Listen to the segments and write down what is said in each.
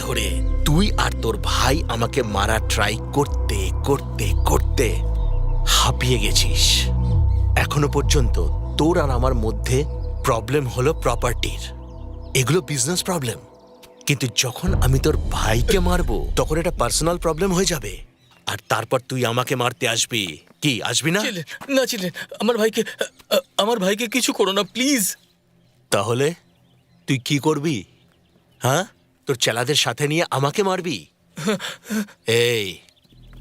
ধরে তুই আর তোর ভাই আমাকে মারা ট্রাই করতে করতে করতে হাঁপিয়ে গেছিস। এখনো পর্যন্ত তোর আর আমার মধ্যে প্রবলেম হলো প্রপার্টির, এগুলো বিজনেস প্রবলেম। কিন্তু যখন আমি তোর ভাইকে মারবো তখন এটা পার্সোনাল প্রবলেম হয়ে যাবে, আর তারপর তুই আমাকে মারতে আসবি। কি আসবি না? না চিলেন, আমার ভাইকে কিছু করো না প্লিজ। তাহলে তুই কি করবি? হ্যাঁ, তোর চেলাদের সাথে নিয়ে আমাকে মারবি? এই,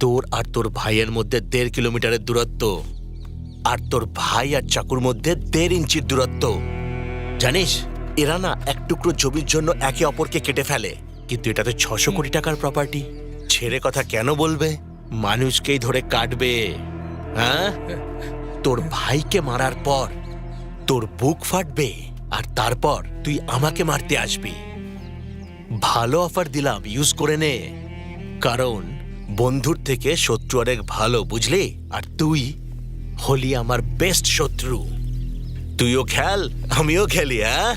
তোর আর তোর ভাইয়ের মধ্যে 1.5 কিলোমিটারের দূরত্ব, আর তোর ভাই আর চাকুর মধ্যে 1.5 ইঞ্চির দূরত্ব। জানিস, এরা না এক টুকরো জমির জন্য একে অপরকে কেটে ফেলে, কিন্তু এটা তো 600 কোটি টাকার প্রপার্টি। ছেড়ে কথা কেন বলবে? মানুষকেই ধরে কাটবে। হ্যাঁ, তোর ভাইকে মারার পর তোর বুক ফাটবে, আর তারপর তুই আমাকে মারতে আসবি। ভালো অফার দিলাম, ইউজ করে নে, কারণ বন্ধুর থেকে শত্রু অনেক ভালো, বুঝলি? আর তুই হলি আমার বেস্ট শত্রু। তুইও খেল, আমিও খেলি। হ্যাঁ,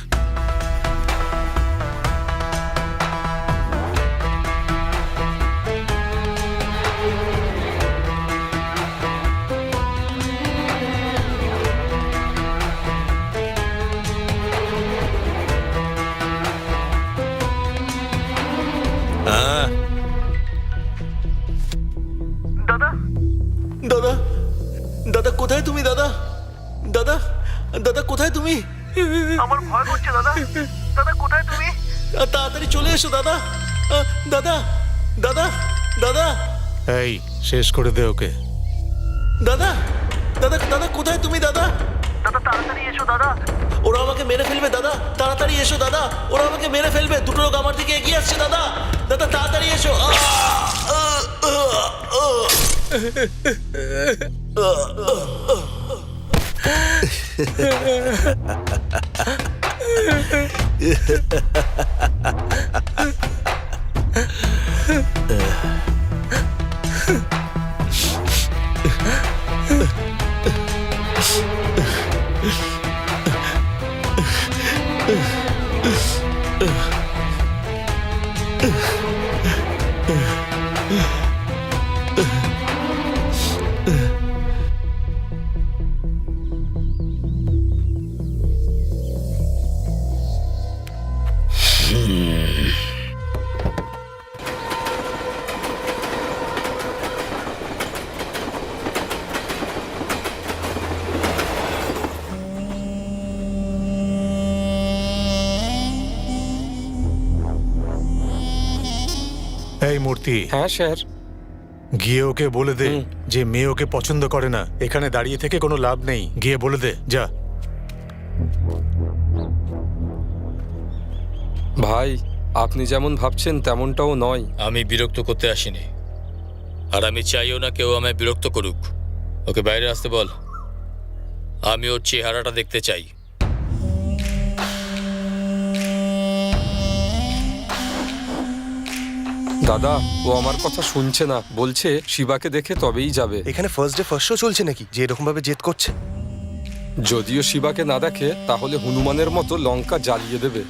দাদা দাদা দাদা কোথায় তুমি? দাদা দাদা দাদা কোথায় তুমি? আমার ভয় করছে দাদা। দাদা কোথায় তুমি? তাড়াতাড়ি চলে এসো দাদা। দাদা দাদা দাদা এই শেষ করে দে ওকে। দাদা দাদা দাদা কোথায় তুমি? দাদা দাদা তাড়াতাড়ি এসো দাদা। ওরা আমাকে মেরে ফেলবে। দাদা তাড়াতাড়ি এসো। দাদা ওরা আমাকে মেরে ফেলবে। দুটো লোক আমার দিকে এগিয়ে আসছে। দাদা দাদা তাড়াতাড়ি এসো। এই মূর্তি, হ্যাঁ স্যার। গিয়ে ওকে বলে দে যে মেয়ে ওকে পছন্দ করে না। এখানে দাঁড়িয়ে থেকে কোনো লাভ নেই, গিয়ে বলে দে, যা। ভাই, আপনি যেমন ভাবছেন তেমনটাও নয়। আমি বিরক্ত করতে আসিনি, আর আমি চাইও না কেউ আমায় বিরক্ত করুক। ওকে বাইরে আসতে বল, আমি ওর চেহারাটা দেখতে চাই। দাদা, ও আমার কথা শুনছে না, বলছে শিবাকে দেখে তবেই যাবে। এখানে ফার্স্ট ডে ফার্স্ট শো চলছে নাকি যে এরকম ভাবে জেদ করছে? যদিও শিবাকে না দেখে তাহলে হনুমানের মতো লঙ্কা জ্বালিয়ে দেবে।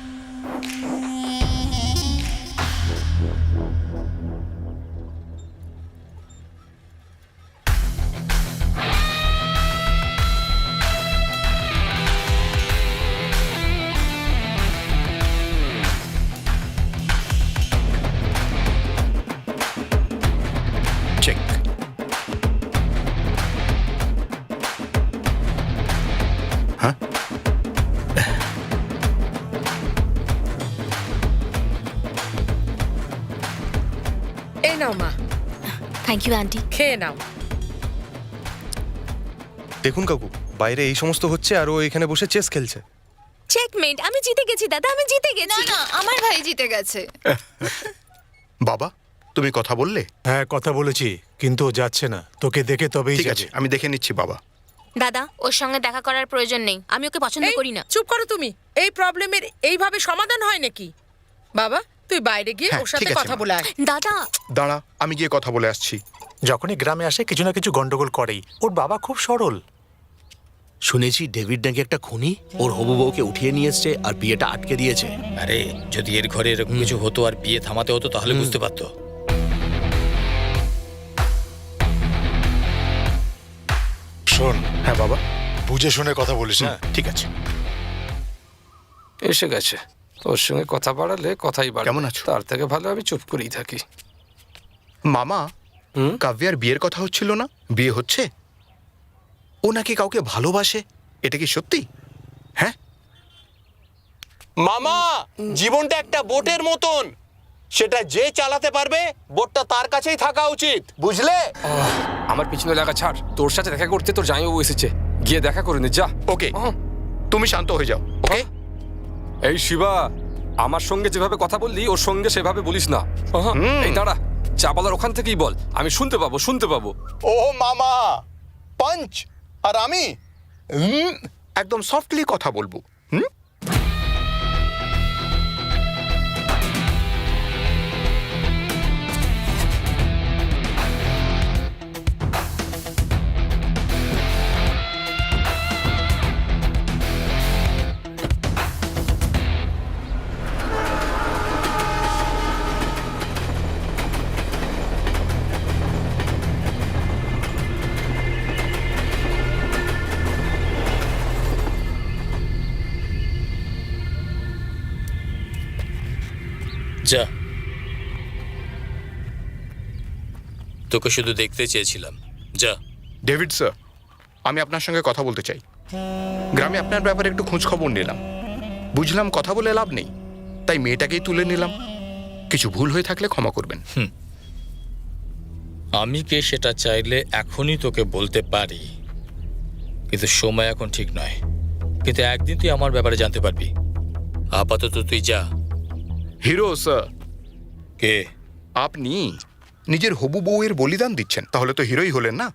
চেক। হ্যাঁ, এই নাও মা, থ্যাংক ইউ আন্টি। খেয়ে নাও। দেখুন কাকু, বাইরে এই সমস্ত হচ্ছে আর ও এখানে বসে চেস খেলছে। চেকমেট, আমি জিতে গেছি দাদা, আমি জিতে গেছি। না, আমার ভাই জিতে গেছে। বাবা, তুমি কথা বললে? হ্যাঁ, কথা বলেছি, কিন্তু ও যাচ্ছে না। তোকে দেখে তবেই ঠিক যাবে। আছে, আমি দেখে নিচ্ছি বাবা। দাদা, ওর সঙ্গে দেখা করার প্রয়োজন নেই, আমি ওকে পছন্দ এই, করি না। চুপ করো তুমি। এই প্রবলেমের এইভাবে সমাধান হয় নাকি? বাবা, তুই বাইরে গিয়ে হ্যাঁ, ওর সাথে ঠিক আছে, কথা মা। বলে আয়। দাদা, দাঁড়া, আমি গিয়ে কথা বলে আসছি। যখনই গ্রামে আসে কিছু না কিছু গন্ডগোল করেই। ওর বাবা খুব সরল। শুনেছি ডেভিড নাকি একটা খুনি, ওর হবু বউকে উঠিয়ে নিয়ে এসছে আর বিয়েটা আটকে দিয়েছে। আরে যদি এর ঘরে এরকম কিছু হতো আর বিয়ে থামাতে হতো তাহলে বুঝতে পারতো। শোন, হ্যাঁ বাবা, বুঝে শুনে কথা বলিস, হ্যাঁ? ঠিক আছে। এসে গেছে, ওর সঙ্গে কথা বাড়ালে কথাই বাড়ে। কেমন আছো? তার থেকে ভালো আমি চুপ করেই থাকি। মামা, কাব্যার বিয়ের কথা হচ্ছিল না? বিয়ে হচ্ছে? ও নাকি কাউকে ভালোবাসে, এটা কি সত্যি? হ্যাঁ, মামা, জীবনটা একটা বোটের মতন, সেটা যে চালাতে পারবে বোটটা তার কাছেই থাকা উচিত, বুঝলে? আমার পিছনে লাগা ছাড়, তোর সাথে দেখা করতে তোর জামাইবাবু এসেছে, গিয়ে দেখা করে নে যা। ওকে, তুমি শান্ত হয়ে যাও, ওকে? এই শিবা, আমার সঙ্গে যেভাবে কথা বললি ওর সঙ্গে সেভাবে বলিস না। এই দাঁড়া, যা বলার ওখান থেকেই বল, আমি শুনতে পাবো, শুনতে পাবো। ও মামা, পাঞ্চ, আর আমি একদম সফটলি কথা বলবো। যা, তোকে শুধু দেখতে চেয়েছিলাম, যা। ডেভিড স্যার, আমি আপনার সঙ্গে কথা বলতে চাই। গ্রামে আপনার ব্যাপারে একটু খোঁজ খবর নিলাম, বুঝলাম কথা বলে লাভ নেই, তাই মেয়েটাকেই তুলে নিলাম। কিছু ভুল হয়ে থাকলে ক্ষমা করবেন। আমি কে সেটা চাইলে এখনই তোকে বলতে পারি, কিন্তু সময় এখন ঠিক নয়। কিন্তু একদিন তুই আমার ব্যাপারে জানতে পারবি। আপাতত তুই যা। হিরো স্যার, কে? আপনি নিজের হবু বউয়ের বলিদান দিচ্ছেন, তাহলে তো হিরোই হলেন না?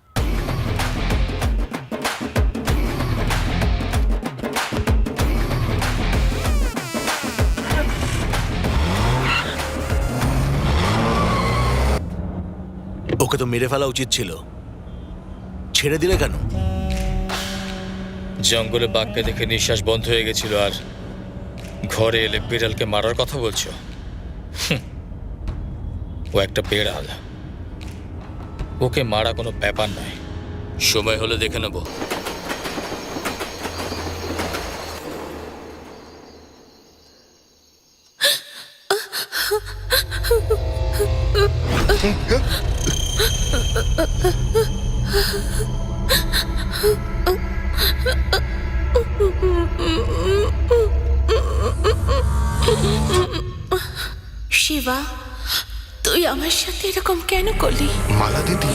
ওকে তো মেরে ফেলা উচিত ছিল, ছেড়ে দিলে কেন? জঙ্গলে বাঘকে দেখে নিঃশ্বাস বন্ধ হয়ে গেছিল, আর ঘরে এলে বিড়ালকে মারার কথা বলছো? ও একটা বেড়াল, ওকে মারা কোনো ব্যাপার নয়। সময় হলে দেখে নেব। শিবা, তুই আমার সাথে এরকম কেন করলি? মালা দিদি,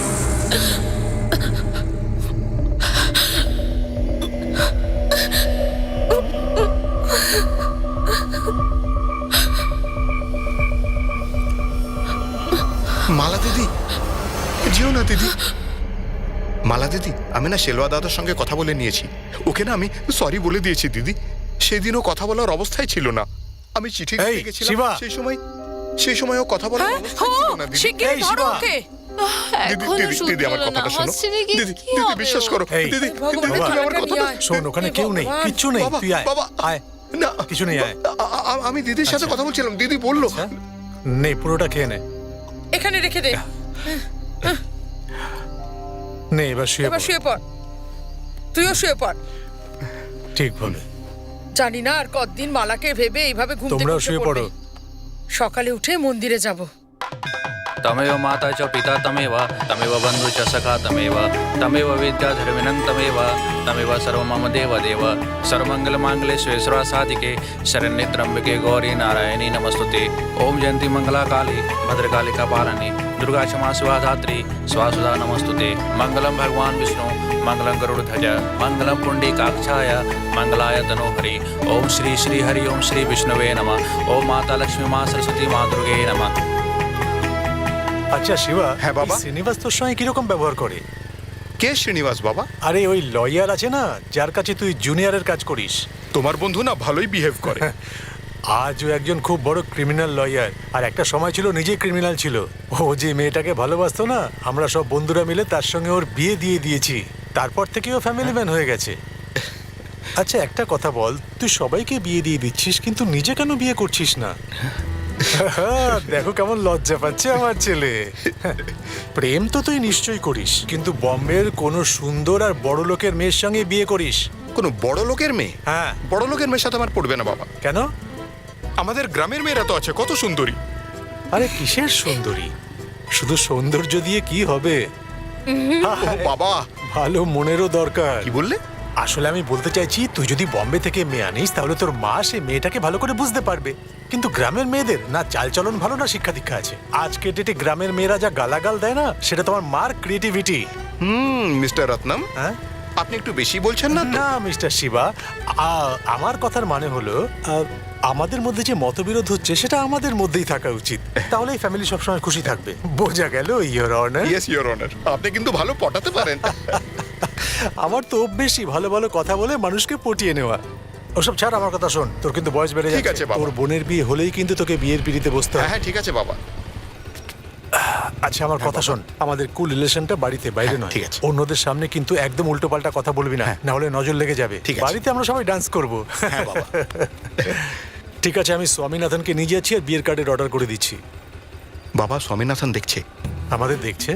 মালা দিদি, যেও না দিদি। মালা দিদি, আমি না শেলওয়া দাদার সঙ্গে কথা বলে নিয়েছি, ওকে না আমি সরি বলে দিয়েছি দিদি। সেদিনও কথা বলার অবস্থায় ছিল না, আমি চিঠি এই, লিখে গেছিলাম, শিবা। সেই সময় ও কথা বলার অবস্থায় ছিল না দিদি। শিগগিরই ধরো ওকে। দিদি, দিদি আমার কথাটা শোনো, দিদি, দিদি বিশ্বাস করো, এই, দিদি, ভগবানের দিদি, তুমি আমার টাকাটা কথাটা নিয়ে আয়। শোন, ওখানে কেউ নেই, ভগবান। কিচ্ছু নেই, বাবা, তুই আয়, বাবা, আয়, না কিছু নেই, আয়। আমি দিদির সাথে কথা বলছিলাম, দিদি বললো। হ্যাঁ? নে, পুরোটা খেয়ে নে। এখানে রেখে দে, নে, এবার শুয়ে এবার পড়। শুয়ে পড়। তুইও শুয়ে পড়। ঠিক বলে। জানি না আর কতদিন মালাকে ভেবে এইভাবে ঘুম থেকে তোমরাও উঠে শুয়ে পড়বে। পড়ো। সকালে উঠে মন্দিরে যাব। तमेव माता च पिता तमेव तमेव बन्धु च सखा तमेव विद्याधर्मिणं तमेव सर्वं मम देवदेव सर्वमङ्गलमाङ्गल्ये शिवे सर्वासाधिके शरण्ये त्र्यम्बके गौरी नारायणी नमस्तुते। ओम जयन्ती मङ्गलाकाली भद्रकाली कपालिनी दुर्गा क्षमा शिवा धात्री स्वासुधा नमस्तुते। मङ्गलं भगवान् विष्णु मङ्गलं गरुडध्वज मङ्गलं पुण्डरीकाक्षाय मङ्गलाय तनोहरि। ओम श्री श्री हरि ओम श्री विष्णुवे नमः। ओम माता लक्ष्मी माँ सरस्वती माँ दुर्गे नमः। আচ্ছা শিবা, হ্যাঁ বাবা? এই শ্রীনিবাস তোর সঙ্গে কিরকম ব্যবহার করে? কে শ্রীনিবাস বাবা? আরে ওই লয়ার আছে না, যার কাছে তুই জুনিয়রের কাজ করিস। তোমার বন্ধু না ভালোই বিহেভ করে। আজ ও একজন খুব বড় ক্রিমিনাল লয়ার, আর একটা সময় ছিল নিজেই ক্রিমিনাল ছিল। ও যে মেয়েটাকে ভালোবাসতো না, আমরা সব বন্ধুরা মিলে তার সঙ্গে ওর বিয়ে দিয়ে দিয়েছি। তারপর থেকে ও ফ্যামিলি ম্যান হয়ে গেছে। আচ্ছা একটা কথা বল, তুই সবাইকে বিয়ে দিয়ে দিচ্ছিস কিন্তু নিজে কেন বিয়ে করছিস না? দেখো কেমন লজ্জা পাচ্ছে আমার ছেলে। প্রেম তো তুই নিশ্চয়ই করিস, কিন্তু বম্বের কোনো সুন্দর আর বড় লোকের মেয়ের সঙ্গে বিয়ে করিস। কোনো বড় লোকের মেয়ে? হ্যাঁ। বড় লোকের মেয়ের সাথে আমার পড়বে না বাবা। কেন? আমাদের গ্রামের মেয়েরা তো আছে কত সুন্দরী। আরে কিসের সুন্দরী? শুধু সৌন্দর্য দিয়ে কি হবে? ও বাবা, ভালো মনেরও দরকার। কি বললে? আসলে আমি বলতে চাইছি, তুই যদি বম্বে থেকে মেয়ে আনিস তাহলে তোর মা সে মেয়েটাকে ভালো করে বুঝতে পারবে। কিন্তু গ্রামের মেয়েদের না চালচলন ভালো না শিক্ষা দীক্ষা আছে। আজকে ডেটে গ্রামের মেয়েরা যা গালাগাল দেয় না, সেটা তোমার মার ক্রিয়েটিভিটি। মিস্টার রত্নম, হ্যাঁ আপনি একটু বেশি বলছেন না তো? না মিস্টার শিবা, আমার কথার মানে হলো আমাদের মধ্যে যে মতবিরোধ হচ্ছে সেটা আমাদের মধ্যেই থাকা উচিত, তাহলে এই ফ্যামিলি সবসময় খুশি থাকবে। বোঝা গেল your honour? Yes your honour, আপনি কিন্তু ভালো পটাতে পারেন। আমার তো অভ্যেসই ভালো ভালো কথা বলে মানুষকে পটিয়ে নেওয়া। ওসব ছাড়, আমার কথা শোন, তোর কিন্তু বয়স বেড়ে ঠিক যাচ্ছে। আছে বাবা। তোর বোনের বিয়ে হলেই কিন্তু তোকে বিয়ের পিড়িতে বসতে হ্যাঁ হবে। হ্যাঁ ঠিক আছে বাবা। আচ্ছা আমার কথা শোন, আমাদের কুল রিলেশনটা বাড়িতে, বাইরে নয়। ঠিক আছে। অন্যদের সামনে কিন্তু একদম উল্টোপাল্টা কথা বলবি না, না হলে নজর লেগে যাবে। ঠিক আছে। বাড়িতে আমরা সবাই ডান্স করব। হ্যাঁ বাবা। ঠিক আছে, আমি স্বামীনাথনকে নিয়ে যাচ্ছি আর বিয়ের কার্ডের অর্ডার করে দিচ্ছি। বাবা স্বামীনাথন দেখছে। আমাদের দেখছে?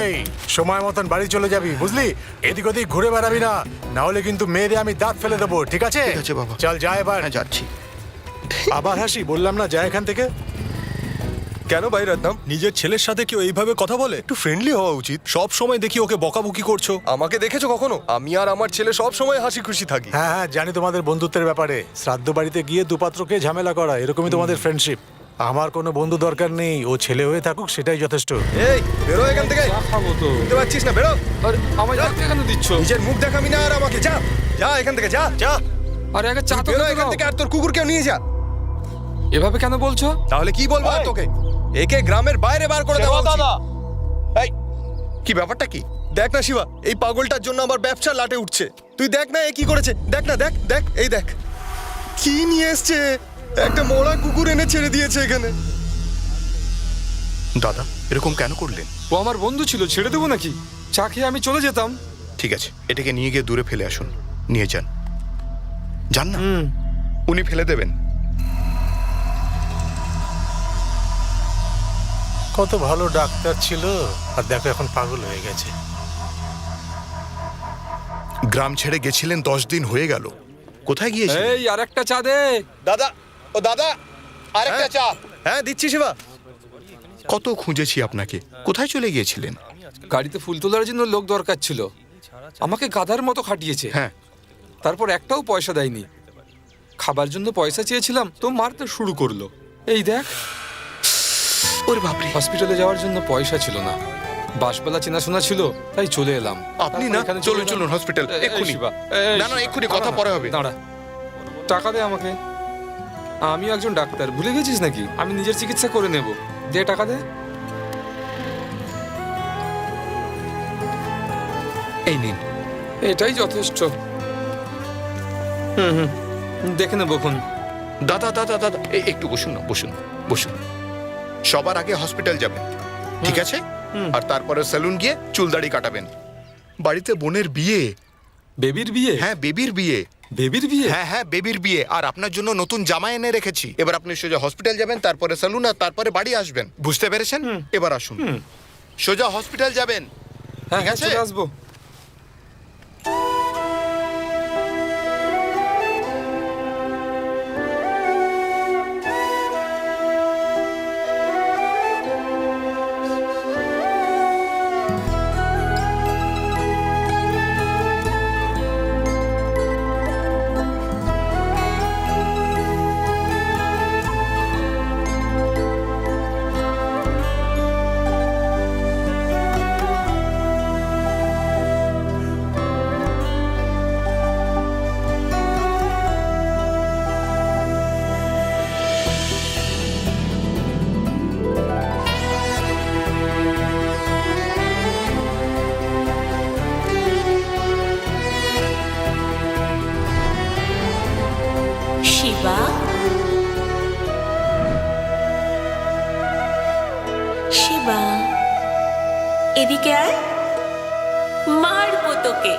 এই সময় মতন বাড়ি চলে যাবি, বুঝলি? এদিক ওদিক ঘুরে বেড়াবি না, না হলে কিন্তু মেয়েরে আমি দাঁত ফেলে দেবো, ঠিক আছে? ঠিক আছে বাবা। চল যা এবার। হ্যাঁ যাচ্ছি। আবার হাসি, বললাম না যা এখান থেকে। কেন ভাই রত্নম, নিজের ছেলের সাথে কেউ এইভাবে কথা বলে? একটু ফ্রেন্ডলি হওয়া উচিত। সব সময় দেখি ওকে বকাবকি করছো। আমাকে দেখেছো কখনো? আমি আর আমার ছেলে সব সময় হাসি খুশি থাকি। হ্যাঁ হ্যাঁ জানি তোমাদের বন্ধুত্বের ব্যাপারে, শ্রাদ্ধ বাড়িতে গিয়ে দুপাত্রকে ঝামেলা করা, এরকমই তোমাদের ফ্রেন্ডশিপ। আমার কোনো বন্ধু দরকার নেই, ও ছেলে হয়ে থাকুক সেটাই যথেষ্ট। এই বেরো এখান থেকে। খাবো তো। বুঝতে পারছিস না? বেরো। আমার কেন দিচ্ছ? নিজের মুখ দেখাবি না আর আমাকে। যা যা এখান থেকে, যা যা। আরে আগে চা তো বেরো খেতে এখান দাও। থেকে, আর তোর কুকুরকেও নিয়ে যা। এভাবে কেন বলছো? তাহলে কি বলবো আর তোকে? একে গ্রামের বাইরে বার করে দেওয়া উচিত। এই কি ব্যাপারটা কি? দেখ না শিবা, এই পাগলটার জন্য আমার ব্যবসা লাটে উঠছে। তুই দেখ না এ কি করেছে। দেখ না, দেখ দেখ, এই দেখ কি নিয়ে এসছে। একটা মরা কুকুর এনে ছেড়ে দিয়েছে এখানে। দাদা এরকম কেন করলেন? ও আমার বন্ধু ছিল, ছেড়ে দেবো নাকি? চা খেয়ে আমি চলে যেতাম। ঠিক আছে, এটাকে নিয়ে গিয়ে দূরে ফেলে আসুন। নিয়ে যান, যান না। উনি ফেলে দেবেন। কত ভালো ডাক্তার ছিল, আর দেখো এখন পাগল হয়ে গেছে। গ্রাম ছেড়ে গেছিলেন 10 দিন হয়ে গেল, কোথায় গিয়েছিলেন? এই আর একটা চা দে। দাদা, ও দাদা, আরেকটা চা। হ্যাঁ দিচ্ছি শিবা। কত খুঁজেছি আপনাকে, কোথায় চলে গিয়েছিলেন? গাড়িতে ফুল তোলার জন্য লোক দরকার ছিল, আমাকে গাধার মতো খাটিয়েছে। হ্যাঁ। তারপর একটাও পয়সা দেয়নি। খাবার জন্য পয়সা চেয়েছিলাম তো মারতে শুরু করলো। এই দেখ। ওরে বাপরে। হসপিটালে যাওয়ার জন্য পয়সা ছিল না, বাসবেলা চেনাশোনা ছিল, তাই চলে এলাম। আপনি তারপর না, এখানে চলুন এলাম। চলুন হসপিটাল এই এক্ষুনি। শিবা, এই না না এক্ষুনি, কথা পরে হবে। দাঁড়া, টাকা দে আমাকে। আমিও একজন ডাক্তার, ভুলে গেছিস নাকি? আমি নিজের চিকিৎসা করে নেব। দে টাকা দে। এই নিন। এটাই যথেষ্ট। দেখে নেবো খন। দাদা দাদা দাদা, একটু বসুন না, বসুন বসুন। সবার আগে হসপিটাল যাবেন, ঠিক আছে? আর তারপরে সেলুন গিয়ে চুল দাড়ি কাটাবেন। বাড়িতে বোনের বিয়ে। বেবির বিয়ে? হ্যাঁ বেবির বিয়ে। বেবির বিয়ে? হ্যাঁ হ্যাঁ বেবির বিয়ে। আর আপনার জন্য নতুন জামা এনে রেখেছি। এবার আপনি সোজা হসপিটাল যাবেন, তারপরে সেলুন, আর তারপরে বাড়ি আসবেন। বুঝতে পেরেছেন? এবার আসুন, সোজা হসপিটাল যাবেন। হ্যাঁ ঠিক আছে? চলে আসবো। শিবা, শিবা, এদিকে আয়, মারবো তোকে।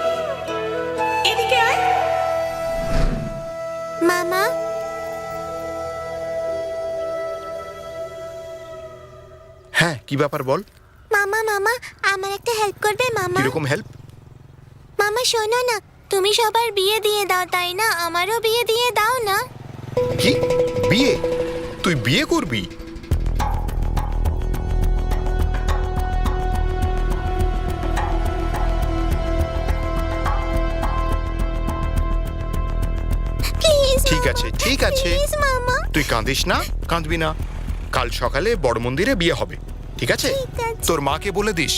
এদিকে মামা হ্যাঁ কি ব্যাপার বল, মামা মামা আমার একটা হেল্প করবে মামা? কিরকম হেল্প? মামা শোনো না, তুমি সবার বিয়ে দিয়ে দাও তাই না, আমারও বিয়ে দিয়ে দাও না। কি বিয়ে? তুই বিয়ে করবি? প্লিজ ঠিক আছে ঠিক আছে, প্লিজ মামা। তুই কাঁদিস না, কাঁদবি না। কাল সকালে বড় মন্দিরে বিয়ে হবে, ঠিক আছে? ঠিক আছে। তোর মাকে বলে দিস।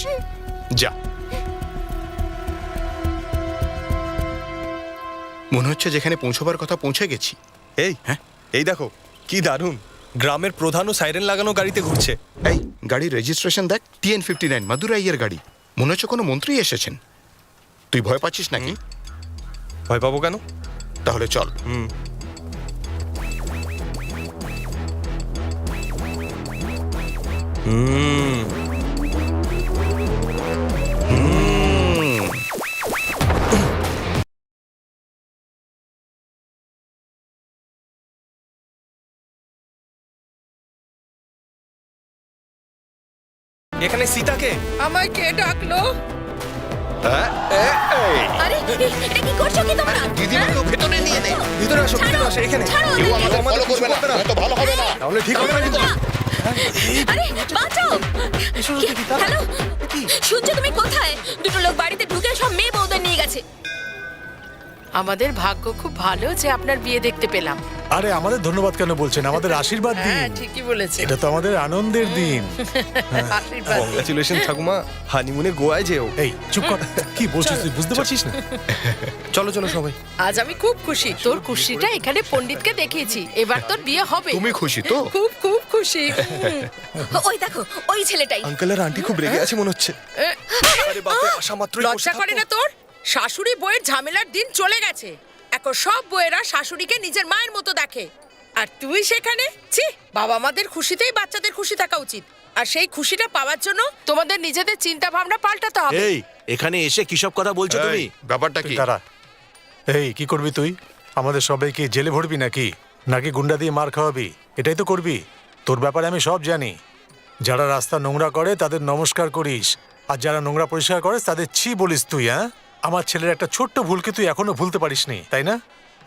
যা। মনে হচ্ছে যেখানে পৌঁছবার কথা পৌঁছে গেছি। এই হ্যাঁ? এই দেখো কি দারুণ, গ্রামের প্রধানও সাইরেন লাগানো গাড়িতে ঘুরছে। এই গাড়ির রেজিস্ট্রেশন দেখ, TN59 মাদুরাইয়ের গাড়ি। মনে হচ্ছে কোনো মন্ত্রী এসেছেন। তুই ভয় পাচ্ছিস নাকি? ভয় পাবো কেন? তাহলে চল। এখানে সীতাকে আমায় কে ডাকলো? আরে এটা কি করছো কি তোমরা? দিদিমাকে ভেতরে নিয়ে নে। ভিতরে আসো, ভিতরে আসো, এখানে কেউ আমাদের ফলো করবে না, নয়তো ভালো হবে না। তাহলে ঠিক হবে না কিন্তু। আরে বাঁচাও! হ্যালো সূর্য, তুমি কোথায়? দুটো লোক বাড়িতে ঢুকে সব মেয়ে বউদের নিয়ে গেছে। আমাদের ভাগ্য খুব ভালো যে আপনার বিয়ে দেখতে পেলাম। আরে আমাদের ধন্যবাদ কেন বলছেন, আমাদের আশীর্বাদ হ্যাঁ দিন। ঠিকই বলেছে। এটা তো আমাদের আনন্দের দিন। আশীর্বাদ দিন। কংগ্রাচুলেশন ঠাকুমা, হানিমুনে গোয়ায় যেও। এই চুপ কর, কি বলছিস তুই বুঝতে পারছিস না? চলো চলো সবাই। আজ আমি খুব খুশি, তোর খুশিটা এখানে পণ্ডিতকে দেখিয়েছি, এবার তোর বিয়ে হবে। তুমি খুশি তো? খুব খুব খুশি। ওই দেখো ওই ছেলেটাই। আঙ্কেল আর আন্টি খুব রেগে আছে মনে হচ্ছে। আরে বাপরে, আসা মাত্রই বসে লজ্জা করে থাকো। না তোর? শাশুড়ি বউয়ের ঝামেলার দিন চলে গেছে, এখন সব বউয়েরা শাশুড়িকে নিজের মায়ের মতো দেখে, আর তুই সেখানে? ছি, বাবা মাদের খুশিতেই বাচ্চাদের খুশি থাকা উচিত, আর সেই খুশিটা পাওয়ার জন্য তোমাদের নিজেদের চিন্তা ভাবনা পাল্টাতে হবে। এই এখানে এসে কিসব কথা বলছো তুমি? এই, ব্যাপারটা কি? তুই দাঁড়া। এই কি করবি তুই? আমাদের সবাইকে জেলে ভরবি নাকি, নাকি গুন্ডা দিয়ে মার খাওয়াবি? এটাই তো করবি। তোর ব্যাপারে আমি সব জানি। যারা রাস্তা নোংরা করে তাদের নমস্কার করিস, আর যারা নোংরা পরিষ্কার করে তাদের ছি বলিস তুই। হ্যাঁ, আমার ছেলের একটা ছোট্ট ভুলকে তুই এখনো ভুলতে পারিসনি, তাই না?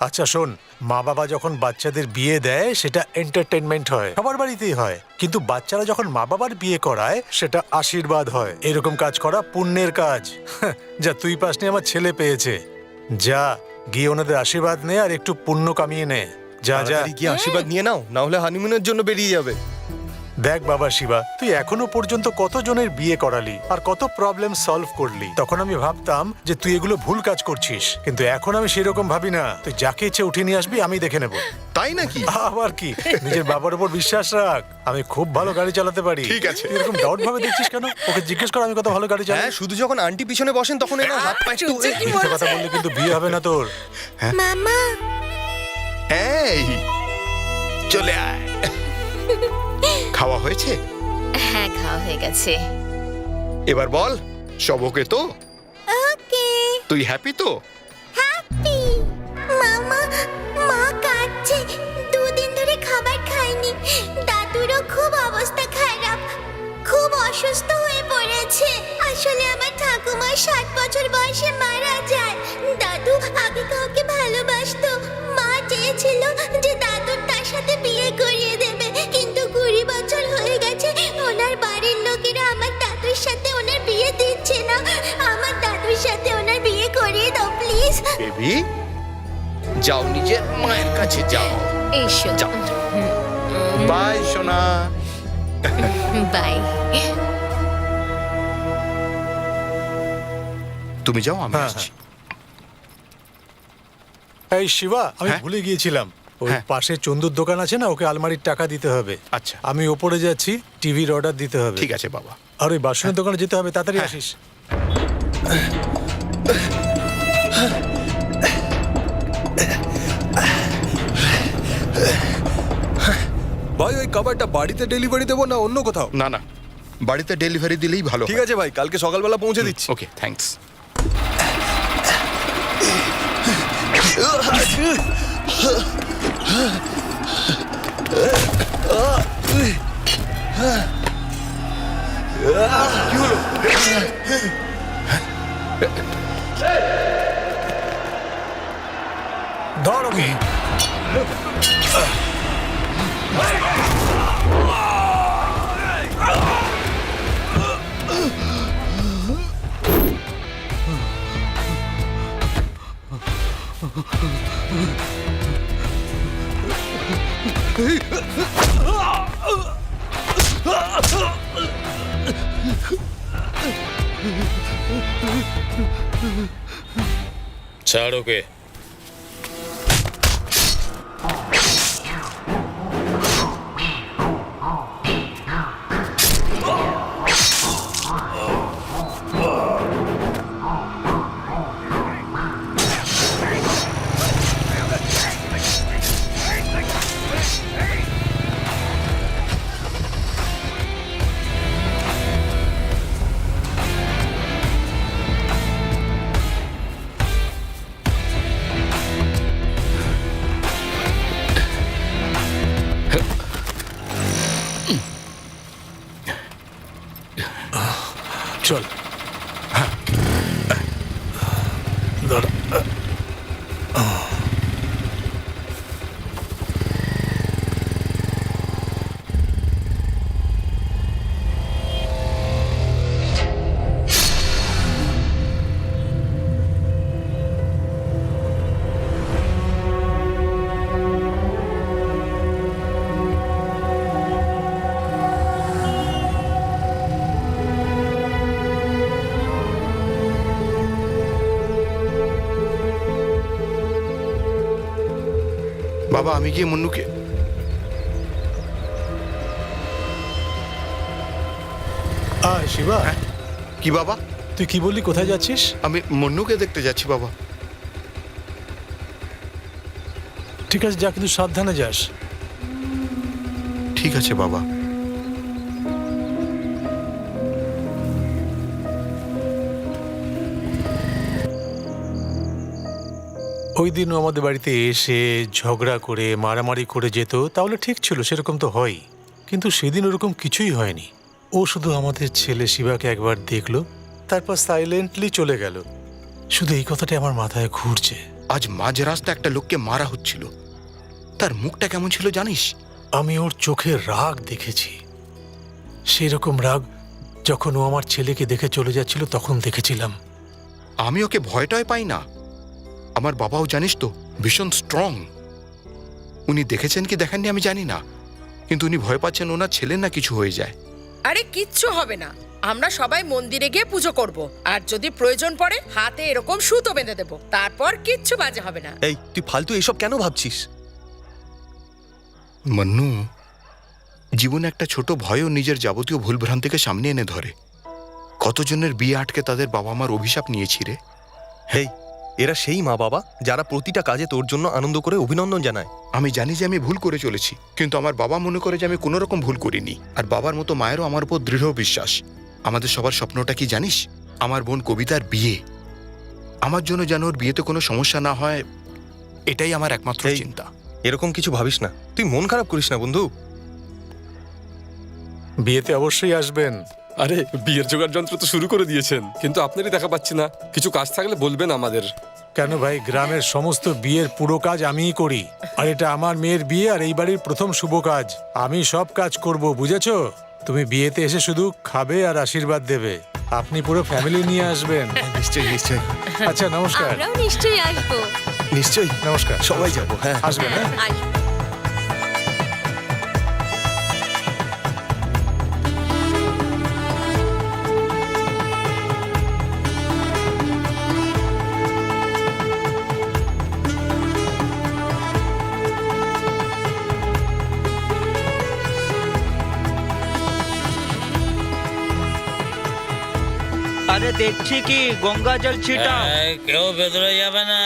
আচ্ছা শোন, মা বাবা যখন বাচ্চাদের বিয়ে দেয় সেটা এন্টারটেনমেন্ট হয়, সবার বাড়িতেই হয়, কিন্তু বাচ্চারা যখন মা বাবার বিয়ে করায় সেটা আশীর্বাদ হয়। এরকম কাজ করা পুণ্যের কাজ। যা তুই পাসনি, আমার ছেলে পেয়েছে। যা গিয়ে ওনাদের আশীর্বাদ নে আর একটু পুণ্য কামিয়ে নে। যা যা। তাড়াতাড়ি গিয়ে আশীর্বাদ নিয়ে নাও, না হলে হানিমুনের জন্য বেরিয়ে যাবে। দেখ বাবা শিবা, তুই এখনো পর্যন্ত কতজনের বিয়ে করালি আর কত প্রবলেম সলভ করলি। তখন আমি ভাবতাম যে তুই এগুলো ভুল কাজ করছিস, কিন্তু এখন আমি সেরকম ভাবি না। তুই যাকে ইচ্ছে উঠে নিয়ে আসবি, আমি দেখে নেব। তাই নাকি? আবার কি, নিজের বাবার উপর বিশ্বাস রাখ। আমি খুব ভালো গাড়ি চালাতে পারি। ঠিক আছে। তুই এরকম ডাউট ভাবে দেখছিস কেন? ওকে জিজ্ঞেস কর আমি কত ভালো গাড়ি চালাই। হ্যাঁ, শুধু যখন আন্টি পিছনে বসেন তখন এরা হাত পা একটু সূর্য কি মিথ্যে কথা বললে কিন্তু বিয়ে হবে না তোর। মামা এই চলে আয়। খাওয়া হয়েছে? হ্যাঁ খাওয়া হয়ে গেছে। এবার বল, সব ওকে তো? ওকে তুই হ্যাপি তো? হ্যাপি। মামা মা কাঁদছে, দুদিন ধরে খাবার খায়নি। দাদুরও খুব অবস্থা খারাপ, খুব অসুস্থ হয়ে পড়েছে। আসলে আমার ঠাকুমা 60 বছর বয়সে মারা যায়। দাদু আগে কাউকে ভালোবাসতো, মা চেয়েছিল যে দাদুর তার সাথে বিয়ে করিয়ে দেবে, কিন্তু 20 বছর হয়ে গেছে ওনার বাড়ির লোকেরা আমার দাদুর সাথে ওনার বিয়ে দিচ্ছে না। আমার দাদুর সাথে ওনার বিয়ে করিয়ে দাও প্লিজ। বেবি যাও, নিজের মায়ের কাছে যাও। এসো যাও। বাই সোনা। বাই। তুমি যাও, আমি হ্যাঁ, আসছি। এই শিবা, আমি হ্যাঁ? ভুলে গিয়েছিলাম। ওই হ্যাঁ। পাশে চন্দুর দোকান আছে না, ওকে আলমারির টাকা দিতে হবে। আচ্ছা আমি ওপরে যাচ্ছি, টিভির অর্ডার দিতে হবে। ঠিক আছে বাবা। আর ওই বাসনের দোকানে যেতে হবে, তাড়াতাড়ি আসিস। ভাই ওই খাবারটা বাড়িতে ডেলিভারি দেবো না অন্য কোথাও? না না, বাড়িতে ডেলিভারি দিলেই ভালো। ঠিক আছে ভাই, কালকে সকালবেলা পৌঁছে দিচ্ছি। ওকে, থ্যাঙ্কস। কি হলো? ধর ওকে। ছাড় ওকে। চল। ধর। বাবা আমি গিয়ে মুন্নুকে শিবা, কি বাবা? তুই কি বললি, কোথায় যাচ্ছিস? আমি মুন্নুকে দেখতে যাচ্ছি বাবা। ঠিক আছে যা, কিন্তু সাবধানে যাস। ঠিক আছে বাবা। ওই দিন ও আমাদের বাড়িতে এসে ঝগড়া করে মারামারি করে যেত, তাহলে ঠিক ছিল, সেরকম তো হয়। কিন্তু সেদিন ওরকম কিছুই হয়নি। ও শুধু আমাদের ছেলে শিবাকে একবার দেখলো, তারপর সাইলেন্টলি চলে গেল। শুধু এই কথাটা আমার মাথায় ঘুরছে। আজ মাঝ রাস্তা একটা লোককে মারা হচ্ছিল, তার মুখটা কেমন ছিল জানিস? আমি ওর চোখে রাগ দেখেছি, সেই রকম রাগ যখন ও আমার ছেলেকে দেখে চলে যাচ্ছিল তখন দেখেছিলাম। আমি ওকে ভয়টাই পাই না। আমার বাবাও জানিস তো ভীষণ স্ট্রং। উনি দেখেছেন কি দেখেননি আমি জানি না, কিন্তু উনি ভয় পাচ্ছেন ওনার ছেলের না কিছু হয়ে যায়। আরে কিচ্ছু হবে না, আমরা সবাই মন্দিরে গিয়ে পুজো করব, আর যদি প্রয়োজন পড়ে হাতে এরকম সুতো বেঁধে দেব, তারপর কিচ্ছু বাজে হবে না। এই তুই ফালতু এসব কেন ভাবছিস? মন্নু, জীবনে একটা ছোট ভয়ও নিজের যাবতীয় ভুলভ্রান্তিকে সামনে এনে ধরে। কতজনের বিয়ে আটকে তাদের বাবা মার অভিশাপ নিয়েছি রে। হেই, এরা সেই মা বাবা যারা প্রতিটা কাজে তোর জন্য আনন্দ করে অভিনন্দন জানায়। আমি জানি যে আমি ভুল করে চলেছি, কিন্তু আমার বাবা মনে করে যে আমি কোনো রকম ভুল করিনি। আর বাবার মতো মায়েরও আমার উপর দৃঢ় বিশ্বাস। আমাদের সবার স্বপ্নটা কি জানিস? আমার বোন কবিতার বিয়ে। আমার জন্য যেন ওর বিয়েতে কোনো সমস্যা না হয়, এটাই আমার একমাত্র চিন্তা। এরকম কিছু ভাবিস না, তুই মন খারাপ করিস না বন্ধু। বিয়েতে অবশ্যই আসবেন। আরে বিয়ের জোগাড় যন্ত্র তো শুরু করে দিয়েছেন, কিন্তু আপনারই দেখা পাচ্ছি না। কিছু কাজ থাকলে বলবেন আমাদের। কেন ভাই, গ্রামের সমস্ত বিয়ের পুরো কাজ আমিই করি। আর এটা আমার মেয়ের বিয়ে, আর এই বাড়ির প্রথম শুভ কাজ। আমি সব কাজ করব, বুঝেছো? তুমি বিয়েতে এসে শুধু খাবে আর আশীর্বাদ দেবে। আপনি পুরো ফ্যামিলি নিয়ে আসবেন। নিশ্চয়ই নিশ্চয়ই। আচ্ছা নমস্কার। আমরাও নিশ্চয়ই আসবো। নিশ্চয়ই নমস্কার, সবাই যাবো। হ্যাঁ আসবেন। হ্যাঁ আসবো। আরে দেখছি কি গঙ্গা জল ছিটা। কেউ ভেতরে যাবে না।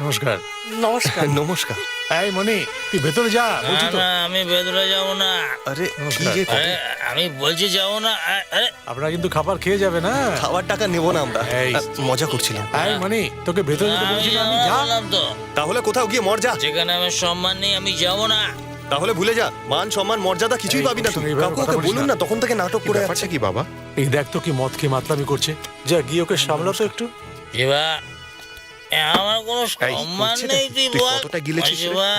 নমস্কার। নমস্কার। নমস্কার। এই মনি, তুই ভেতরে যা, বলছি তো। আমি ভেতরে যাবো না। আরে কি নমস্কার। যে আরে আমি বলছি যাবো না। আরে আপনারা কিন্তু খাবার খেয়ে যাবে না। খাবার টাকা নেব না আমরা, এই। মজা করছিলাম। এই মনি, তোকে ভেতরে যেতে বলছি না, আমি যা। বললাম তো, তাহলে কোথাও গিয়ে মর যা। যেখানে আমার সম্মান নেই আমি যাবো না। তাহলে ভুলে যা, মান সম্মান মর্যাদা কিছুই এই, পাবি না ওর তুই। সঙ্গে এইভাবে কাউকে কথা ওকে বলিস বলুন না। না, তখন থেকে নাটক করে ব্যাপারটা যাচ্ছে। কি বাবা? এই দেখ তো কি মদ খেয়ে মাতলামি করছে। যা গিয়ে ওকে সামলা তো একটু। শিবা, আমার কোনো এই, সম্মান হচ্ছে নেই, নাকি? তুই তুই বল। কতটা গিলেছিস রে? শিবা,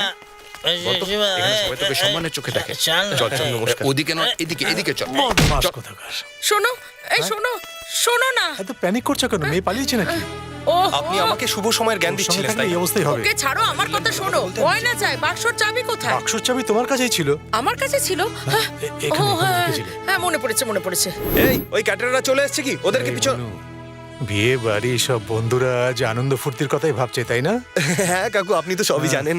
বলতো, শিবা, এখানে সবাই তোকে সম্মানের চোখে দেখে। চল না। চল চল, নমস্কার। ওদিকে নয়, এদিকে এদিকে চল। বদমাস চল। কোথাকার। শোনো, এই শোনো, শোনো না। এত প্যানিক করছো কেন? মেয়ে পালিয়েছে নাকি? ও আপনি আমাকে শুভ সময়ের জ্ঞান ওর সঙ্গে দিচ্ছিলেন, থাকলে তাই এই না? অবস্থাই হবে। ওকে ছাড়ো, আমার কথা শোনো। গয়না চাই, বাক্সর চাবি কোথায়? বাক্সর চাবি তোমার কাছেই ছিল। আমার কাছে ছিল। হ্যাঁ, এখানে, ও এখানে হ্যাঁ, রেখেছিলে। হ্যাঁ, মনে পড়েছে, মনে পড়েছে। এই, ওই ক্যাটারাররা চলে এসেছে কি? ওদেরকে এই পিছন। মনু, বিয়ে বাড়ি সব বন্ধুরা আজ আনন্দ ফুর্তির কথাই ভাবছে, তাই না? হ্যাঁ কাকু, আপনি তো সবই জানেন।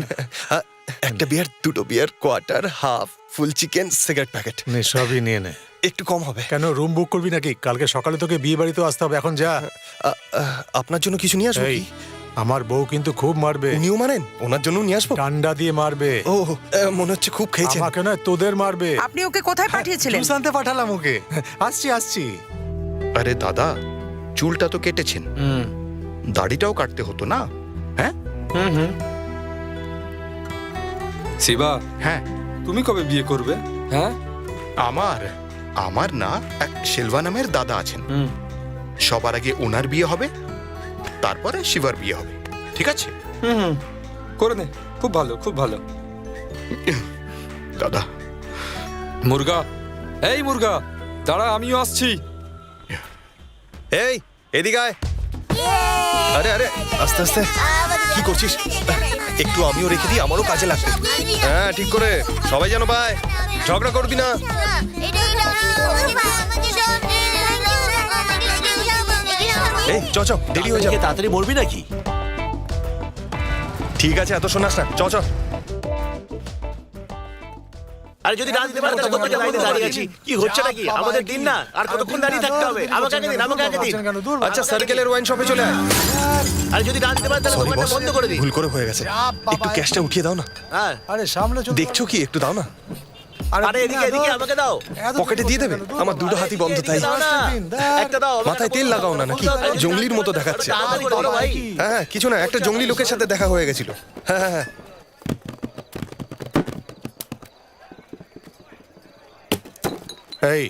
একটা বিয়ার, দুটো beer, quarter, half, full chicken, cigarette packet. নে, সবই নিয়ে নে। একটু কম হবে। কেন, রুম বুক করবি নাকি? কালকে সকালে তোকে বিয়ে বাড়িতেও আসতে হবে। এখন যা। আপনার জন্য কিছু নিয়ে আসবো এই, কি? আমার বউ কিন্তু খুব মারবে। উনিও মানেন? ওনার জন্য নিয়ে আসবো? ডান্ডা দিয়ে মারবে। ও, মনে হচ্ছে খুব খেয়েছেন। আমাকে নয়, তোদের মারবে। আপনি ওকে কোথায় পাঠিয়েছিলেন? জুস আনতে পাঠালাম ওকে। আসছি আসছি। আরে দাদা, চুলটা তো কেটেছেন, দাড়িটাও কাটতে হতো না? হ্যাঁ শিবা, হ্যাঁ। তুমি কবে বিয়ে করবে? হ্যাঁ, আমার আমার না এক শেলভা নামের দাদা আছেন। সবার আগে ওনার বিয়ে হবে, তারপরে শিবার বিয়ে হবে, ঠিক আছে? করে নে। খুব ভালো, খুব ভালো। দাদা, মুরগা, এই মুরগা, দাঁড়া, আমিও আসছি। এই, এদিকে আয়। আরে আরে, আস্তে আস্তে। কি করছিস? একটু আমিও রেখে দিই, আমারও কাজে লাগবে। হ্যাঁ, ঠিক করে। সবাই যেন পায়। ঝগড়া করবি না। এই, চ চ, দেরি হয়ে যাবে। তাড়াতাড়ি মরবি নাকি? ঠিক আছে, এত শোনাস না। চ চ। আরে যদি না দিতে পারে তাহলে কতক্ষণ লাইনে দাঁড়িয়ে আছি? কি হচ্ছে নাকি? আমাদের দিন না, আর কতক্ষণ দাঁড়িয়ে থাকতে হবে? আমাকে আগে দিন, আমাকে আগে দিন। কেন, দূর। আচ্ছা, সার্কেলের ওয়াইন শপে চলে আয়। আরে যদি না দিতে পারে তাহলে সরি দোকানটা বস, বন্ধ করে দিন। ভুল করে হয়ে গেছে। একটু ক্যাশটা উঠিয়ে দাও না। হ্যাঁ, আরে সামনে চল। দেখছো কি? একটু দাও না। আরে এদিকে এদিকে আমাকে দাও। পকেটে দিয়ে দেবে? আমার দুটো হাতই বন্ধ, তাই। দাও না, একটা দাও। আমাকে মাথায় তেল লাগাও না নাকি? জঙ্গলির মতো দেখাচ্ছে। তাড়াতাড়ি করো ভাই। হ্যাঁ হ্যাঁ, কিছু না, একটা জঙ্গলি লোকের সাথে দেখা হয়ে গেছিল। হ্যাঁ হ্যাঁ হ্যাঁ। এই,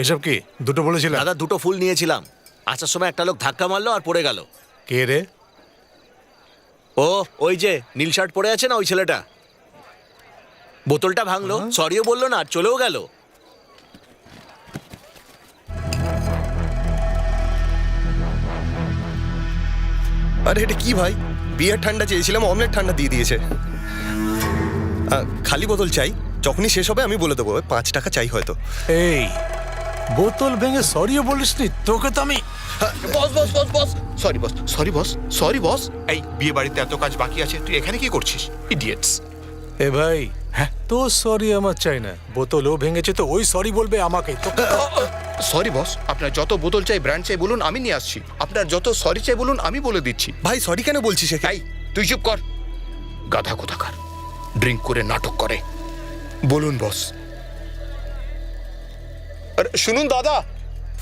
এসব কি? দুটো বলেছিলাম। দাদা, দুটো ফুল নিয়েছিলাম, আসার সময় একটা লোক ধাক্কা মারলো আর পড়ে গেল। কে রে? ও, ওই যে নীল শার্ট পরে আছে না, ওই ছেলেটা। বোতলটা ভাঙলো, সরিও বললো না, আর চলেও গেল। আরে এটা কি ভাই? বিয়ার ঠান্ডা চেয়েছিলাম, অমলেট ঠান্ডা দিয়ে দিয়েছে। খালি বোতল চাই, যখনই শেষ হবে আমি বলে দেবো। 5 টাকা চাই হয়তো। এই, বোতল ভেঙে সরিও বলিসনি? তোকে তো আমি। Boss boss boss boss, sorry boss, sorry boss, sorry boss. এই, বিয়ে বাড়িতে এত কাজ বাকি আছে, তুই এখানে কি করছিস? ইডিয়েটস। এ ভাই, হ্যাঁ, তো সরি আমার চাই না। বোতল ও ভেঙেছে তো ওই সরি বলবে আমাকে। তো সরি বস, আপনার যত বোতল চাই, ব্র্যান্ড চাই বলুন, আমি নিয়ে আসছি। আপনার যত সরি চাই বলুন, আমি বলে দিচ্ছি। ভাই সরি কেন বলছিস? এই, তুই চুপ কর। গাধা কোথাকার, ড্রিঙ্ক করে নাটক করে। বলুন বস। আরে শুনুন দাদা,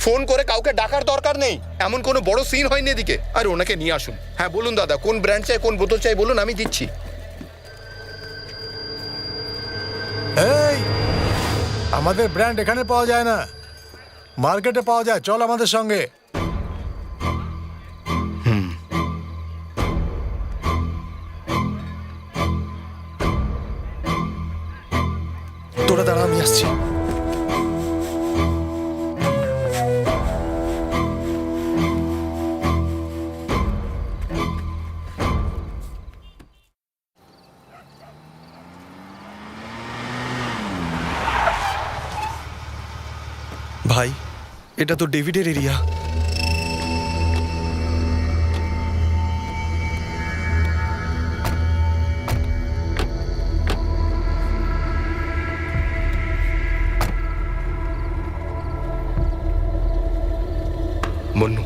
ফোন করে কাউকে ডাকার দরকার নেই, এমন কোনো বড় সিন হয়নি এদিকে। আর ওনাকে নিয়ে আসুন। হ্যাঁ বলুন দাদা, কোন ব্র্যান্ড চাই, কোন বোতল চাই বলুন, আমি দিচ্ছি। এই, আমাদের ব্র্যান্ড এখানে পাওয়া যায় না, মার্কেটে পাওয়া যায়। চল আমাদের সঙ্গে। তোরা দাঁড়া, আমি আসছি। ভাই, এটা তো ডেভিডের এরিয়া। মন্নু,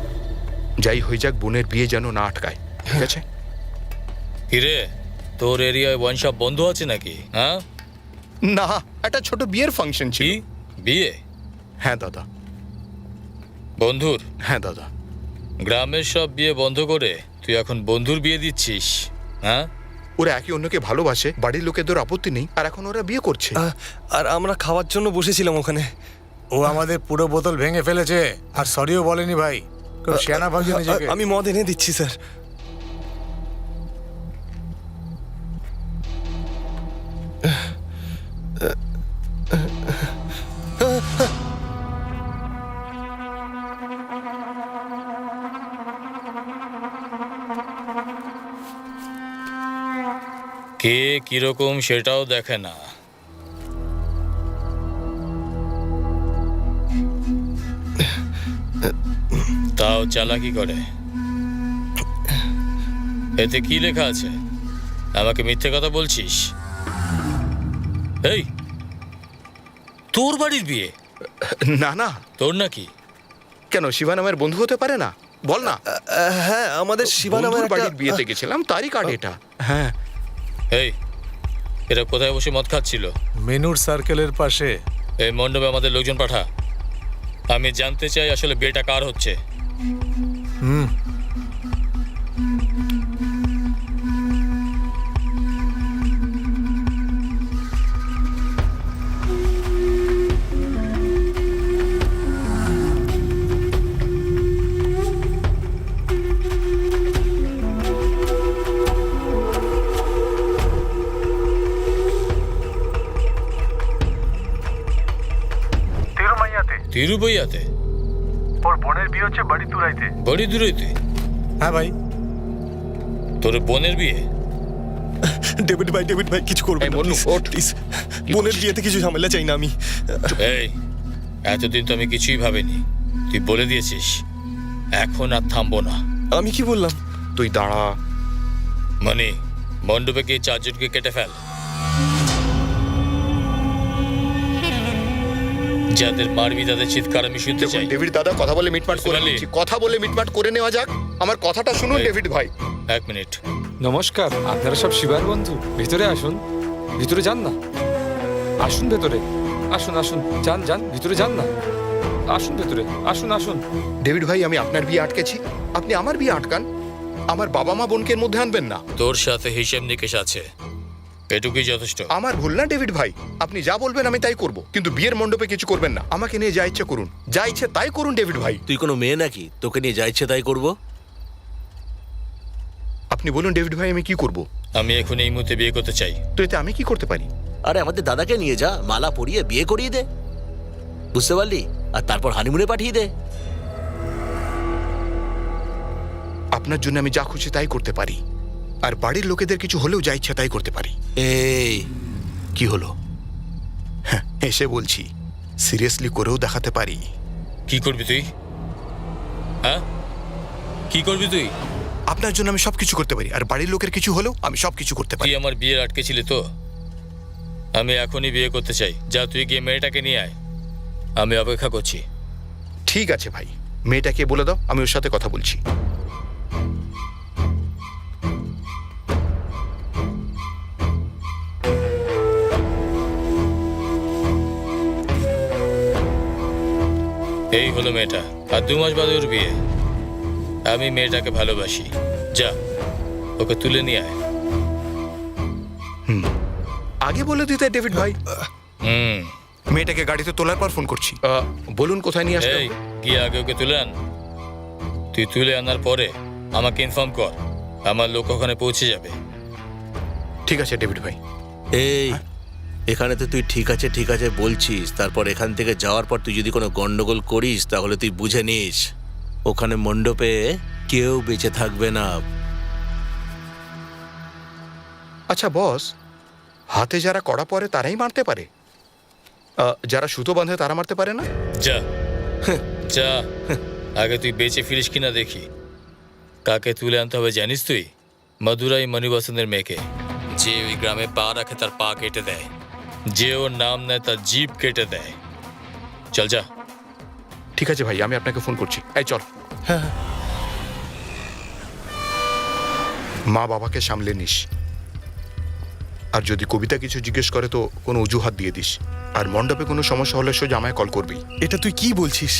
যাই হয়ে যাক, বোনের বিয়ে যেন না আটকায়, ঠিক আছে? কিরে, তোর এরিয়ায় ওয়াইন শপ বন্ধ আছে নাকি? হ্যাঁ, না, একটা ছোট বিয়ের ফাংশন ছিল। কি বিয়ে? হ্যাঁ দাদা। বন্ধুর? হ্যাঁ দাদা। গ্রামের সব বিয়ে বন্ধ করে তুই এখন বন্ধুর বিয়ে দিচ্ছিস? হ্যাঁ, ওরা একে অন্যকে ভালোবাসে, বাড়ির লোকেদের আপত্তি নেই, আর এখন ওরা বিয়ে করছে। আর আমরা খাওয়ার জন্য বসেছিলাম ওখানে। ও আমাদের পুরো বোতল ভেঙে ফেলেছে আর সরিও বলেনি ভাই। কেউ শিয়ানা ভাবছে নিজেকে। আমি মদ এনে দিচ্ছি স্যার। কে কিরকম সেটাও দেখে না। তাও চালাকি করে। এতে কি লেখা আছে? আমাকে মিথ্যে কথা বলছিস? এই, তোর বাড়ির বিয়ে? না না। তোর নাকি? কেন, শিবা নামের বন্ধু হতে পারে না? বল না। হ্যাঁ, আমাদের শিবা নামের বন্ধুর একটা বাড়ির বিয়েতে গেছিলাম, তারই কার্ড এটা। হ্যাঁ। এই, এরা কোথায় বসে মদ খাচ্ছিল? মেনুর সার্কেলের পাশে। এই মণ্ডপে আমাদের লোকজন পাঠা। আমি জানতে চাই আসলে বিয়েটা কার হচ্ছে। তিরুমাইয়াতে। তিরুবইয়াতে? ওর বোনের বিয়ে হচ্ছে বাড়ি তুরাইতে। বড়ি দূরেতে? হ্যাঁ ভাই। তোর বোনের বিয়ে? ডেভিড ভাই কিছু করবেন এই না, মন্নু, please, ওঠ। please। বোনের বিয়েতে কিছু ঝামেলা চাই না আমি। এই, এতদিন তো আমি কিছুই ভাবিনি, তুই বলে দিয়েছিস। এখন আর থামবো না। আমি কি বললাম? তুই দাঁড়া। মানে মণ্ডপে গিয়ে চারজনকে কেটে ফেল, যাদের মারবি তাদের চিৎকার আমি শুনতে দেখুন চাই। ডেভিড দাদা, কথা বলে মিটমাট করে বুঝতে পারলি? নিচ্ছি। কথা বলে মিটমাট করে নেওয়া যাক। আমার কথাটা শুনুন এই। ডেভিড ভাই। এক মিনিট। নমস্কার, আপনারা সব শিবার বন্ধু। ভিতরে আসুন, ভিতরে যান না। আসুন ভেতরে, আসুন আসুন, যান যান, ভিতরে যান না। আসুন ভেতরে, আসুন আসুন। ডেভিড ভাই, আমি আপনার বিয়ে আটকেছি, আপনি আমার বিয়ে আটকান। আমার বাবা মা বোনকে এর মধ্যে আনবেন না। তোর সাথে হিসেব নিকেশ আছে, এটুকুই যথেষ্ট। আমার ভুল না ডেভিড ভাই, আপনি যা বলবেন আমি তাই করব, কিন্তু বিয়ের মণ্ডপে কিছু করবেন না। আমাকে নিয়ে যা ইচ্ছে করুন, যা ইচ্ছে তাই করুন ডেভিড ভাই। তুই কোনো মেয়ে নাকি তোকে নিয়ে যা ইচ্ছে তাই করবো? আপনি বলুন ডেভিড ভাই, আমি কি করব? আমি এখন এই মুহূর্তে বিয়ে করতে চাই। তো এতে আমি কি করতে পারি? আরে আমাদের দাদাকে নিয়ে যা, মালা পরিয়ে বিয়ে করিয়ে দে, বুঝতে পারলি? আর তারপর হানিমুনে পাঠিয়ে দে। আপনার জন্য আমি যা খুশি তাই করতে পারি, আর বাড়ির লোকেদের কিছু হলেও যা ইচ্ছা তাই করতে পারি। এই কি হলো? হ্যাঁ, এসে বলছি, সিরিয়াসলি করেও দেখাতে পারি। কি করবি তুই? হ্যাঁ, কি করবি তুই? আপনার জন্য আমি সবকিছু করতে পারি, আর বাড়ির লোকের কিছু হলেও আমি সবকিছু করতে পারি। তুই আমার বিয়ে আটকেছিলি তো? আমি এখনই বিয়ে করতে চাই। যা, তুই গিয়ে মেয়েটাকে নিয়ে আয়, আমি অপেক্ষা করছি। ঠিক আছে ভাই, মেয়েটাকে বলে দাও আমি ওর সাথে কথা বলছি। এই হলো মেয়েটা, আর 2 মাস বাদে ওর বিয়ে। আমি মেয়েটাকে ভালোবাসি। যা, ওকে তুলে নিয়ে আয়। আগে বলে দিতে ডেভিড ভাই। হুম। মেয়েটাকে গাড়িতে তোলার পর ফোন করছি। বলুন কোথায় নিয়ে আসতে এই, হবে? গিয়ে আগে ওকে তুলে আন। তুই তুলে আনার পরে আমাকে ইনফর্ম কর, আমার লোক ওখানে পৌঁছে যাবে। ঠিক আছে ডেভিড ভাই। এই এখানে তো তুই ঠিক আছে বলছিস, তারপর এখান থেকে যাওয়ার পর তুই যদি কোনো গন্ডগোল করিস তাহলে তুই বুঝে নিস ওখানে মণ্ডপে কেউ বেঁচে থাকবে না। আচ্ছা বস, হাতে যারা কড়া পরে তারাই মারতে পারে, যারা সুতো বাঁধে তারা মারতে পারে না? যা যা, আগে তুই বেঁচে ফিরিস কিনা দেখি। কাকে তুলে আনতে হবে জানিস তুই? মধুরাই মণিবাসনের মেয়েকে। যে ওই গ্রামে পা রাখে তার পা কেটে দেয়, যে ওর নাম নেয় তার জিভ কেটে দেয়। চল যা। ঠিক আছে ভাই, আমি আপনাকে ফোন করছি। এই চল। মা বাবাকে সামলে নিস। আর যদি কবিতা কিছু জিজ্ঞেস করে তো কোনো অজুহাত দিয়ে দিস। আর মণ্ডপে কোনো সমস্যা হলে সোজা আমায় কল করবি। এটা তুই কি বলছিস?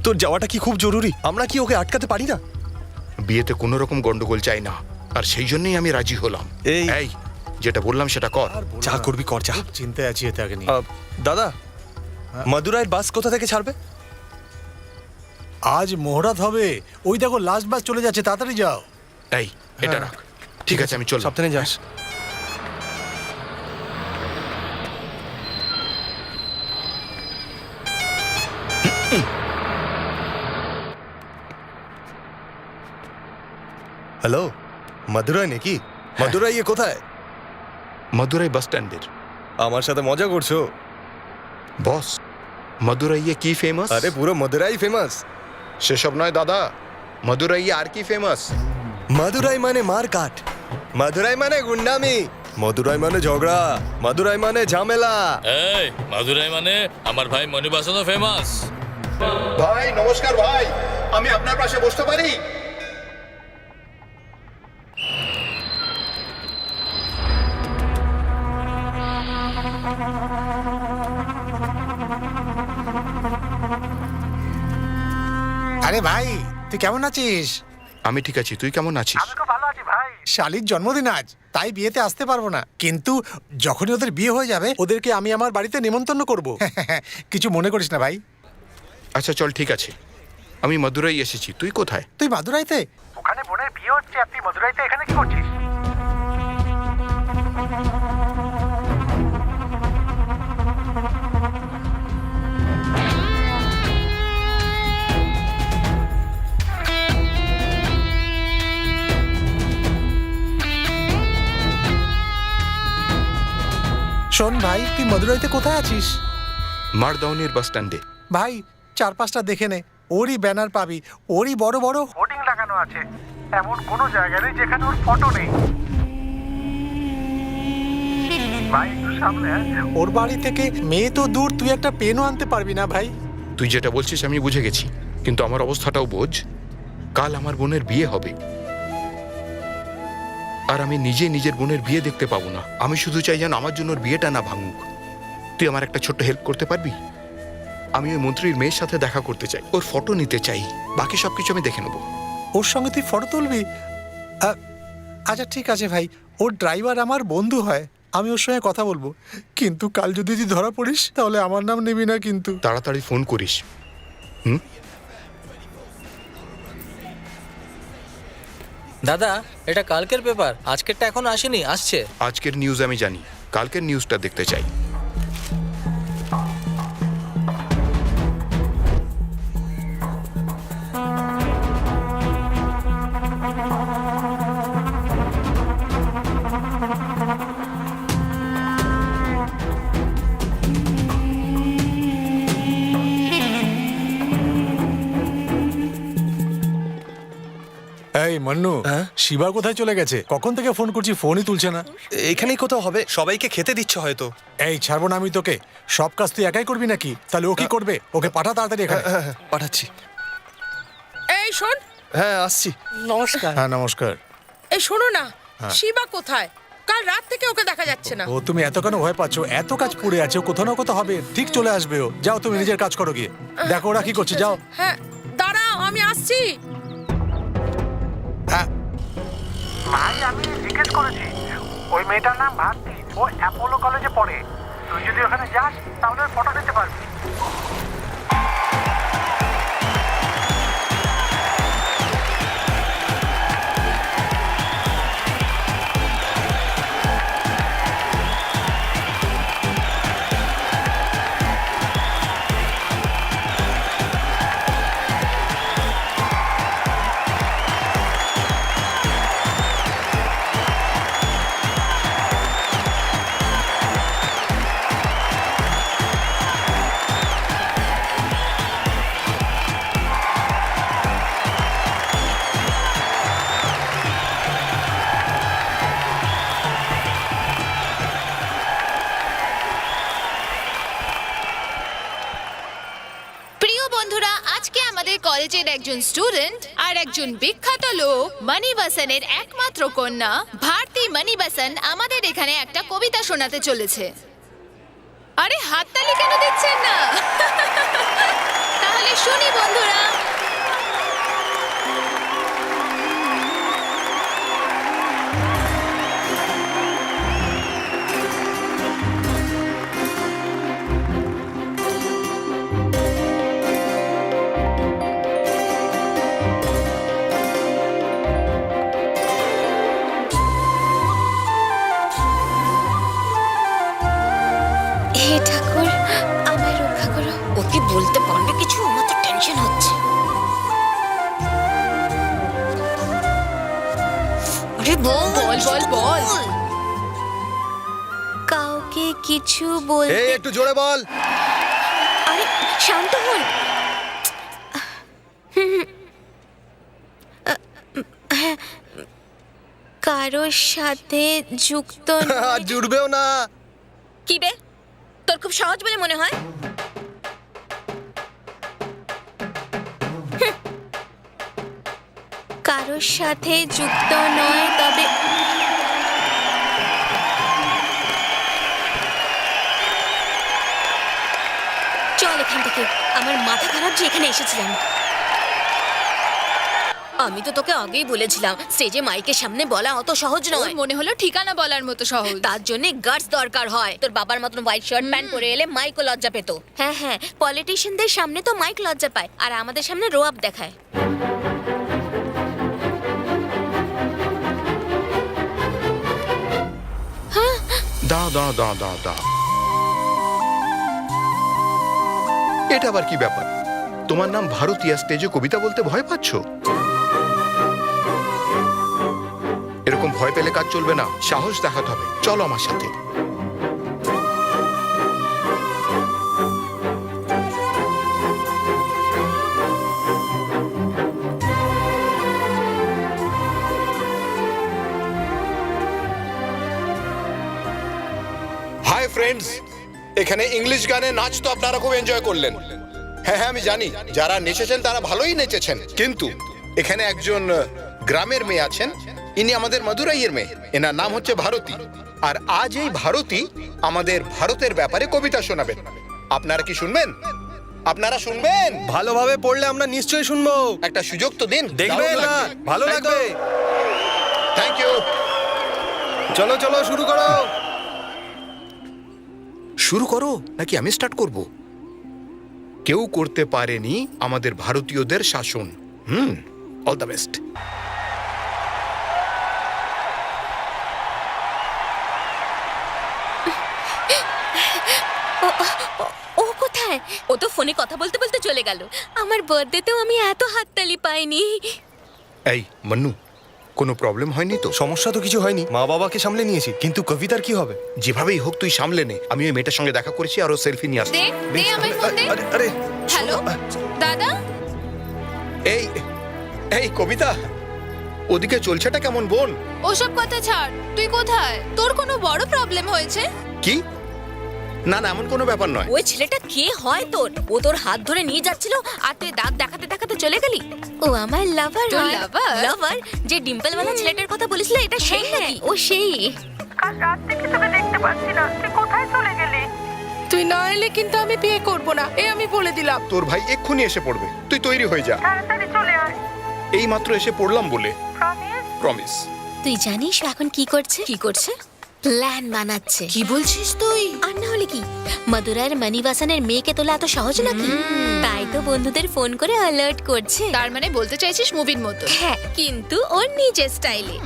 তোর যাওয়াটা কি খুব জরুরি? আমরা কি ওকে আটকাতে পারি না? বিয়েতে কোনো রকম গন্ডগোল চাই না, আর সেই জন্যই আমি রাজি হলাম। এই যেটা বললাম সেটা কর। যা করবি কর, যা। চিন্তায় আছি এটাকে নিয়ে। দাদা, মাদুরাইয়ের বাস কোথা থেকে ছাড়বে? আজ মোহরাত হবে, ওই দেখো লাস্ট বাস চলে যাচ্ছে, তাড়াতাড়ি যাও। এই এটা রাখ। ঠিক আছে, আমি চললাম। সাবধানে যাস। হ্যালো, মাদুরাই নাকি? মাদুরাই কোথায়? মাদুরাই বাস স্ট্যান্ডের। আমার সাথে মজা করছো? বস, মাদুরাইয়ে কি ফেমাস? আরে পুরো মাদুরাই ফেমাস। সেসব নয় দাদা, মাদুরাইয়ে আর কি ফেমাস? মাদুরাই মানে মার কাট, মাদুরাই মানে গুন্ডামি, মাদুরাই মানে ঝগড়া, মাদুরাই মানে ঝামেলা। এই মাদুরাই মানে আমার ভাই মনিবাসনও ফেমাস। ভাই নমস্কার ভাই, আমি আপনার পাশে বসতে পারি? আরে ভাই, তুই কেমন আছিস? আমি ঠিক আছি, তুই কেমন আছিস? আমি খুব ভালো আছি ভাই। শালির জন্মদিন আজ, তাই বিয়েতে আসতে পারবো না, কিন্তু যখনই ওদের বিয়ে হয়ে যাবে ওদেরকে আমি আমার বাড়িতে নিমন্ত্রণ করব। কিছু মনে করিস না ভাই। আচ্ছা চল, ঠিক আছে। আমি মাদুরাই এসেছি, তুই কোথায়? তুই মাদুরাইতে? ওখানে বোনের বিয়ে হচ্ছে, আর তুই মদুরাইতে এখানে কি করছিস? শোন ভাই, তুই মাদুরাইতে কোথায় আছিস? মারদাউনের বাস স্ট্যান্ডে। ভাই, 4-5টা দেখে নে, ওরই ব্যানার পাবি, ওরই বড় বড়। হোর্ডিং লাগানো আছে, এমন কোনো জায়গা নেই যেখানে ওর ফটো নেই। ভাই একটু সামনে আয়। ওর বাড়ি থেকে মেয়ে তো দূর, তুই একটা পেনও আনতে পারবি না ভাই। তুই যেটা বলছিস আমি বুঝে গেছি, কিন্তু আমার অবস্থাটাও বোঝ। কাল আমার বোনের বিয়ে হবে, আর আমি নিজে নিজের বোনের বিয়ে দেখতে পাবো না। আমি শুধু চাই যেন আমার জন্য ওর বিয়েটা না ভাঙুক। তুই আমার একটা ছোট্ট হেল্প করতে পারবি? আমি ওই মন্ত্রীর মেয়ের সাথে দেখা করতে চাই, ওর ফটো নিতে চাই, বাকি সবকিছু আমি দেখে নেবো। ওর সঙ্গে তুই ফটো তুলবি? আচ্ছা ঠিক আছে ভাই, ওর ড্রাইভার আমার বন্ধু হয়, আমি ওর সঙ্গে কথা বলবো। কিন্তু কাল যদি তুই ধরা পড়িস তাহলে আমার নাম নিবি না কিন্তু। তাড়াতাড়ি ফোন করিস। দাদা, এটা কালকের পেপার, আজকেরটা এখন আসেনি, আসছে। আজকের নিউজ আমি জানি, কালকের নিউজটা দেখতে চাই। এই মান্নু, শিবা কোথায় চলে গেছে? কখন থেকে ফোন করছি, ফোনই তুলছে না। এখানেই কোথাও হবে, সবাইকে খেতে দিচ্ছে হয়তো। এই ছাড়বো না আমি তোকে, সব কাজ তুই একাই করবি নাকি? তাহলে ও কি করবে? ওকে পাঠা তাড়াতাড়ি এখানে। পাঠাচ্ছি। এই শোন। হ্যাঁ আসছি। নমস্কার। হ্যাঁ নমস্কার। এই শোনো না, শিবা কোথায়? কাল রাত থেকে ওকে দেখা যাচ্ছে না। ও তুমি এত কেন ভয় পাচ্ছ? এত কাজ পড়ে আছে, ও কোথাও না কোথাও হবে, ঠিক চলে আসবে ও। যাও তুমি নিজের কাজ করো গিয়ে, দেখো ওরা কি করছে, যাও। হ্যাঁ দাঁড়াও, আমি আসছি। ভাই আমি জিজ্ঞেস করেছি, ওই মেয়েটার নাম ভারতী, ও অ্যাপোলো কলেজে পড়ে। তুই যদি ওখানে যাস তাহলে ওর ফটো নিতে পারবি। বন্ধুরা, আজকে আমাদের কলেজের একজন স্টুডেন্ট আর একজন বিখ্যাত লোক মণিবাসনের একমাত্র কন্যা ভারতী মণিবাসন আমাদের এখানে একটা কবিতা শোনাতে চলেছে। আরে হাততালি কেন দিচ্ছেন না? তাহলে শুনি বন্ধুরা। হে ঠাকুর, আমায় রক্ষা করো। ওকে বলতে পারবে কিছু? আমার তো টেনশন হচ্ছে। আরে বল বল বল বল। কাউকে কিছু বল। এই একটু জোরে বল। আরে শান্ত হন। কারোর সাথে যুক্ত আর জুড়বেও না। কি বে, তোর খুব সহজ বলে মনে হয়? কারোর সাথে যুক্ত নয়, তবে চল এখান থেকে। আমার মাথা খারাপ যে এখানে এসেছিলাম। আমি তো তোকে আগেই বলেছিলাম স্টেজে মাইকের সামনে বলা অত সহজ নয়। মনে হলো ঠিকানা বলার মতো সহজ। তার জন্য গার্ডস দরকার হয়। তোর বাবার মতন হোয়াইট শার্ট প্যান্ট পরে এলে মাইকও লজ্জা পেত। হ্যাঁ হ্যাঁ, পলিটিশিয়ানদের সামনে তো মাইক লজ্জা পায়, আর আমাদের সামনে রোয়াব দেখায়। দাও দাও দাও দাও দাও। এটা আবার কি ব্যাপার? তোমার নাম ভারতীয়, স্টেজে কবিতা বলতে ভয় পাচ্ছ? এরকম ভয় পেলে কাজ চলবে না, সাহস দেখাতে হবে। চলো আমার সাথে। হাই ফ্রেন্ডস, এখানে ইংলিশ গানে নাচ তো আপনারা খুব এনজয় করলেন। হ্যাঁ হ্যাঁ, আমি জানি যারা নেচেছেন তারা ভালোই নেচেছেন, কিন্তু এখানে একজন গ্রামের মেয়ে আছেন। ইনি আমাদের মাদুরাইয়ের মেয়ে। এনার নাম হচ্ছে ভারতী। আর আজ এই ভারতী আমাদের ভারতের ব্যাপারে কবিতা শোনাবেন। আপনারা কি শুনবেন? আপনারা শুনবেন? ভালোভাবে পড়লে আমরা নিশ্চয়ই শুনবো। একটা সুযোগ তো দিন। দেখবে না, ভালো লাগবে। Thank you. চলো চলো শুরু করো। শুরু করো নাকি আমি স্টার্ট করব? কেউ করতে পারেনি আমাদের ভারতীয়দের শাসন। All the best. ও কোথায়? ও তো ফোনে কথা বলতে বলতে চলে গেল। আমার বার্থডেতেও আমি এত হাততালি পাইনি। এই মন্নু, কোনো প্রবলেম হয়নি তো? সমস্যা তো কিছু হয়নি, মা বাবাকে সামলে নিয়েছি, কিন্তু কবিতার কি হবে? যেভাবেই হোক তুই সামলে নে। আমি ওই মেয়েটার সঙ্গে দেখা করেছি, আরো সেলফি নিয়ে আসছি। দে দে আমার ফোন দে। আরে আরে হ্যালো দাদা। এই এই কবিতা, ওদিকে চলছেটা কেমন বোন? ওসব কথা ছাড়, তুই কোথায়? তোর কোনো বড় প্রবলেম হয়েছে? কি? না না, এমন কোনো ব্যাপার নয়। ওই ছেলেটা কে হয় তোর? ও তোর হাত ধরে নিয়ে যাচ্ছিল আর তুই দাঁত দেখাতে দেখাতে চলে গেলি। ও আমার লাভার। তোর লাভার? লাভার যে ডিম্পলওয়ালা ছেলেটার কথা বলেছিল, এটা সেই নাকি? ও সেই। কাল রাত থেকে তোকে দেখতে পাচ্ছি না, তুই কোথায় চলে গেলি? তুই না এলে কিন্তু আমি বিয়ে করব না, এ আমি বলে দিলাম। তোর ভাই এক্ষুনি এসে পড়বে, তুই তৈরি হয়ে যা। তাড়াতাড়ি চলে আয়। এই মাত্র এসে পড়লাম বলে। প্রমিস? প্রমিস। তুই জানিস ও এখন কি করছে? কি করছে? প্ল্যান বানাচ্ছে। কি বলছিস তুই? আর না হলে কি, মাদুরাইয়ের মণিবাসনের মেয়েকে তোলা এত সহজ নাকি? তাই তো বন্ধুদের ফোন করে অ্যালার্ট করছে। তার মানে বলতে চাইছিস মুভির মতো? হ্যাঁ, কিন্তু ওর নিজের স্টাইলে।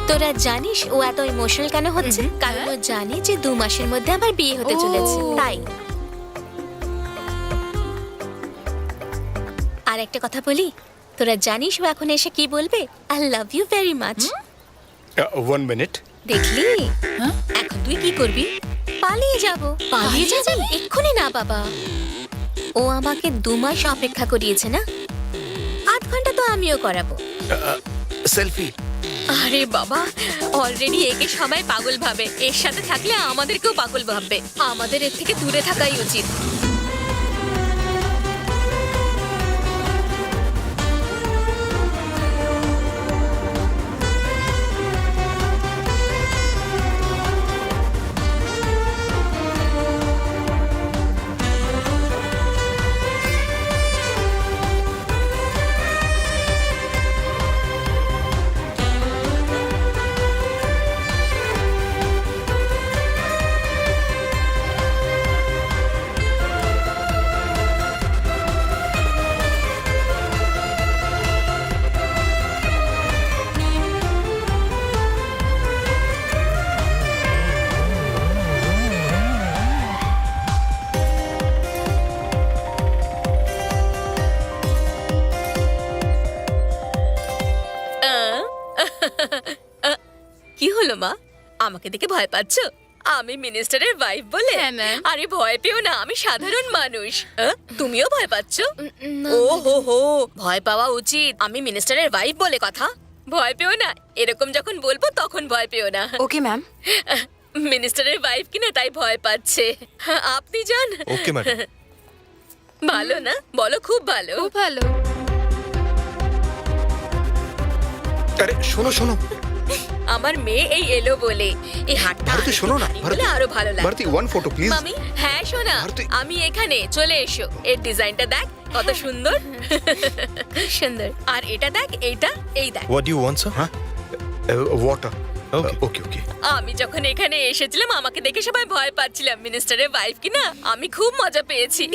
তোরা জানিস ও এত ইমোশনাল কেন হচ্ছে? কারণ ও জানে যে 2 মাসের মধ্যে আমার বিয়ে হতে চলেছে, তাই। আর একটা কথা বলি, তোরা জানিস ও এখন এসে কি বলবে? I love you very much. 1 minute. দেখলি? এখন তুই কি করবি? পালিয়ে যাব। পালিয়ে যাবি? এক্ষুনি না বাবা, ও আমাকে 2 মাস অপেক্ষা করিয়েছে না, 8 ঘন্টা তো আমিও করাবো। সেলফি। আরে বাবা, অলরেডি একে সবাই পাগল ভাবে, এর সাথে থাকলে আমাদেরকেও পাগল ভাববে। আমাদের এর থেকে দূরে থাকাই উচিত। হলো মা, আমাকে দেখে ভয় পাচ্ছ? আমি মিনিস্টারের ওয়াইফ বলে? হ্যাঁ, ম্যাম। আরে ভয় পেও না, আমি সাধারণ মানুষ। তুমিও ভয় পাচ্ছ? ও হো হো, ভয় পাওয়া উচিত। আমি মিনিস্টারের ওয়াইফ বলে কথা। ভয় পেও না, এরকম যখন বলবো তখন ভয় পেও না। Okay ma'am. মিনিস্টারের ওয়াইফ কিনা তাই ভয় পাচ্ছে। আপনি যান। Okay madam. ভালো না? বলো খুব ভালো। খুব ভালো। আরে শোনো শোনো আমার মেয়ে এই এলো বলে এই হাতটা ভারতী, শোনো না, বলে ভারতী। আরো ভালো লাগে। Bharati, one photo please. মামি, হ্যাঁ শোনা, ভারতী। আমি এখানে চলে এসো। এর ডিজাইনটা দেখ কত সুন্দর। সুন্দর। আর এটা দেখ, এইটা, এই দেখ। What you want sir? হ্যাঁ ওয়াটার। Okay. Okay okay. আমি যখন এখানে এসেছিলাম আমাকে দেখে সবাই ভয় পাচ্ছিলাম। মিনিস্টারের ওয়াইফ কি না, আমি খুব মজা পেয়েছি।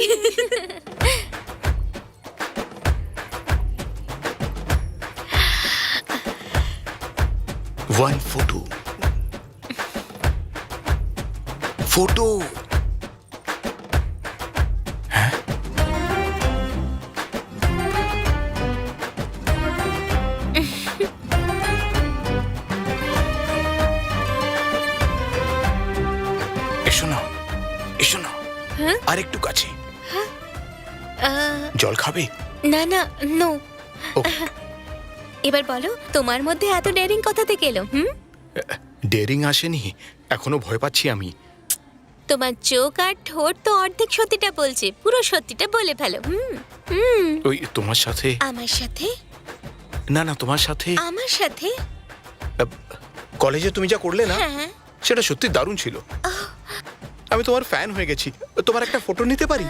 One photo. ফটো। এসো না, এসো না, আর একটু কাছে। জল খাবে? না না, নো। ওকে। এবার বলো, তোমার মধ্যে এত ডেয়ারিং কোথা থেকে এলো? ডেয়ারিং আসেনি, এখনো ভয় পাচ্ছি আমি। তোমার চোখ আর ঠোঁট তো অর্ধেক সত্যিটা বলছে, পুরো সত্যিটা বলে ফেলো। ওই তোমার সাথে। আমার সাথে? না না, তোমার সাথে। আমার সাথে? কলেজে তুমি যা করলে না, হ্যাঁ। সেটা সত্যি দারুণ ছিল। আমি তোমার ফ্যান হয়ে গেছি। তোমার একটা ফটো নিতে পারি?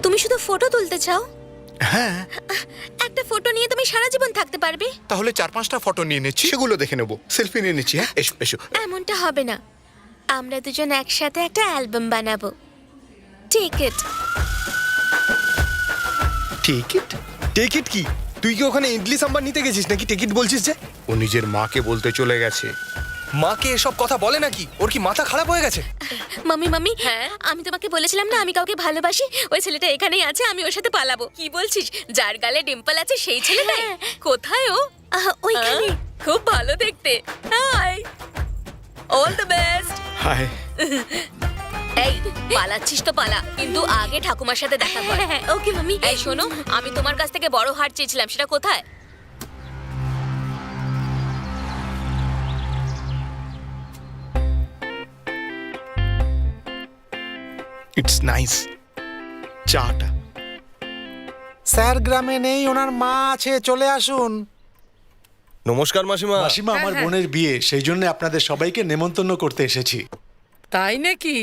তুমি শুধু ফটো তুলতে চাও? হ্যাঁ। একটা ফটো নিয়ে তুমি সারা জীবন থাকতে পারবে? তাহলে 4-5টা ফটো নিয়ে নিচ্ছি, সেগুলো দেখে নেবো, সেলফি নিয়ে নিচ্ছি। হ্যাঁ, এসো এসো। এমনটা হবে না, আমরা দুজন একসাথে একটা অ্যালবাম বানাবো। টিকিট। টিকিট? টিকিট কি? তুই কি ওখানে ইডলি সাম্বার নিতে গেছিস নাকি টিকিট বলছিস যে? ও নিজের মাকে বলতে চলে গেছে। মাকে এসব কথা বলে নাকি? ওর কি মাথা খারাপ হয়ে গেছে? মাম্মি মাম্মি, হ্যাঁ? আমি তোমাকে বলেছিলাম না আমি কাউকে ভালোবাসি। ওই ছেলেটা এখানেই আছে, আমি ওর সাথে পালাবো। কি বলছিস? যার গালে ডিম্পল আছে সেই ছেলেটাই? কোথায় ও? ওইখানে। খুব ভালো দেখতে। Hi, all the best. Hi. এই পালাচ্ছিস তো পালা, কিন্তু আগে ঠাকুমার সাথে দেখা কর। ওকে মাম্মি। এই শোনো, আমি তোমার কাছ থেকে বড় হার চেয়েছিলাম, সেটা কোথায়? It's nice. চাটা। স্যার গ্রামে নেই, ওনার মা আছে, চলে আসুন। নমস্কার মাসিমা। মাসিমা, আমার হ্যাঁ। বোনের বিয়ে, সেই জন্য আপনাদের সবাইকে নেমন্তন্ন করতে এসেছি। তাই নাকি?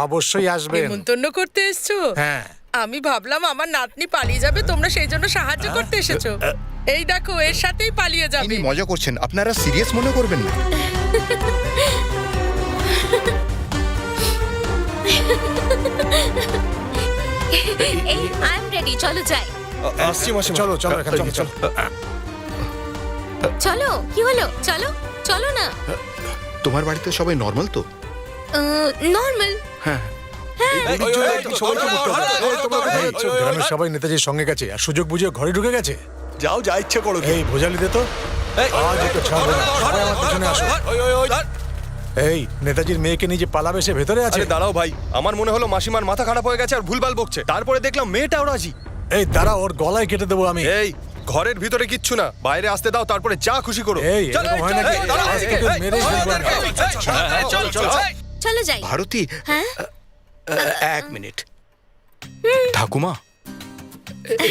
অবশ্যই আসবেন। নিমন্ত্রণ করতে এসছো? হ্যাঁ। আমি ভাবলাম আমার নাতনি পালিয়ে যাবে, তোমরা সেই জন্য সাহায্য করতে এসেছো। এই দেখো, এর সাথেই পালিয়ে যাবে। ইনি মজা করছেন, আপনারা সিরিয়াস মনে করবেন না। এই আই এম রেডি, চলো যাই। আসছি মাসিমা। চলো চলো, এখান থেকে চলো। চলো, কি হলো? চলো চলো না। তোমার বাড়িতে সবাই নর্মাল তো? নর্মাল। হ্যাঁ। গ্রামের সবাই নেতাজির সঙ্গে গেছে, আর সুযোগ বুঝে ঘরে ঢুকে গেছে। যাও, যা ইচ্ছে করো। এই ভোজালি দে তো। আজ একটু ছাড়বো না, সবাই আমার পিছনে আসো। এই নেতাজির মেয়েকে নিয়ে যে পালাবে, সে ভেতরে আছে। আরে দাঁড়াও ভাই, আমার মনে হলো মাসিমার মাথা খারাপ হয়ে গেছে আর ভুলভাল বকছে। তারপরে দেখলাম মেয়েটাও রাজি। এই দাঁড়া, ওর গলায় কেটে দেবো আমি। এই ঘরের ভিতরে কিচ্ছু না, বাইরে আসতে দাও, তারপরে যা খুশি করো। এই চল, এরকম হয় নাকি? এই, দাঁড়াও, আজকে তো এই, মেরেই ফেলবো আমি। চল চল। চলো যাই। ভারতী, হ্যাঁ? এক মিনিট। ঠাকুমা,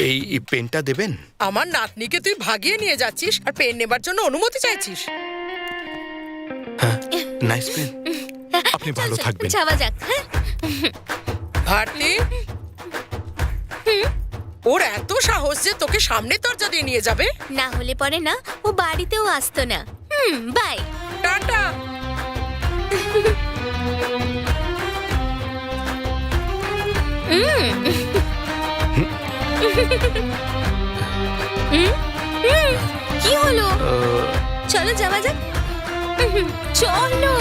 এই পেনটা দেবেন? আমার নাতনিকে তুই ভাগিয়ে নিয়ে যাচ্ছিস আর পেন নেবার জন্য অনুমতি চাইছিস? হ্যাঁ, নাইস পেন। আপনি ভালো থাকবেন। যাওয়া যাক। হ্যাঁ? ভারতী, ওর এত সাহস যে তোকে সামনে দরজা দিয়ে নিয়ে যাবে? না হলে পরে না, ও বাড়িতেও আসতো না। বাই। টাটা। কি হলো? চলো যাওয়া যাক। চলো।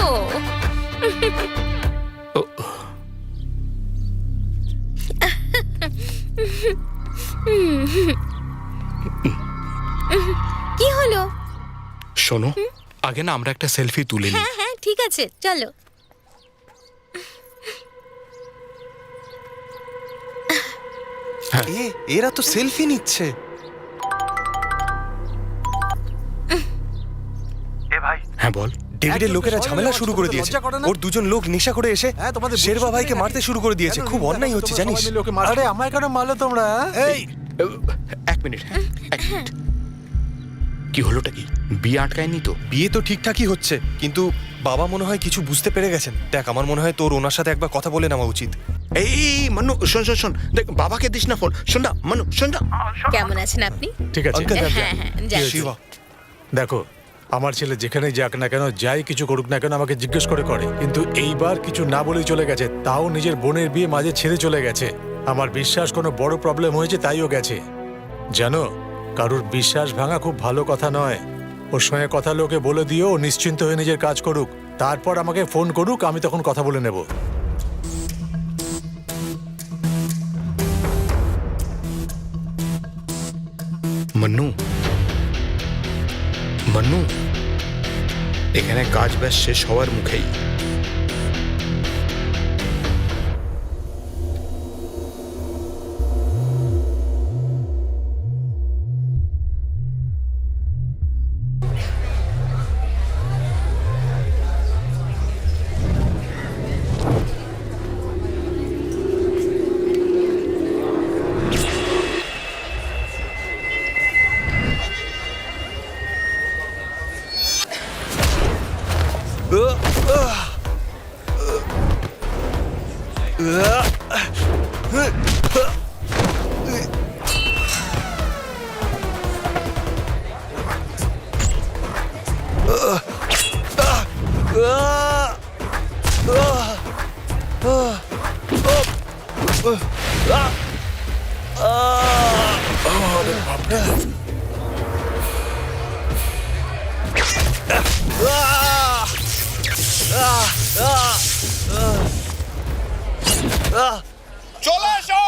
কি হলো? শোনো আগে না আমরা একটা সেলফি তুলে নিই। হ্যাঁ হ্যাঁ ঠিক আছে চলো। এরা তো সেলফি নিচ্ছে। এ ভাই হ্যাঁ বল। ডেভিডের লোকেরা ঝামেলা শুরু করে দিয়েছে। ওর দুজন লোক নেশা করে এসে শেরবা ভাইকে মারতে শুরু করে দিয়েছে। খুব অন্যায় হচ্ছে জানিস। আরে আমায় কেন মারলে তোমরা? এই এক মিনিট, এক মিনিট। কি হলোটা কি? বিয়ে আটকায়নি তো? বিয়ে তো ঠিকঠাকই হচ্ছে, কিন্তু বাবা মনে হয় কিছু বুঝতে পেরে গেছেন। দেখ আমার মনে হয় তোর ওনার সাথে একবার কথা বলে নেওয়া উচিত। এই মান্নু শোন শোন শোন, দেখ বাবাকে দিস না ফোন। শোন না মান্নু, শোন না। কেমন আছেন আপনি? ঠিক আছে। আঙ্কেল, হ্যাঁ হ্যাঁ যাচ্ছি। শিবা, দেখো আমার ছেলে যেখানে যাক না কেন, যাই কিছু করুক না কেন, আমাকে জিজ্ঞেস করে কিন্তু এইবার কিছু না বলেই চলে গেছে। তাও নিজের বোনের বিয়ে মাঝে ছেড়ে চলে গেছে। আমার বিশ্বাস কোনো বড় প্রবলেম হয়েছে তাইও গেছে। জানো, কারুর বিশ্বাস ভাঙা খুব ভালো কথা নয়। ওর সঙ্গে কথা লোকে বলে দিও ও নিশ্চিন্ত হয়ে নিজের কাজ করুক, তারপর আমাকে ফোন করুক, আমি তখন কথা বলে নেব। মান্নু, মান্নু, এখানে কাজ ব্যাস শেষ হওয়ার মুখেই। চলে এসো।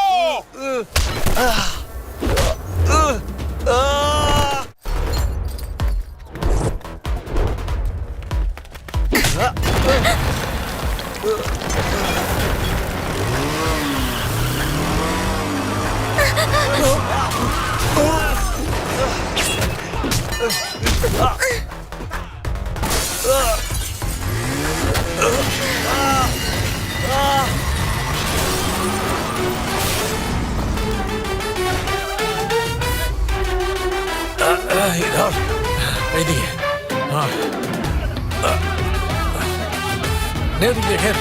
এইদিকে দেখেন।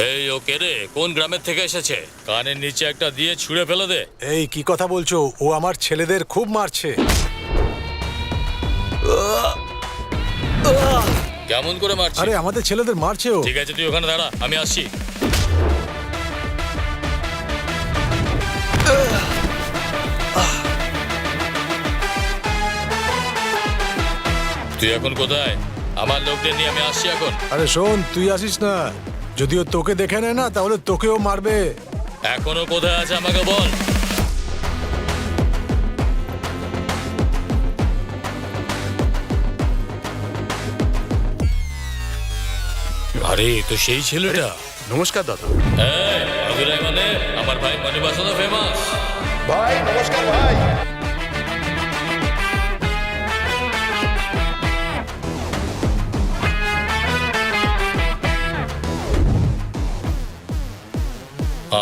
এই ওকে রে, কোন গ্রামের থেকে এসেছে? কানের নিচে একটা দিয়ে ছুঁড়ে ফেলে দে। এই কি কথা বলছো? ও আমার ছেলেদের খুব মারছে। কেমন করে মারছিস? আরে আমাদের ছেলেদের মারছে ও। ঠিক আছে তুই ওখানে দাঁড়া, আমি আসছি। তুই এখন কোথায়? আমার লোকদের নিয়ে আমি আসছি এখন। আরে শোন, তুই আসিস না। যদিও তোকে দেখে নেয় না তাহলে তোকেও মারবে। এখনো কোথায় আছে আমাকে বল। আরে তো সেই ছেলেটা। নমস্কার দাদা। এই মাদুরাই মানে আমার ভাই মনিবাসন ফেমাস। ভাই নমস্কার ভাই।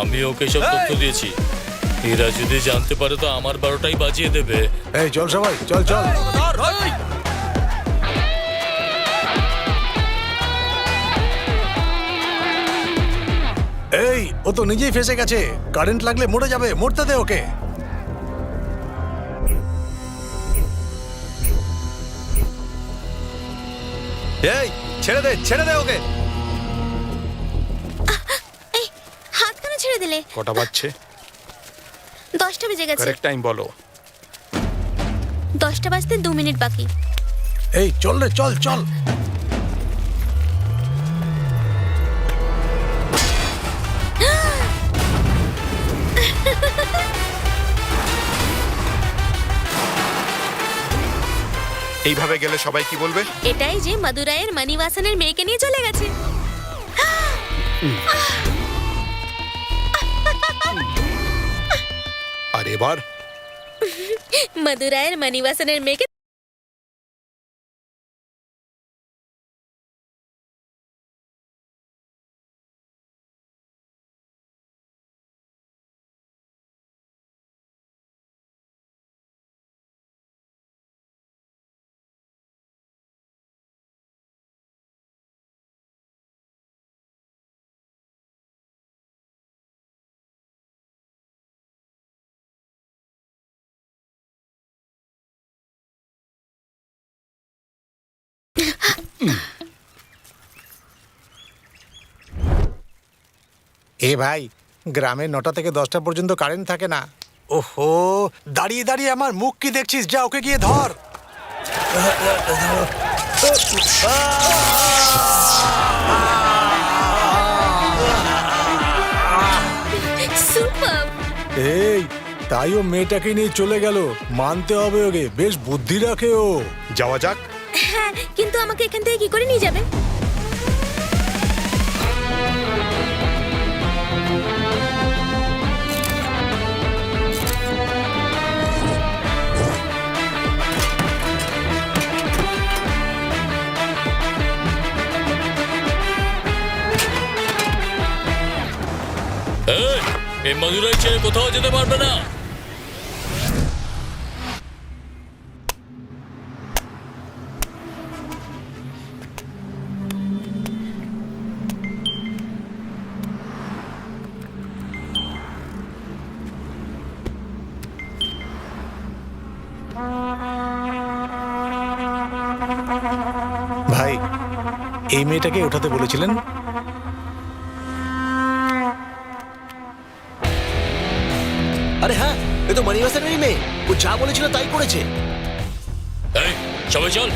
আমি ওকে সব তথ্য দিয়েছি। এরা যদি জানতে পারে তো আমার 12টাই বাজিয়ে দেবে। এই চল সবাই, চল চল। এই ও তো নিজেই ফেসে গেছে। কারেন্ট লাগলে মরে যাবে, মরতে দে ওকে। এই ছেড়ে দে ওকে। এই হাত কেন ছেড়ে দিলে? কটা বাজছে? 10টা বেজে গেছে। কারেক্ট টাইম বলো। 10টা বাজতে 2 মিনিট বাকি। এই চল রে, চল চল। এইভাবে গেলে সবাই কি বলবে? এটাই যে মাদুরাইয়ের মানিবাসনের মেয়েকে নিয়ে চলে গেছে। আর এবার মাদুরাইয়ের মানিবাসনের মেয়েকে এ ভাই, গ্রামে 9টা থেকে 10টা পর্যন্ত কারেন্ট থাকে না। ওহো, দাঁড়িয়ে দাঁড়িয়ে আমার মুখ কি দেখছিস? যা ওকে গিয়ে ধর। সুপার। এই, তাই ও মেয়েটাকে নিয়ে চলে গেল। মানতে হবে ওকে, বেশ বুদ্ধি রাখে ও। যাওয়া যাক। হ্যাঁ, কিন্তু আমাকে এখান থেকে কি করে নিয়ে যাবে? এই মদুরাই ছেড়ে কোথাও যেতে পারবে না। ভাই, এই মেয়েটাকে ওঠাতে বলেছিলেন? আরে হ্যাঁ, এ তো মানিবাসনেরই মেয়ে। ও যা বলেছিল তাই করেছে। এই সবাই চল।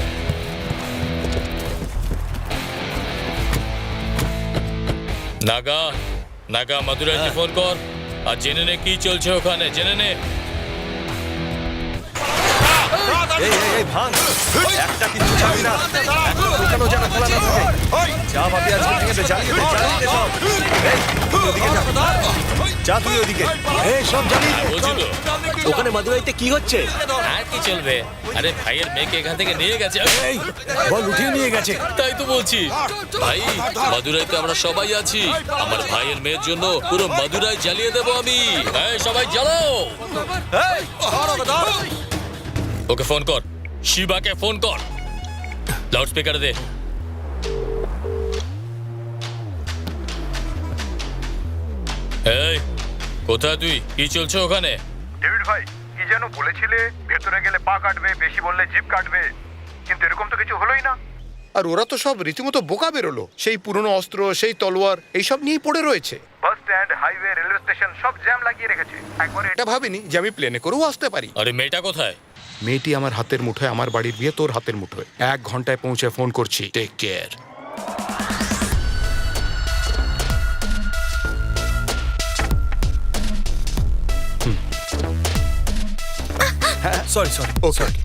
নাগা, নাগা মদুরাইকে ফোন কর আর জেনে নে কি চলছে ওখানে, জেনে নে। এই ভাঙ, একটা কিছু ছাড়বি না। দোকানও যেন খোলা না থাকে। যা ভাবি আজকে ভেঙে দে, জ্বালিয়ে দে, জ্বালিয়ে দে সব। এই, তুই ওদিকে যা। যা তুই ওদিকে। এই সব জ্বালিয়ে দে। বলছি তো, ওখানে মাদুরাইতে কি হচ্ছে? আর কি চলবে? আরে ভাইয়ের মেয়েকে এখান থেকে নিয়ে গেছে। এই, বল উঠিয়ে নিয়ে গেছে। তাই তো বলছি ভাই, মাদুরাইতে আমরা সবাই আছি। আমার ভাইয়ের মেয়ের জন্য পুরো মাদুরাই জ্বালিয়ে দেবো আমি। এই সবাই জ্বালাও। ওকে ফোন কর, শিবাকে ফোন কর, লাউড স্পিকারে দে। এই কোথায় তুই? কি চলছে ওখানে? ডেভিড ভাই, কি যেন বলেছিলে ভেতরে গেলে পা কাটবে, বেশি বললে জিভ কাটবে, কিন্তু এরকম তো কিছু হলোই না। আর ওরা তো সব রীতিমতো বোকা বেরোলো। সেই পুরনো অস্ত্র, সেই তলোয়ার, এইসব নিয়েই পড়ে রয়েছে। Bus stand, highway, railway station সব জ্যাম লাগিয়ে রেখেছে। একবার এটা ভাবিনি যে আমি প্লেনে করেও আসতে পারি। আরে মেয়েটা কোথায়? মেয়েটি আমার হাতের মুঠোয়, আমার বাড়ির বিয়ে তোর হাতের মুঠোয়। 1 ঘন্টায় পৌঁছে ফোন করছি। Take care. Sorry sorry okay,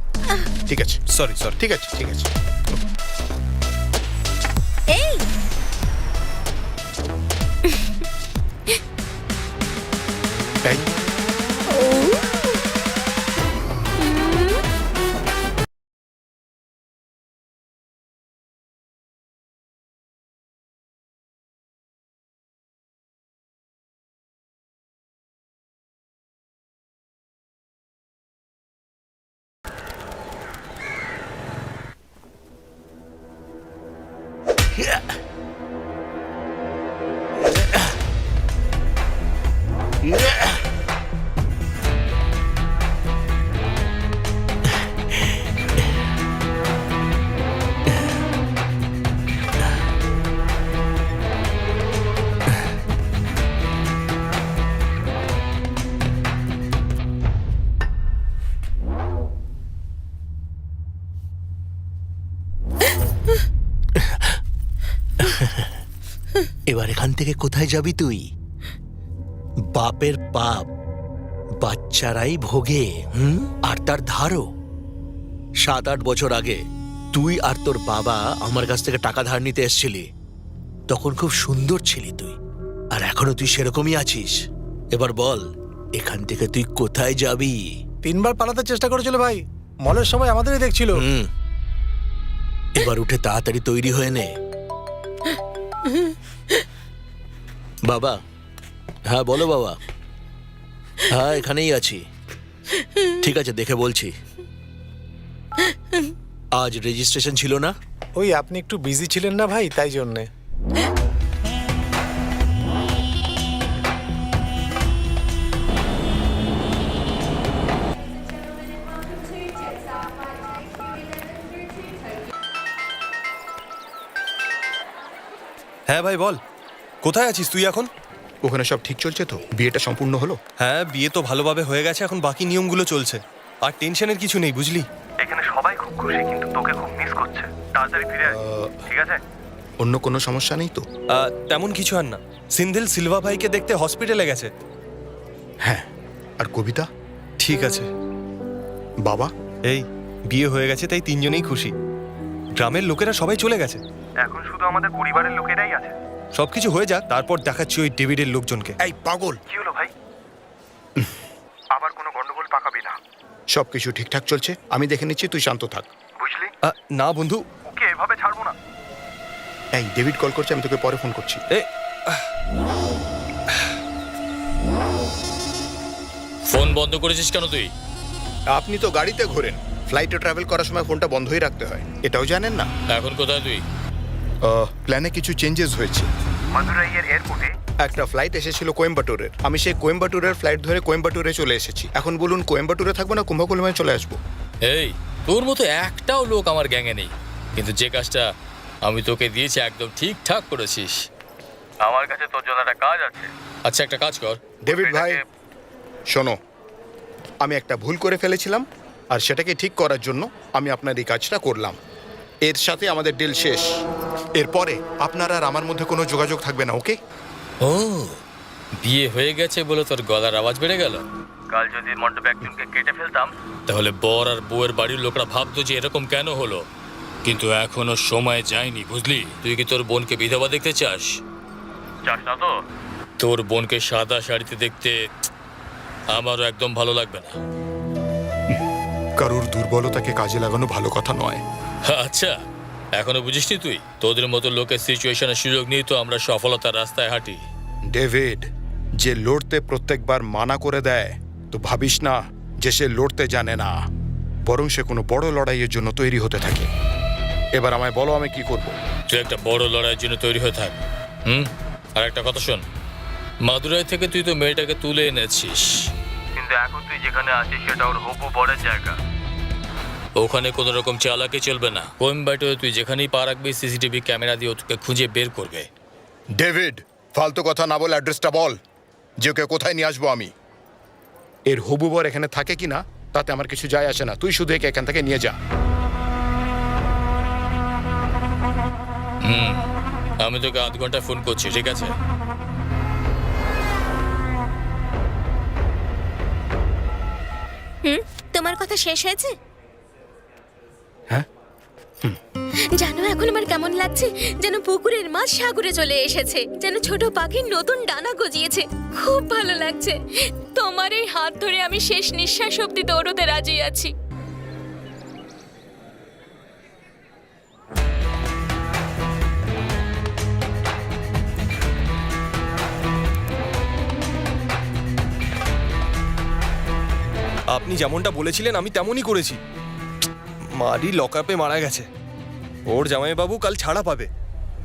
ঠিক আছে, সরি সরি। ঠিক আছে, ঠিক আছে। এই এই, এবার এখান থেকে কোথায় যাবি তুই? বাপের পাপ, বাচ্চারাই ভোগে, আর তার ধারও। 7-8 বছর আগে তুই আর তোর বাবা আমার কাছ থেকে টাকা ধার নিতে এসেছিলি। তখন খুব সুন্দর ছিলি তুই, আর এখনো তুই সেরকমই আছিস। এবার বল, এখান থেকে তুই কোথায় যাবি? 3 বার পালাতে চেষ্টা করেছিল ভাই, মলের সবাই আমাদেরই দেখছিল। এবার উঠে তাড়াতাড়ি তৈরি হয়ে নে। বাবা, হ্যাঁ বলো বাবা। হ্যাঁ এখানেই আছি। ঠিক আছে, দেখে বলছি। আজ রেজিস্ট্রেশন ছিল না? ওই আপনি একটু বিজি ছিলেন না ভাই, তাই জন্যে। হ্যাঁ ভাই বল, কোথায় আছিস তুই এখন? ওখানে সব ঠিক চলছে তো? বিয়েটা সম্পূর্ণ হলো? হ্যাঁ, বিয়ে তো ভালোভাবে হয়ে গেছে, এখন বাকি নিয়মগুলো চলছে। আর টেনশনের কিছু নেই, বুঝলি? এখানে সবাই খুব খুশি, কিন্তু তোকে খুব মিস করছে। তাড়াতাড়ি ফিরে আয়, ঠিক আছে? অন্য কোনো সমস্যা নেই তো? তেমন কিছু আর না। সিন্ধেল সিলভা ভাইকে দেখতে হসপিটালে গেছে। হ্যাঁ, আর কবিতা? ঠিক আছে। বাবা? এই বিয়ে হয়ে গেছে, তাই 3 জনেই খুশি। গ্রামের লোকেরা সবাই চলে গেছে, এখন শুধু আমাদের পরিবারের লোকেরাই আছে। সবকিছু হয়ে যাক, তারপর দেখাচ্ছি ওই ডেভিডের লোকজনকে। এই পাগল! কি হলো ভাই? আবার কোনো গন্ডগোল পাকাবি না। সবকিছু ঠিকঠাক চলছে, আমি দেখে নিচ্ছি, তুই শান্ত থাক, বুঝলি? না বন্ধু, ওকে এভাবে ছাড়বো না। এই ডেভিড কল করছে, আমি তোকে পরে ফোন করছি। ফোন বন্ধ করেছিস কেন তুই? আপনি তো গাড়িতে ঘোরেন, ফ্লাইটে ট্রাভেল করার সময় ফোনটা বন্ধই রাখতে হয়, এটাও জানেন না? এখন কোথায় তুই? প্ল্যানে কিছু চেঞ্জেস হয়েছে। মাদুরাইয়ের এয়ারপোর্টে একটা ফ্লাইট এসেছিল কোয়েম্বাটুরের, আমি সেই কোয়েম্বাটুরের ফ্লাইট ধরে কোয়েম্বাটুরে চলে এসেছি। এখন বলুন, কোয়েম্বাটুরে থাকবো না কুম্ভকোণমে চলে আসবো? এই, তোর মতো একটাও লোক আমার গ্যাংয়ে নেই, কিন্তু যে কাজটা আমি তোকে দিয়েছি একদম ঠিকঠাক করেছিস। আমার কাছে তোর জন্য একটা কাজ আছে। আচ্ছা, একটা কাজ কর। ডেভিড ভাই শোনো, আমি একটা ভুল করে ফেলেছিলাম, আর সেটাকে ঠিক করার জন্য আমি আপনার এই কাজটা করলাম। এর সাথে আমাদের ডিল শেষ। এরপরে আপনার আর আমার মধ্যে কোনো যোগাযোগ থাকবে না, ওকে? ও, বিয়ে হয়ে গেছে বলে তোর গলার আওয়াজ বেড়ে গেল? কাল যদি মণ্ডপে একজনকে কেটে ফেলতাম, তাহলে বর আর বউয়ের বাড়ির লোকরা ভাবতো যে এরকম কেন হলো। কিন্তু এখনো সময় যায়নি, বুঝলি? তুই কি তোর বোনকে বিধবা দেখতে চাস? চাস না তো? তোর বোনকে সাদা শাড়িতে দেখতে আমারও একদম ভালো লাগবে না। কারুর দুর্বলতাকে কাজে লাগানো ভালো কথা নয়। আচ্ছা, এখনো বুঝিসনি তুই? তোদের মতো লোকের সিচুয়েশনের সুযোগ নিয়ে তো আমরা সফলতার রাস্তায় হাঁটি। ডেভিড, যে লড়তে প্রত্যেকবার মানা করে দেয়, তো ভাবিস না যে সে লড়তে জানে না, বরং সে কোনো বড় লড়াইয়ের জন্য তৈরি হতে থাকে। এবার আমায় বলো, আমি কি করব? তুই একটা বড় লড়াইয়ের জন্য তৈরি হয়ে থাক। আর একটা কথা শোন, মাদুরাই থেকে তুই তো মেয়েটাকে তুলে এনেছিস, কিন্তু এখন তুই যেখানে আছিস সেটা ওর হবু বড়ের জায়গা। ওখানে কোনো রকম চালাকি চলবে না। কোয়েম্বাটোরে তুই যেখানেই পা রাখবি, সিসিটিভি ক্যামেরা দিয়ে তোকে খুঁজে বের করবে। ডেভিড, ফালতু কথা না বলে অ্যাড্রেসটা বল, যে ওকে কোথায় নিয়ে আসবো আমি। এর হবু বর এখানে থাকে কিনা তাতে আমার কিছু যায় আসে না, তুই শুধু একে এখান থেকে নিয়ে যা। আমি তোকে 1/2 ঘন্টা ফোন করছি, ঠিক আছে? তোমার কথা শেষ হয়েছে? হ্যাঁ। জানো এখন আমার কেমন লাগছে? যেন পুকুরের মাছ সাগরে চলে এসেছে, যেন ছোট পাখির নতুন ডানা গজিয়েছে। খুব ভালো লাগছে। তোমার এই হাত ধরে আমি শেষ নিঃশ্বাস অব্দি দৌড়তে রাজি আছি। আপনি যেমনটা বলেছিলেন আমি তেমনই করেছি। মারি লকআপে মারা গেছে, ওর জামাইবাবু কাল ছাড়া পাবে।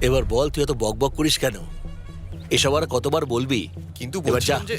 এবার বল, তুই এত বক বক করিস কেন? এসব আর কতবার বলবি? কিন্তু এবার যা। বলছিলাম যে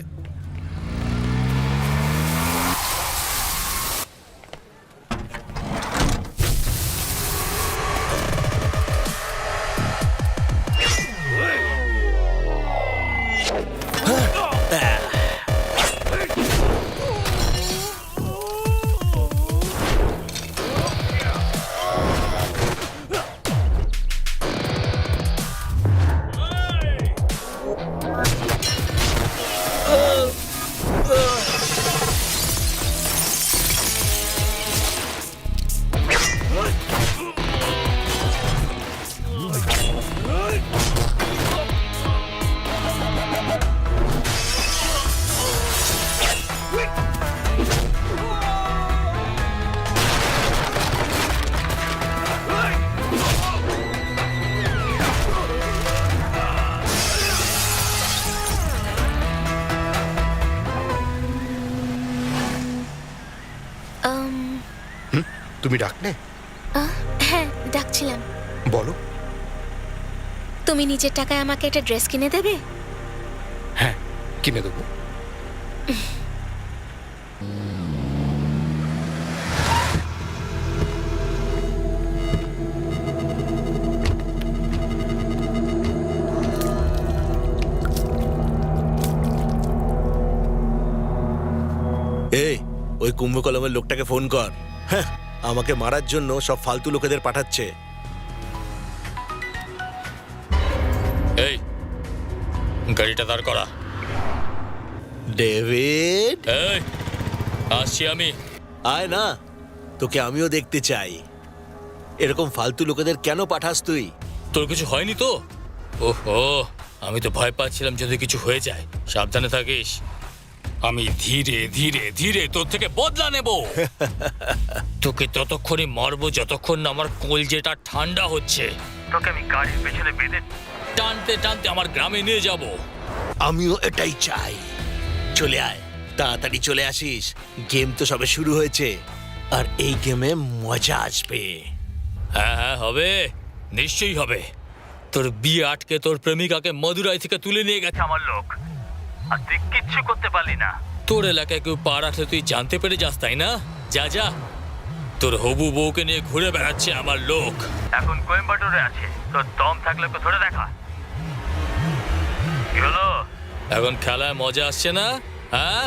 তুমি ডাকলে? হ্যাঁ ডাকছিলাম। বলো। তুমি নিজের টাকায় আমাকে একটা ড্রেস কিনে দেবে? হ্যাঁ, কিনে দেবো। এই ওই কুম্ভকলমের লোকটাকে ফোন কর। হ্যাঁ, আমাকে মারার জন্য সব ফালতু লোকেদের পাঠাচ্ছে। এই গাড়িটা দাঁড় করা। ডেভিড, এই আসছি আমি। আয় না, তোকে আমিও দেখতে চাই। এরকম ফালতু লোকেদের কেন পাঠাস তুই? তোর কিছু হয়নি তো? ওহো, আমি তো ভয় পাচ্ছিলাম যদি কিছু হয়ে যায়। সাবধানে থাকিস। আমি ধীরে ধীরে ধীরে তোর থেকে বদলা নেব। তোকে ততক্ষণই মারবো যতক্ষণ না আমার কলজেটা ঠান্ডা হচ্ছে। তোকে আমি গাড়ির পেছনে বেঁধে টানতে টানতে আমার গ্রামে নিয়ে যাব। আমিও এটাই চাই। চলে আয়, তাড়াতাড়ি চলে আসিস। গেম তো সবে শুরু হয়েছে, আর এই গেমে মজা আসবে। হ্যাঁ হ্যাঁ, হবে, নিশ্চয়ই হবে। তোর বিয়ে আটকে তোর প্রেমিকাকে মদুরাই থেকে তুলে নিয়ে গেছে আমার লোক, আর তুই কিচ্ছু করতে পারলি না। তোর এলাকায় কেউ পা রাখলে তুই জানতে পেরে যাস, তাই না? যা যা, তোর হবু বউকে নিয়ে ঘুরে বেড়াচ্ছে আমার লোক। এখন কোয়েম্বাটোরে আছে, তোর দম থাকলে ওকে ধরে দেখা। কি হলো? এখন খেলায় মজা আসছে না? হ্যাঁ,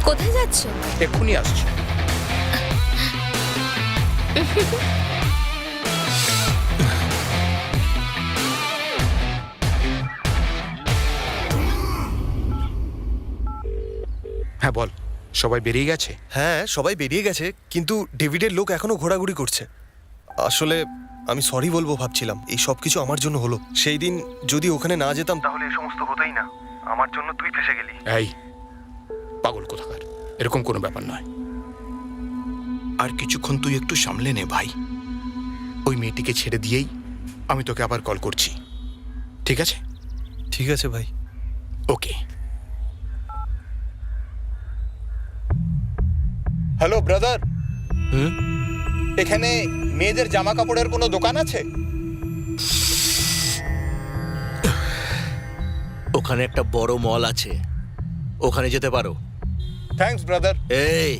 কোথায় যাচ্ছ? এক্ষুনি আসছি। হ্যাঁ বল, সবাই বেরিয়ে গেছে? হ্যাঁ, সবাই বেরিয়ে গেছে, কিন্তু ডেভিডের লোক এখনো ঘোরাঘুরি করছে। আসলে আমি সরি বলবো ভাবছিলাম, এই সব কিছু আমার জন্য হলো। সেই দিন যদি ওখানে না যেতাম তাহলে এই সমস্ত হতোই না। আমার জন্য তুই ফেসে গেলি। এই পাগল কোথাকার, এরকম কোনো ব্যাপার নয়। আর কিছুক্ষণ তুই একটু সামলে নে ভাই। ওই মেয়েটিকে ছেড়ে দিয়েই আমি তোকে আবার কল করছি, ঠিক আছে? ঠিক আছে ভাই। ওকে। হ্যালো ব্রাদার, এখানে মেয়েদের জামা কাপড়ের কোনো দোকান আছে? ওখানে একটা বড় মল আছে, ওখানে যেতে পারো। Thanks brother. এই,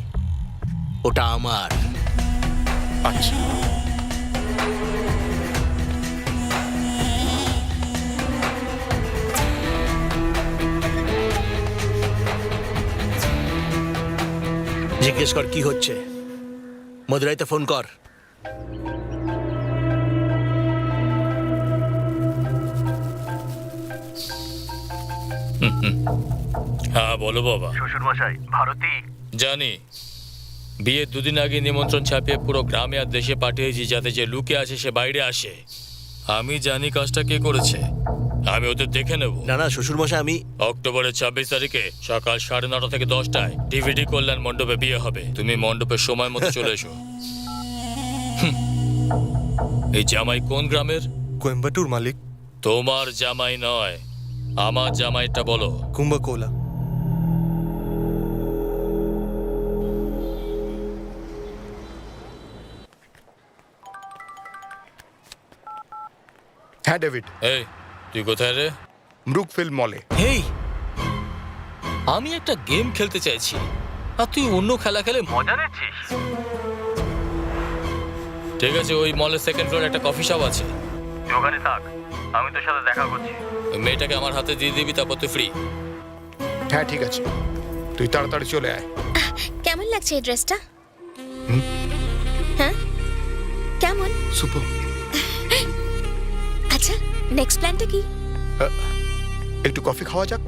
ওটা আমার। আচ্ছা, জিজ্ঞেস কর কি হচ্ছে। মদুরাইতে ফোন কর। হ্যাঁ বলো বাবা। শ্বশুর মশাই, ভারতী জানি, বিয়ের দুদিন আগে নিমন্ত্রণ ছাপিয়ে পুরো গ্রামে আর দেশে পাঠিয়েছি যাতে যে লুকে আছে সে বাইরে আসে। আমি জানি কাজটা কে করেছে, আমি ওদের দেখে নেব। না না শ্বশুর মশাই, আমি অক্টোবরের 26 তারিখে সকাল 9:30 থেকে 10টায় ডিভিডি কল্যাণ মণ্ডপে বিয়ে হবে। তুমি মণ্ডপের সময় মতো চলে এসো। এই জামাই কোন গ্রামের? কোয়েম্বাটুর মালিক। তোমার জামাই নয়, আমার জামাইটা বলো। কুম্ভকোলা। হ্যাঁ ডেভিড। এই তুই কোথায় রে? ব্রুকফিল্ড মলে। হেই, আমি একটা গেম খেলতে চাইছি আর তুই অন্য খেলা খেলে মজা নিচ্ছিস। ঠিক আছে, ওই মলের সেকেন্ড ফ্লোরে একটা কফি শপ আছে, তুই ওখানে থাক, আমি তোর সাথে দেখা করছি। ওই মেয়েটাকে আমার হাতে দিয়ে দিবি, তারপর তুই ফ্রি। হ্যাঁ ঠিক আছে, তুই তাড়াতাড়ি চলে আয়। কেমন লাগছে এই ড্রেসটা? হ্যাঁ কেমন? সুপার। আচ্ছা, নেক্সট প্ল্যানটা কি? একটু কফি খাওয়া যাক।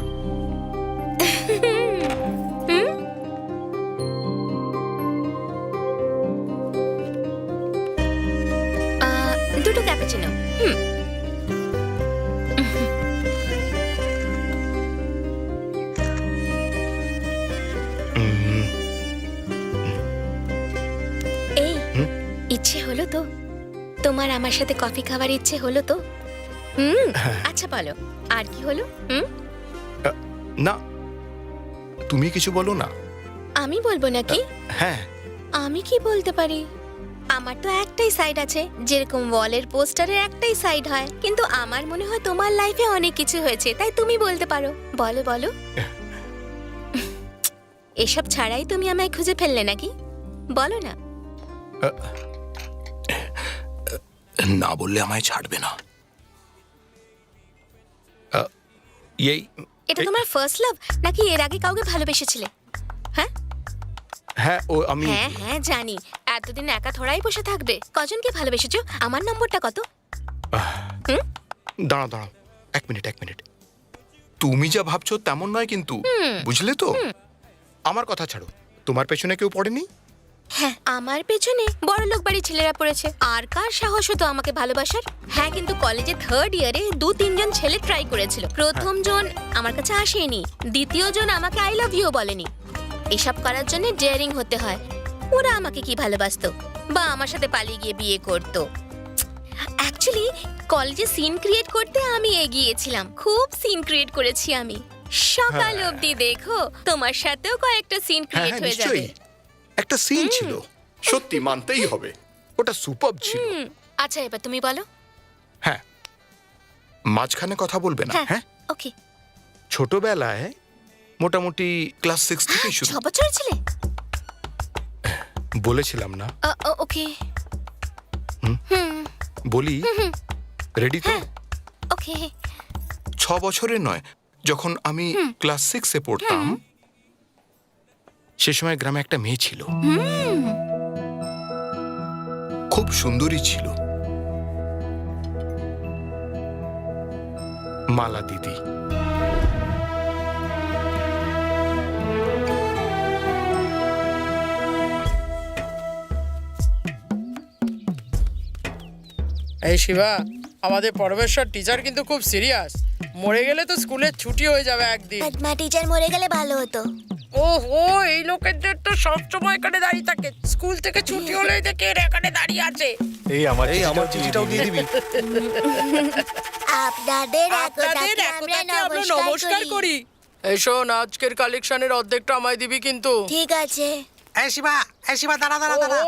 দুটো ক্যাপুচিনো। তো তোমার আমার সাথে কফি খাবার ইচ্ছে হলো তো? আচ্ছা বলো, আর কি হলো? না, তুমি কিছু বলো না। আমি বলবো নাকি? হ্যাঁ, আমি কি বলতে পারি? আমার তো একটাই সাইড আছে, যেরকম ওয়ালের পোস্টারের একটাই সাইড হয়, কিন্তু আমার মনে হয় তোমার লাইফে অনেক কিছু হয়েছে, তাই তুমি বলতে পারো। বলো বলো। এসব ছাড়াই তুমি আমায় খুঁজে ফেললে নাকি? বলো না। না বললে আমায় ছাড়বে না। এই এটা তোমার ফার্স্ট লাভ নাকি এর আগে কাউকে ভালোবেসেছিলে? হ্যাঁ হ্যাঁ, ও আমি হ্যাঁ হ্যাঁ জানি। এতদিন একা থোড়াই বসে থাকবে? কজনকে ভালোবেসেছো? আমার নম্বরটা কত? দাঁড়াও দাঁড়াও, এক মিনিট। তুমি যা ভাবছো তেমন নয় কিন্তু, বুঝলে তো? আমার কথা ছাড়ো, তোমার পেছনে কেউ পড়েনি? হ্যাঁ, আমার পেছনে বড়লোক বাড়ি ছেলেরা পড়েছে। আর কার সাহস হতো আমাকে ভালোবাসার? হ্যাঁ, কিন্তু কলেজে 3rd ইয়ারে 2-3 জন ছেলে ট্রাই করেছিল। প্রথম জন আমার কাছে আসেনি, দ্বিতীয় জন আমাকে আই লাভ ইউ বলেনি। এসব করার জন্য ডেয়ারিং হতে হয়। ওরা আমাকে কি ভালোবাসতো বা আমার সাথে পালিয়ে গিয়ে বিয়ে করতো? অ্যাকচুয়ালি কলেজে সিন ক্রিয়েট করতে আমি এগিয়েছিলাম, খুব সিন ক্রিয়েট করেছি আমি। সকাল অবধি দেখো, তোমার সাথেও কয়েকটা সিন ক্রিয়েট হয়ে যাবে। একটা সিন ছিল, সত্যি মানতেই হবে, ওটা সুপারব ছিল। আচ্ছা, এবার তুমি বলো। হ্যাঁ, মাঝখানে কথা বলবে না। হ্যাঁ, ওকে। ছোটবেলায় মোটামুটি ক্লাস 6 থেকে শুরু। 6 বছর ছিলে? বলেছিলাম না? ওকে। বলি, রেডি তো? ওকে। 6 বছরের নয়, যখন আমি ক্লাস 6-এ পড়তাম, সে সময় গ্রামে একটা মেয়ে ছিল, খুব সুন্দরী ছিল, মালা দিদি। এই শিবা, আমাদের পরমেশ্বর টিচার কিন্তু খুব সিরিয়াস। মরে গেলে তো স্কুলের ছুটি হয়ে যাবে একদিন। মা টিচার মরে গেলে ভালো হতো। ওহো, এই লোকেদের তো সবসময় এখানে দাঁড়িয়ে থাকে। স্কুল থেকে ছুটি হলেই দেখে এরা এখানে দাঁড়িয়ে আছে। এই আমার চিঠিটাও দিয়ে দিবি। আপনাদের আপনাদের একতাকে আমরা নমস্কার করি। এই শোন, আজকের কালেকশনের অর্ধেকটা আমায় দিবি কিন্তু। ঠিক আছে। এই শিবা দাঁড়া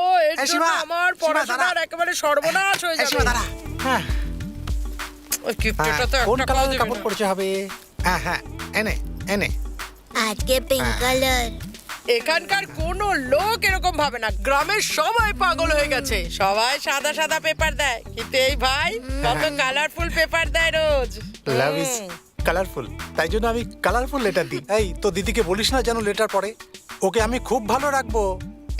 ও, এর জন্য আমার পড়াশোনার একেবারে সর্বনাশ হয়ে যাবে। হ্যাঁ, ওই কিপ্টেটা তো কোন একটা কালারের কাজে কাপড় পরতে হবে? হ্যাঁ, এনে। আজকে পিঙ্ক কালার। এখানকার কোনো লোক এরকম ভাবে না। গ্রামের সবাই পাগল হয়ে গেছে, সবাই সাদা সাদা পেপার দেয়, কিন্তু এই ভাই কত কালারফুল পেপার দেয় রোজ। লাভ ইজ কালারফুল, তাই জন্য আমি কালারফুল লেটার দিই। এই তো দিদিকে বলিস না যেন লেটার পড়ে, ওকে আমি খুব ভালো রাখবো।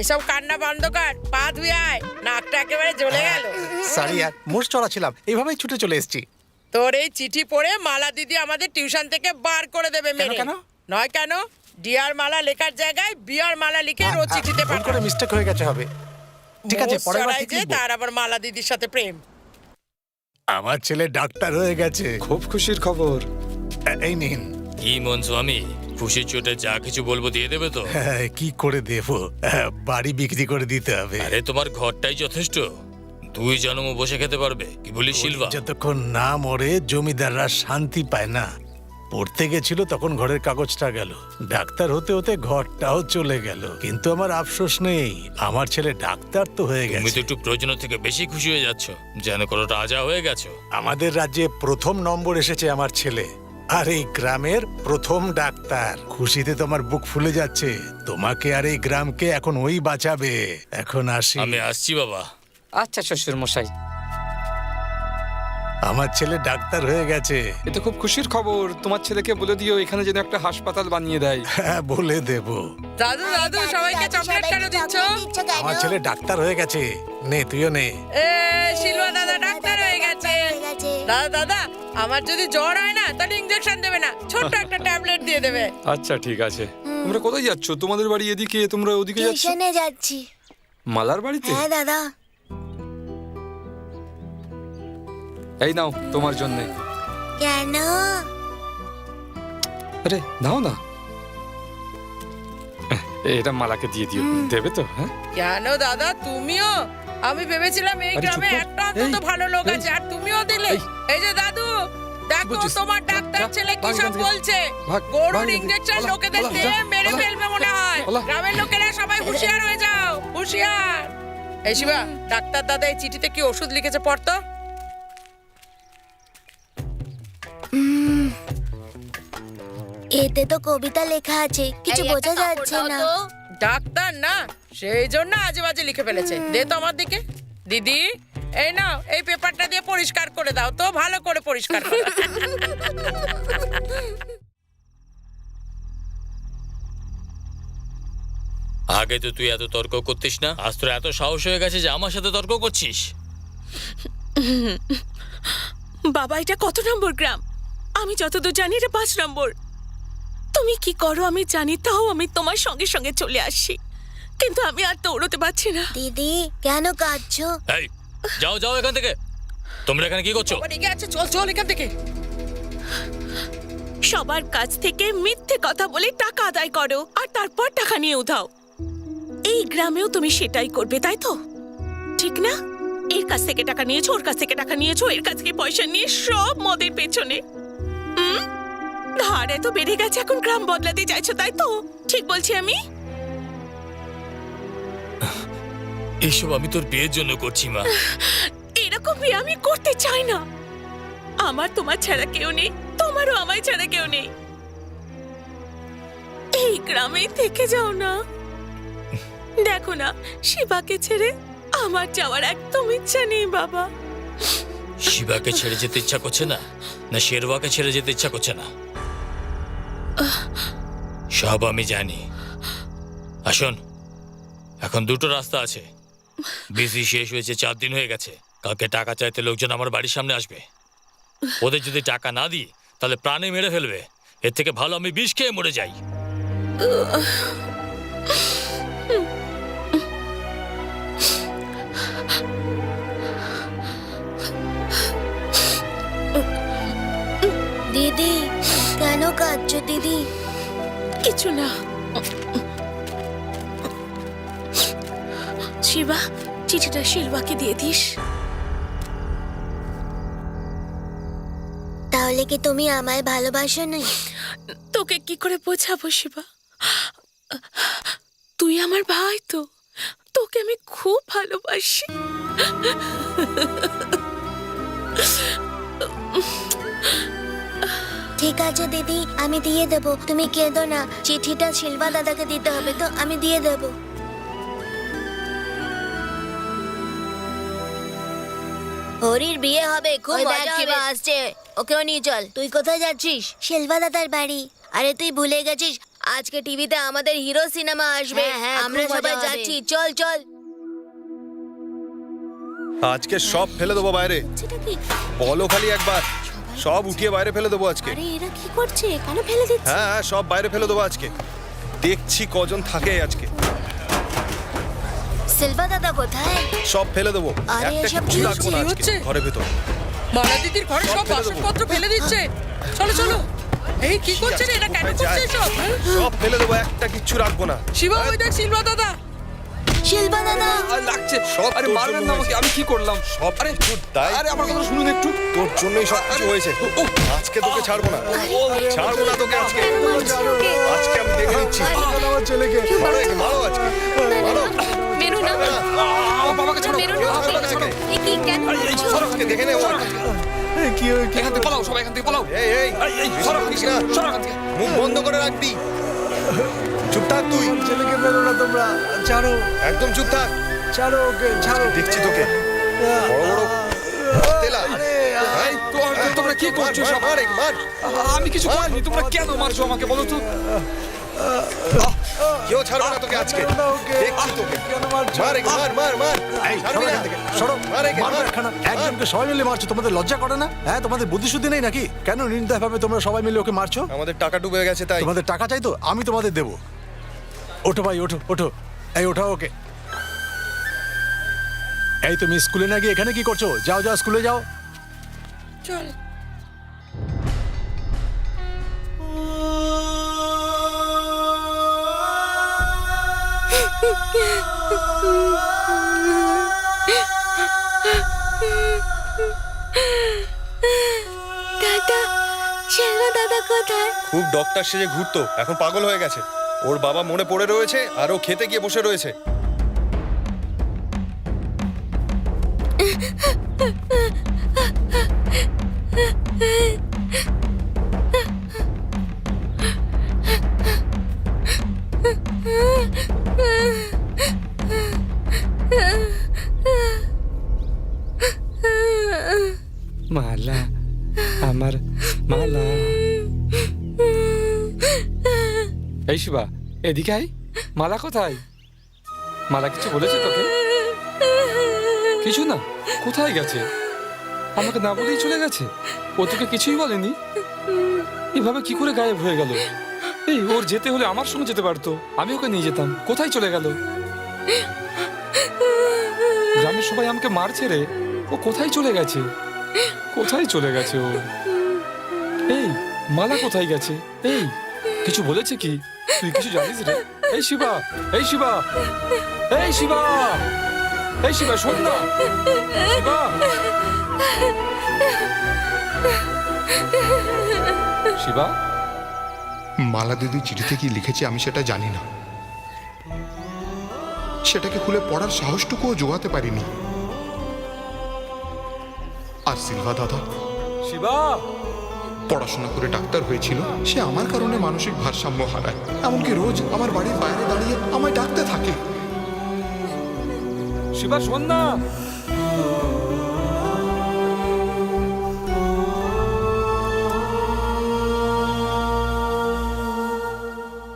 এসব কান্না বন্ধ কর, পা ধুয়ে আয়, নাকটা একেবারে জ্বলে গেল। সরি আর মোষ চড়া ছিলাম, এইভাবেই ছুটে চলে এসেছি। তোর এই চিঠি পড়ে মালা দিদি আমাদের টিউশন থেকে বার করে দেবে মেরে। কেন? নয় কেন, ডিয়ার মালা লেখার জায়গায় বিয়ার মালা লিখে রোজ চিঠিতে ভুল করে মিস্টেক হয়ে গেছে হবে। ঠিক আছে, পরের বার ঠিক লিখবো। তার আবার মালা দিদির সাথে প্রেম। আমার ছেলে ডাক্তার হয়ে গেছে, খুব খুশির খবর। এই নিন। কি মন স্বামী, খুশির চোটে যা কিছু বলবো দিয়ে দেবে তো? হ্যাঁ, কি করে দেবো, বাড়ি বিক্রি করে দিতে হবে। আরে তোমার ঘরটাই যথেষ্ট, 2 জন্ম বসে খেতে পারবে। কি বলিস শিলভা? যতক্ষণ না মরে জমিদাররা শান্তি পায় না। পড়তে গেছিল তখন ঘরের কাগজটা গেল, ডাক্তার হতে হতে ঘরটাও চলে গেল, কিন্তু আমার আফসোস নেই, আমার ছেলে ডাক্তার তো হয়ে তুমি গেছে। তো একটু প্রয়োজন থেকে বেশি খুশি হয়ে যাচ্ছ, যেন কোনো রাজা হয়ে গেছো। আমাদের রাজ্যে প্রথম নম্বর এসেছে আমার ছেলে, আর এই গ্রামের প্রথম ডাক্তার। খুশিতে তো আমার বুক ফুলে যাচ্ছে। তোমাকে আর এই গ্রামকে এখন ওই বাঁচাবে। এখন আসি। আমি আসছি বাবা। আচ্ছা শ্বশুর মশাই, আমার ছেলে ডাক্তার হয়ে গেছে। এ তো খুব খুশির খবর। তোমার ছেলেকে বলে দিও এখানে যেন একটা হাসপাতাল বানিয়ে দেয়। হ্যাঁ, বলে দেব। দাদু দাদু, সবাইকে চকলেট কেন দিচ্ছ? আমার ছেলে ডাক্তার হয়ে গেছে, নে তুইও নে। এ শিলুয়া দাদা ডাক্তার হয়ে গেছে। দাদা, আমার যদি জ্বর হয় না তাহলে ইনজেকশন দেবে না, ছোট্ট একটা ট্যাবলেট দিয়ে দেবে। আচ্ছা ঠিক আছে। তোমরা কোথায় যাচ্ছ? তোমাদের বাড়ি এদিকে, তোমরা ওদিকে যাচ্ছ? টিউশনে যাচ্ছি। মালার বাড়িতে? হ্যাঁ দাদা। এই নাও তোমার জন্যে। কেন? আরে নাও না। এটা মালাকে দিয়ে দিও, দেবে তো? হ্যাঁ, কেন দাদা তুমিও? আমি ভেবেছিলাম এই আরে গ্রামে চুপ কর। একটা অন্তত এই, ভালো লোক এই, আছে, আর তুমিও দিলে। এই যে দাদু, দেখো বলছিস? তোমার ডাক্তার যা, ছেলে কি ভাগ সব এখান থেকে। বলছে। ভাগ, গরুর ভাগ এখান থেকে। ইঞ্জেকশন পালা, লোকেদের পালা, দিয়ে যা, মেরে পালা। ফেলবে মনে হয়। পালা। গ্রামের লোকেরা সবাই হুঁশিয়ার হয়ে যাও, হুঁশিয়ার। এই শিবা, ডাক্তার দাদা এই চিঠিতে কি ওষুধ লিখেছে পড়তো? এতে তো কবিতা লেখা আছে, কিছু বোঝা যাচ্ছে না। ডাক্তার না, সেই জন্য আজে বাজে লিখে ফেলেছে। দে তো আমার দিকে। দিদি, এই নাও, এই পেপারটা দিয়ে পরিষ্কার করে দাও তো, ভালো করে পরিষ্কার করো। আগে তো তুই এত তর্ক করতিস না, আজ তোর এত সাহস হয়ে গেছে যে আমার সাথে তর্ক করছিস। বাবা, এটা কত নম্বর গ্রাম? আমি যতদূর জানি এটা 5 নম্বর। তুমি কি করো আমি জানি, তাও আমি তোমার সঙ্গে সঙ্গে চলে আসি, কিন্তু আমি আর দৌড়তে পারছি না। দিদি কেন কাঁদছো? এই, যাও যাও এখান থেকে। তোমরা এখানে কি করছো? বাবা রেগে আছে, চল চল এখান থেকে। সবার কাছ থেকে মিথ্যে কথা বলে টাকা আদায় করো, আর তারপর টাকা নিয়ে উধাও। এই গ্রামেও তুমি সেটাই করবে, তাই তো? ঠিক না? এর কাছ থেকে টাকা নিয়েছো, ওর কাছ থেকে টাকা নিয়েছো, এর কাছ থেকে পয়সা নিয়ে সব মদের পেছনে। ধার এত বেড়ে গেছে, এখন গ্রাম বদলাতে চাইছো, তাই তো? ঠিক বলছি আমি? এইসব আমি তোর বিয়ের জন্য করছি মা। এরকম বিয়ে আমি করতে চাই না। আমার তোমার ছাড়া কেউ নেই, তোমারও আমায় ছাড়া কেউ নেই। এই গ্রামে থেকে যাও না। দেখো না, শিবাকে ছেড়ে আমার যাওয়ার একদম ইচ্ছা নেই বাবা। শিবাকে ছেড়ে যেতে ইচ্ছা করছে না, না শেরওয়াকে ছেড়ে যেতে ইচ্ছা করছে না? সব আমি জানি। আসুন, এখন দুটো রাস্তা আছে। বিসি শেষ হয়েছে, 4 দিন হয়ে গেছে। কালকে টাকা চাইতে লোকজন আমার বাড়ির সামনে আসবে। ওদের যদি টাকা না দিই তাহলে প্রাণে মেরে ফেলবে। এর থেকে ভালো আমি বিষ খেয়ে মরে যাই। দিদি কেন কাঁদছো দিদি? কিছু না। শিবা, চিঠিটা শিলবাকে দিয়ে দিস। তাহলে কি তুমি আমায় ভালোবাসো না? তোকে কি করে বোঝাবো শিবা? তুই আমার ভাই তো, তোকে আমি খুব ভালোবাসি। ঠিক আছে দিদি, আমি দিয়ে দেবো, তুমি কেঁদো না। চিঠিটা শিলবা দাদাকে দিতে হবে তো, আমি দিয়ে দেবো। হরির বিয়ে হবে, খুব মজা হবে। আসছে, ওকেও নিয়ে চল। তুই কোথায় যাচ্ছিস? শিলবা দাদার বাড়ি। আরে তুই ভুলে গেছিস, আজকে টিভিতে আমাদের হিরো সিনেমা আসবে। আমরা সবাই যাচ্ছি, চল চল। আজকে সব ফেলে দেবো বাইরে, সেটা কি? বলো খালি একবার। সব উঠিয়ে বাইরে ফেলে দেবো আজকে। আরে এরা কি করছে? কেন ফেলে দিচ্ছে? হ্যাঁ হ্যাঁ, সব বাইরে ফেলে দেবো আজকে। দেখছি কজন থাকে আজকে। শিলবা দাদা কোথায়? সব ফেলে দেবো, আরে একটা এসব কিছু কি রাখবো না আজকে হচ্ছে? ঘরের ভেতর। মালা দিদির ঘরে সব সব ফেলে দেবো। বাসনপত্র ফেলে দিচ্ছে। চলো চলো। এই কি করছে রে, এটা কেন কোথায় করছে যায়? এসব? সব ফেলে দেবো, একটা কিচ্ছু রাখবো না। শিবা, ওই দেখ শিলবা দাদা। শিলবা দাদা আর লাগছে। সব আরে তোর মারবেন জন্য না আমাকে, হয়েছে। আমি কি করলাম? সব আরে কিছু দায় আরে আমার কথা শুনুন একটু। তোর জন্যই সব কিছু হয়েছে। আজকে তোকে ছাড়বো না, ছাড়বো না তোকে আজকে। আজকে আমি দেখে নিচ্ছি আমার ছেলেকে। মারো একে, মারো আজকে, মারো। মেরো না, আমার বাবাকে ছাড়ো, মেরো না। আমার বাবাকে ছাড়ো। এ কি কেন এই করছো? সরো, আজকে দেখে নেবো। কি হয়ে এখান থেকে পালাও, সবাই এখান থেকে পালাও। এই এই এই, বেশি সরো, বকিস না। সরো এখান থেকে। মুখ বন্ধ করে রাখবি, চুপ থাক তুই। ছেলেকে বেরো না তোমরা, ছাড়ো একদম চুপ থাক। ছাড়ো ওকে, ছাড়ো। দেখছি তোকে বড় বড় তেলা। এই, তোমরা কি করছো সব? মার একে, মার। আমি কিছু করিনি, তোমরা কেন মারছো আমাকে বলো তো? কেউ ছাড়বে না তোকে আজকে, দেখছি তোকে। কেন মারছো? মার একে, মার মার মার। ছাড়বি না। সরো, মার একে, মার। একজনকে সবাই মিলে মারছো, তোমাদের লজ্জা করে না? হ্যাঁ, তোমাদের বুদ্ধি শুদ্ধি নেই নাকি? কেন নির্দয় ভাবে তোমরা সবাই মিলে ওকে মারছো? আমাদের টাকা ডুবে গেছে তাই। তোমাদের টাকা চাই তো, আমি তোমাদের দেবো। ওঠো ভাই, ওঠো ওঠো। এই ওঠা ওকে। এই তুমি স্কুলে না গিয়ে এখানে কি করছো? যাও যাও, স্কুলে যাও। চল। দাদা, শেলবা দাদা কোথায়? খুব ডক্টর সেজে ঘুরতো, এখন পাগল হয়ে গেছে। ওর বাবা মনে পড়ে রয়েছে আর ও খেতে গিয়ে বসে রয়েছে। মালা, আমার মালা। এই শিবা, এদিকে আয়। মালা কোথায়? মালা কিছু বলেছে তোকে? কিছু না? কোথায় গেছে? আমাকে না বলেই চলে গেছে? ও তোকে কিছুই বলেনি? এভাবে কি করে গায়েব হয়ে গেল? এই, ওর যেতে হলে আমার সঙ্গে যেতে পারতো, আমি ওকে নিয়ে যেতাম। কোথায় চলে গেল? গ্রামের সবাই আমাকে মারছে রে। ও কোথায় চলে গেছে? কোথায় চলে গেছে ও? এই, মালা কোথায় গেছে? এই, কিছু বলেছে কি? তুই কিছু জানিস রে? এই শিবা, এই শিবা, এই শিবা, এই শিবা, শোন না। শিবা, শিবা। মালা দিদি চিঠিতে কি লিখেছে আমি সেটা জানি না, সেটাকে খুলে পড়ার সাহসটুকুও জোগাতে পারিনি। আর সিলভা দাদা শিবা পড়াশোনা করে ডাক্তার হয়েছিল, সে আমার কারণে মানসিক ভারসাম্য হারায়। এমনকি রোজ আমার বাড়ির বাইরে দাঁড়িয়ে আমায় ডাকতে থাকে। শিবা, শোন না।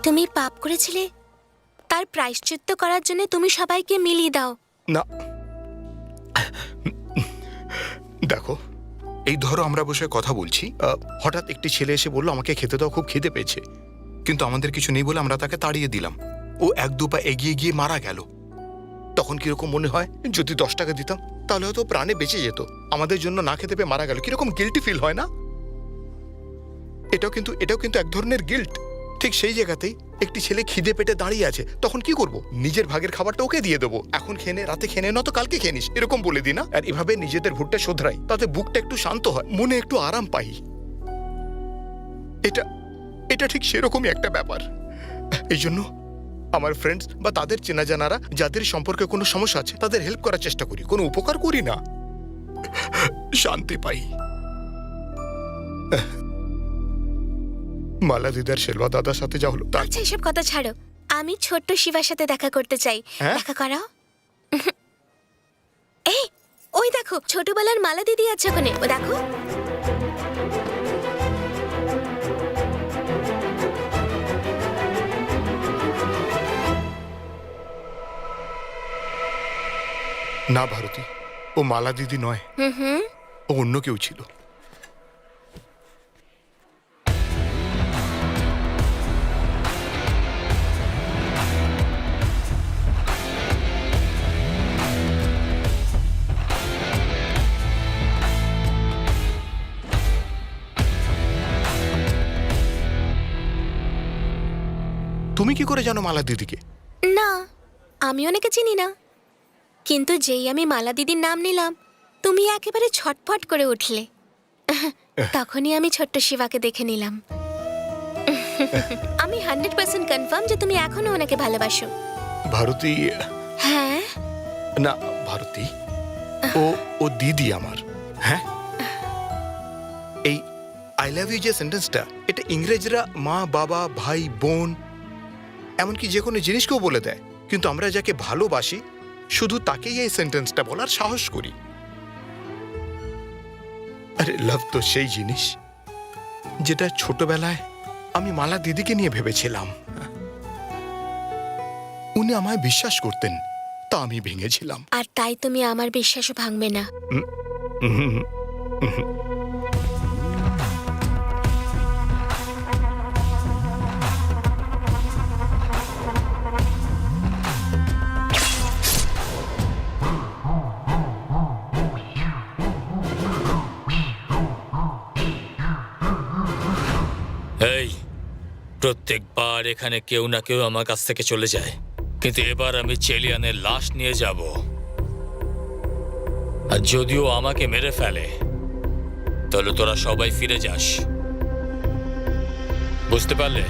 তুমি পাপ করেছিলে, তার প্রায়শ্চিত্ত করার জন্য তুমি সবাইকে মিলিয়ে দাও। না, দেখো, এই ধরো আমরা বসে কথা বলছি, হঠাৎ একটি ছেলে এসে বললো আমাকে খেতে দাও, খুব খিদে পেয়েছে। কিন্তু আমাদের কিছু নেই বলে আমরা তাকে তাড়িয়ে দিলাম। ও 1-2 পা এগিয়ে গিয়ে মারা গেল। তখন কিরকম মনে হয়? যদি 10 টাকা দিতাম তাহলে হয়তো প্রাণে বেঁচে যেত। আমাদের জন্য না খেতে পেয়ে মারা গেল, কিরকম গিল্টি ফিল হয় না? এটাও কিন্তু এক ধরনের গিল্ট। ঠিক সেই জায়গাতেই একটি ছেলে খিদে পেটে দাঁড়িয়ে আছে, তখন কি করব? নিজের ভাগের খাবারটা ওকে দিয়ে দেবো। এখন খেয়ে নে, রাতে খেয়ে নে, না তো কালকে খেয়ে নিস, এরকম বলে দিই না? আর এভাবে নিজেদের ভুটটা শোধরাই, তাতে বুকটা একটু শান্ত হয়, মনে একটু আরাম পাই। এটা ঠিক সেরকমই একটা ব্যাপার। এই জন্য আমার ফ্রেন্ডস বা তাদের চেনা জানারা যাদের সম্পর্কে কোনো সমস্যা আছে তাদের হেল্প করার চেষ্টা করি, কোনো উপকার করি না, শান্তি পাই। মালা দিদার শেলবা দাদার সাথে যা হলো আচ্ছা, এসব কথা ছাড়ো, আমি ছোট্ট শিবার সাথে দেখা করতে চাই। দেখা করাও। এই, ওই দেখো, ছোটবেলার মালা দিদি আছে ওখানে, ও দেখো। না ভারতী, ও মালা দিদি নয়, ও অন্য কেউ ছিল। তুমি কি করে জানো মালা দিদিকে? না, আমি ওনাকে চিনি না, কিন্তু যেই আমি মালা দিদির নাম নিলাম তুমি একেবারে ছটফট করে উঠলে। তখনই আমি ছোট্ট শিবাকে দেখে নিলাম। আমি 100% কনফার্ম যে তুমি এখনো ওনাকে ভালোবাসো। ভারতী? হ্যাঁ। না ভারতী, ও দিদি আমার। হ্যাঁ, এই আই লাভ ইউ যে সেন্টেন্সটা, এটা ইংরেজরা মা, বাবা, ভাই, বোন, এমনকি যে কোনো জিনিসকেও বলে দেয়, কিন্তু আমরা যাকে ভালোবাসি শুধু তাকেই এই সেন্টেন্সটা বলার সাহস করি। আরে লাভ তো সেই জিনিস যেটা ছোটবেলায় আমি মালা দিদিকে নিয়ে ভেবেছিলাম। উনি আমায় বিশ্বাস করতেন, তা আমি ভেঙেছিলাম। আর তাই তুমি আমার বিশ্বাসও ভাঙবে না। এই, প্রত্যেকবার এখানে কেউ না কেউ আমার কাছ থেকে চলে যায়। কিন্তু এবার আমি চেলিয়ানের লাশ নিয়ে যাব, আর যদিও আমাকে মেরে ফেলে তাহলে তোরা সবাই ফিরে যাস, বুঝতে পারলে?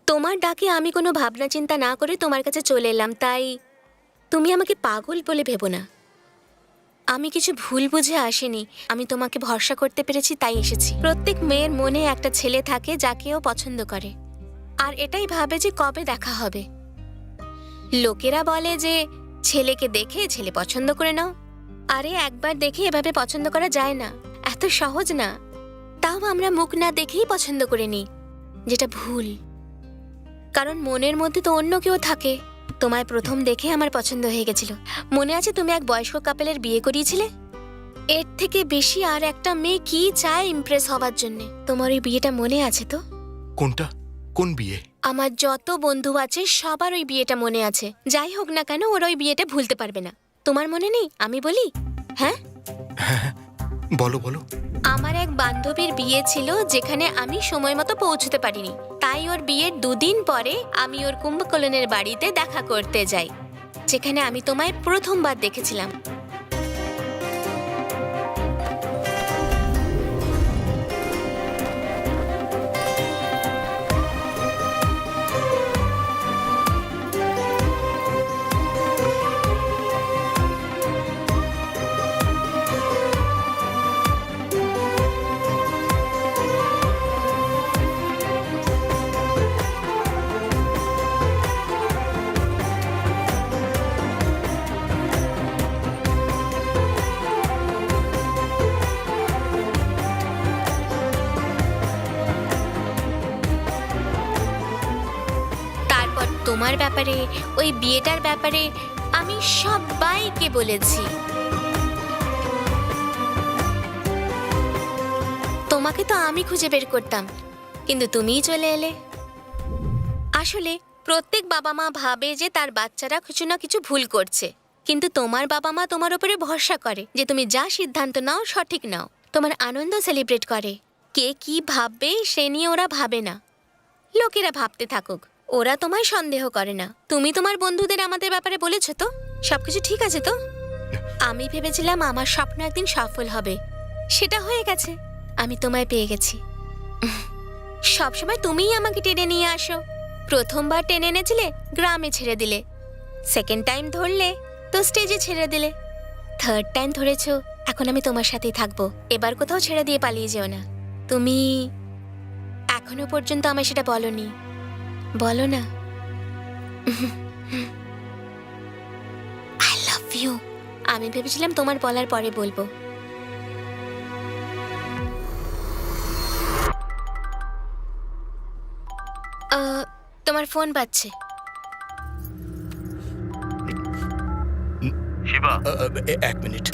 তোমার ডাকে আমি কোনো ভাবনা চিন্তা না করে তোমার কাছে চলে এলাম, তাই তুমি আমাকে পাগল বলে ভেবো না। আমি কিছু ভুল বুঝে আসিনি, আমি তোমাকে ভরসা করতে পেরেছি তাই এসেছি। প্রত্যেক মেয়ের মনে একটা ছেলে থাকে যাকে ও পছন্দ করে, আর এটাই ভাবে যে কবে দেখা হবে। লোকেরা বলে যে ছেলেকে দেখে ছেলে পছন্দ করে নাও। আরে একবার দেখে এভাবে পছন্দ করা যায় না, এত সহজ না। তাও আমরা মুখ না দেখেই পছন্দ করে নিই, যেটা ভুল। কারণ মনের মধ্যে তো অন্য কেউ থাকে। তোমায় প্রথম দেখে আমার পছন্দ হয়ে গেছিল। মনে আছে তুমি এক বয়স্ক কাপেলের বিয়ে করিয়েছিলে? এর থেকে বেশি আর একটা মেয়ে কি চায় ইমপ্রেস হবার জন্য? তোমার ওই বিয়েটা মনে আছে তো? কোনটা? কোন বিয়ে? আমার যত বন্ধু আছে সবার ওই বিয়েটা মনে আছে। যাই হোক না কেন, ওর ওই বিয়েটা ভুলতে পারবে না। তোমার মনে নেই? আমি বলি। হ্যাঁ, বলো বলো। আমার এক বান্ধবীর বিয়ে ছিল যেখানে আমি সময় মতো পৌঁছতে পারিনি, তাই ওর বিয়ের 2 দিন পরে আমি ওর কুম্ভকোলনের বাড়িতে দেখা করতে যাই, যেখানে আমি তোমায় প্রথমবার দেখেছিলাম। তোমার ব্যাপারে, ওই বিয়েটার ব্যাপারে আমি সবাইকে বলেছি। তোমাকে তো আমি খুঁজে বের করতাম, কিন্তু তুমিই চলে এলে। আসলে প্রত্যেক বাবা মা ভাবে যে তার বাচ্চারা কিছু না কিছু ভুল করছে, কিন্তু তোমার বাবা মা তোমার উপরে ভরসা করে যে তুমি যা সিদ্ধান্ত নাও সঠিক নাও। তোমার আনন্দ সেলিব্রেট করে। কে কি ভাববে সে নিয়ে ওরা ভাবে না। লোকেরা ভাবতে থাকুক, ওরা তোমায় সন্দেহ করে না। তুমি তোমার বন্ধুদের আমাদের ব্যাপারে বলেছো তো? সবকিছু ঠিক আছে তো? আমি ভেবেছিলাম আমার স্বপ্ন একদিন সফল হবে, সেটা হয়ে গেছে। আমি তোমায় পেয়ে গেছি। সবসময় তুমিই আমাকে টেনে নিয়ে আসো। প্রথমবার টেনে এনেছিলে, গ্রামে ছেড়ে দিলে। সেকেন্ড টাইম ধরলে তো স্টেজে ছেড়ে দিলে। থার্ড টাইম ধরেছো, এখন আমি তোমার সাথেই থাকবো। এবার কোথাও ছেড়ে দিয়ে পালিয়ে যেও না। তুমি এখনো পর্যন্ত আমায় সেটা বলনি, বলো না। I love you. আমি ভেবেছিলাম তোমার বলার পরে বলবো। তোমার ফোন বাজছে। শিবা, 1 মিনিট,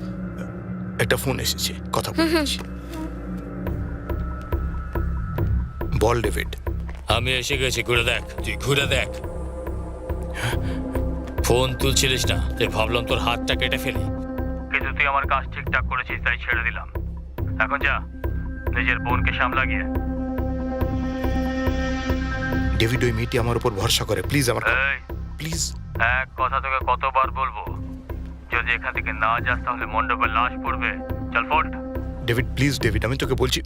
একটা ফোন এসেছে, কথা বলছি। বল ডেভিড। আমি এসে গেছি, ঘুরে দেখ, তুই ঘুরে দেখ। ফোন তুলছিলিস না, তাই ভাবলাম তোর হাতটা কেটে ফেলি, কিন্তু তুই আমার কাজ ঠিকঠাক করেছিস তাই ছেড়ে দিলাম। এখন যা, নিজের বোনকে সামলা গিয়ে। ডেভিড, ওই মেয়েটি আমার উপর ভরসা করে, প্লিজ আমার প্লিজ। এক কথা তোকে কতবার বলবো, যদি এখান থেকে না যাস তাহলে মণ্ডপে লাশ পড়বে। চল ফোট। ডেভিড প্লিজ, ডেভিড আমি তোকে বলছি।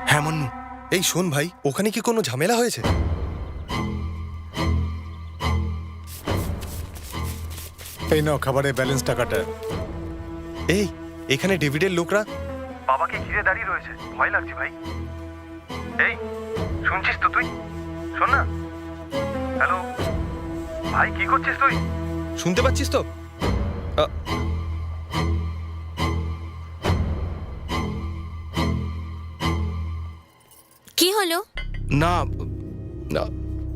হ্যাঁ মন্নু। এই শোন ভাই, ওখানে কি কোনো ঝামেলা হয়েছে? এই নাও খাবারের ব্যালেন্স টাকাটা। এই, এখানে ডেভিডের লোকরা বাবাকে ঘিরে দাঁড়িয়ে রয়েছে, ভয় লাগছে ভাই। এই শুনছিস তো তুই? শোন না। হ্যালো ভাই, কি করছিস তুই? শুনতে পাচ্ছিস তো? কি হলো? না না,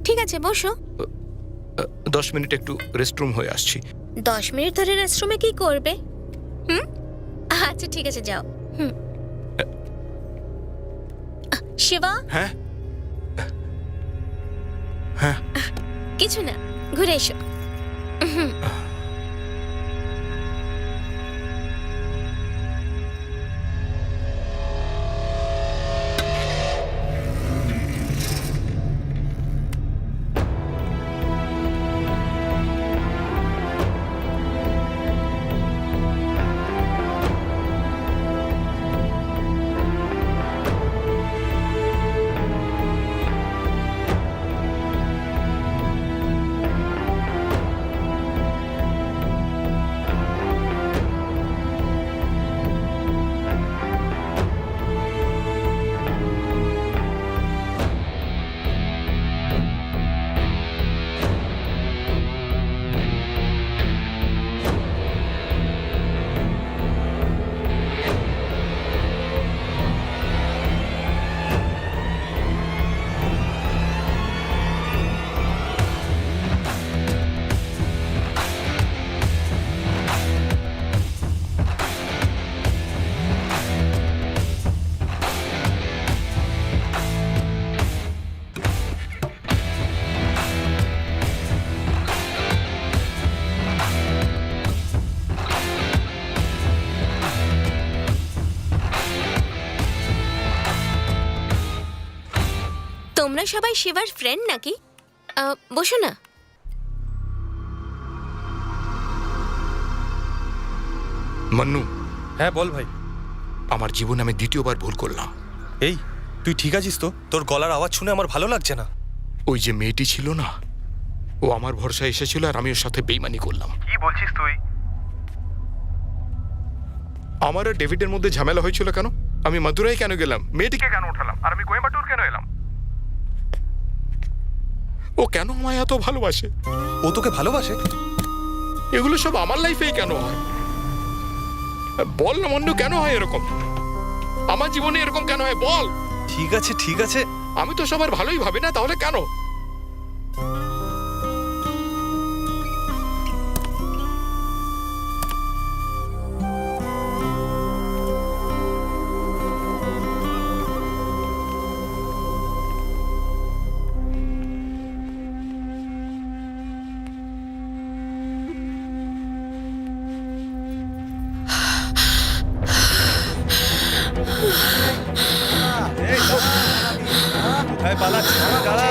ঠিক আছে বসো। 10 মিনিট একটু রেস্টরুম হয়ে আসছি। 10 মিনিট ধরে রেস্টরুমে কি করবে? আচ্ছা ঠিক আছে, যাও। শিবা। হ্যাঁ হ্যাঁ, কিছু না, ঘুরে এসো। তোমরা সবাই শিবার ফ্রেন্ড নাকি? বসো না। মান্নু, হ্যাঁ বল ভাই। আমার জীবনে আমি দ্বিতীয়বার ভুল করলাম। এই তুই ঠিক আছিস তো? তোর গলার আওয়াজ শুনে আমার ভালো লাগছে না। ওই যে মেয়েটি ছিল না, ও আমার ভরসায় এসেছিল আর আমি ওর সাথে বেইমানি করলাম। কি বলছিস তুই? আমার আর ডেভিডের মধ্যে ঝামেলা হয়েছিল কেন? আমি মাদুরাই কেন গেলাম? মেয়েটিকে কেন উঠালাম? আর আমি কোয়েম্বাটুর কেন এলাম? ও কেন আমায় এত ভালোবাসে? ও তোকে ভালোবাসে? এগুলো সব আমার লাইফেই কেন হয়? বল না মান্নু, কেন হয় এরকম? আমার জীবনে এরকম কেন হয় বল? ঠিক আছে ঠিক আছে, আমি তো সবার ভালোই ভাবি না, তাহলে কেন? কোথায় পালাচ্ছিস? দাঁড়া।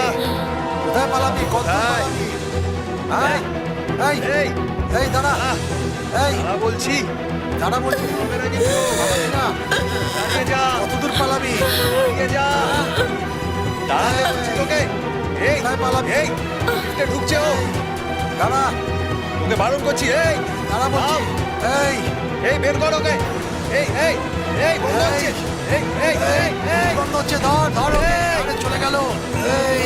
কোথায় পালাবি? কোথায়? এই এই এই এই দাঁড়া, এই দাঁড়া বলছি। দাঁড়া বলছি, হবে না কিন্তু। পালাবি না। দাঁড়িয়ে যা। কতদূর পালাবি? দাঁড়িয়ে যা। দাঁড়াতে বলছি তোকে। এই কোথায় পালাবি? এই লিফটে ঢুকছে ও। দাঁড়া, তোকে বারণ করছি। এই দাঁড়া বলছি। এই এই বের কর ওকে। এই এই এই বন্ধ হচ্ছে। এই এই এই এই বন্ধ হচ্ছে, ধর ধর ওকে। এই। আরে চলে গেল। এই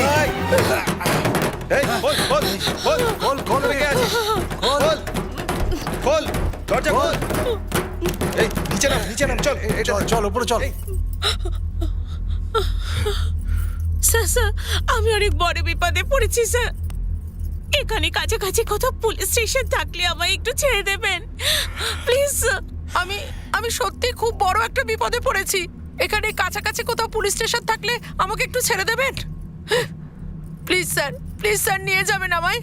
এই খোল খোল খোল খোল খোল কে আছিস? খোল। খোল খোল দরজা খোল। এই নিচে নাম চল। চল চল উপরে চল। এই। স্যার স্যার, আমি অনেক বড় বিপদে পড়েছি স্যার। এখানে কাছাকাছি কোথাও পুলিশ স্টেশন থাকলে আমায় একটু ছেড়ে দেবেন প্লিজ স্যার। আমি সত্যি খুব বড় একটা বিপদে পড়েছি। এখানে কাছাকাছি কোথাও পুলিশ স্টেশন থাকলে আমাকে একটু ছেড়ে দেবেন প্লিজ স্যার, নিয়ে যাবেন আমায়।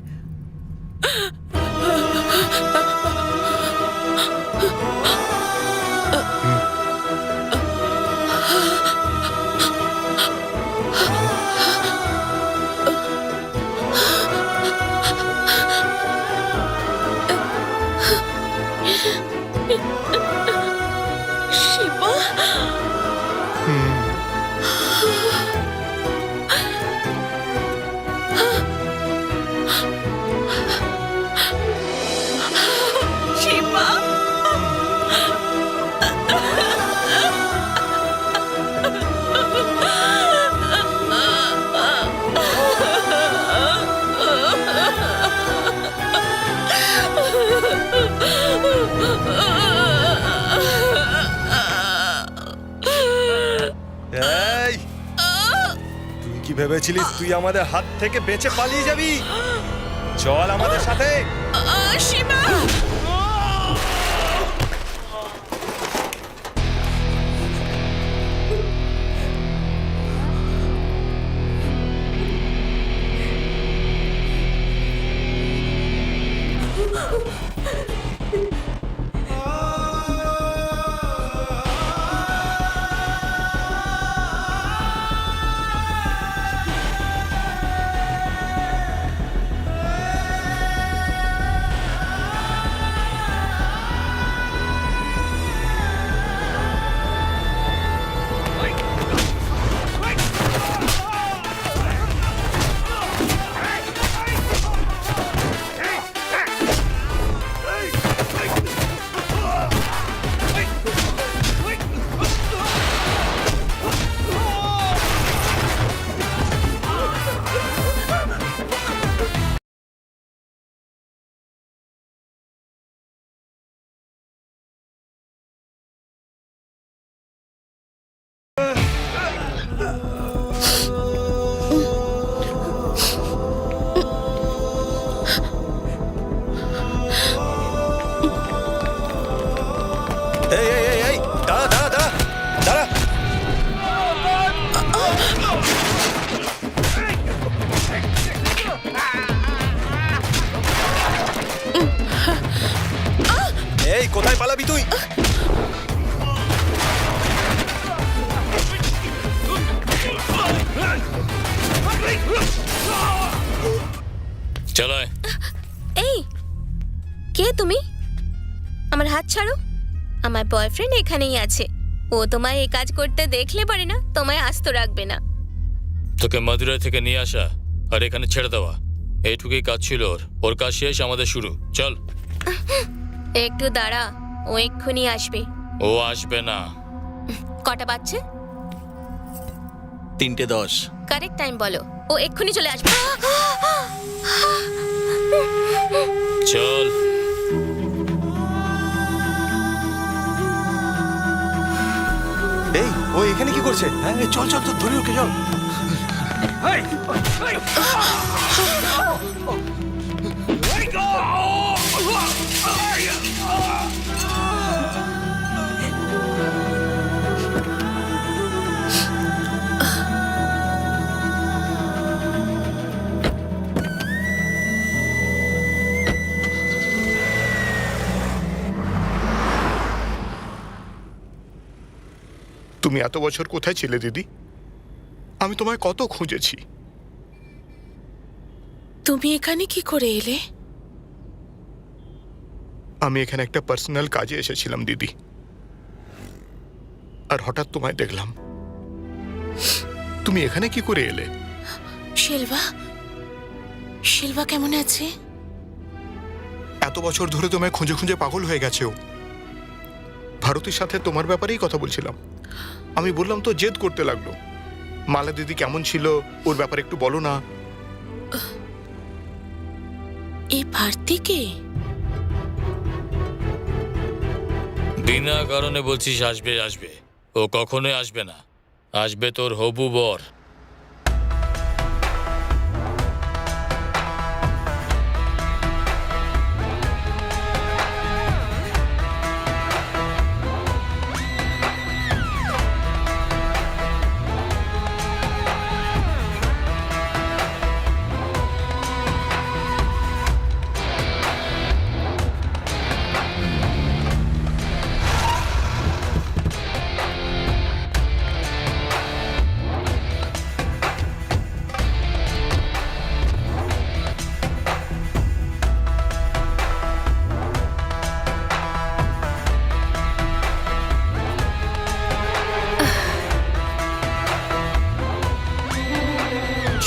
শিবা, শিবা, এই তুই কি ভেবেছিলিস তুই আমাদের হাত থেকে বেঁচে পালিয়ে যাবি? চল আমাদের সাথে। শিবা। চল আয়। এই কে তুমি? আমার হাত ছাড়ো। আমার বয়ফ্রেন্ড এখানেই আছে। ও তোমায় এই কাজ করতে দেখলে পারে না, তোমায় আস্ত রাখবে না। তোকে মাদুরাই থেকে নিয়ে আসা আর এখানে ছেড়ে দেওয়া, এইটুকুই কাজ ছিল ওর। ওর কাজ শেষ, আমাদের শুরু। চল। একটু দাঁড়া, ও এক্ষুনি আসবে। ও আসবে না। কটা বাজছে? 3:10। কারেক্ট টাইম বলো, ও এক্ষুনি চলে আসবে। চল। এই ও এখানে কি করছে? হ্যাঁ চল চল তো ধরে ওকে চল। তুমি এত বছর কোথায় ছিলে দিদি? আমি তোমায় কত খুঁজেছি। তুমি এখানে কি করে এলে? আমি এখানে একটা পার্সোনাল কাজে এসেছিলাম দিদি, আর হঠাৎ তোমায় দেখলাম। তুমি এখানে কি করে এলে? শিলভা, শিলভা কেমন আছে? এত বছর ধরে তোমায় খুঁজে খুঁজে পাগল হয়ে গেছে ও। ভারতীর সাথে তোমার ব্যাপারেই কথা বলছিলাম। আমি বললাম তো জেদ করতে লাগলো। মালা দিদি কেমন ছিল, ওর ব্যাপারে একটু বলো না। এই ভারতীকে? বিনা কারণে বলছিস আসবে আসবে? ও কখনোই আসবে না। আসবে তোর হবু বর।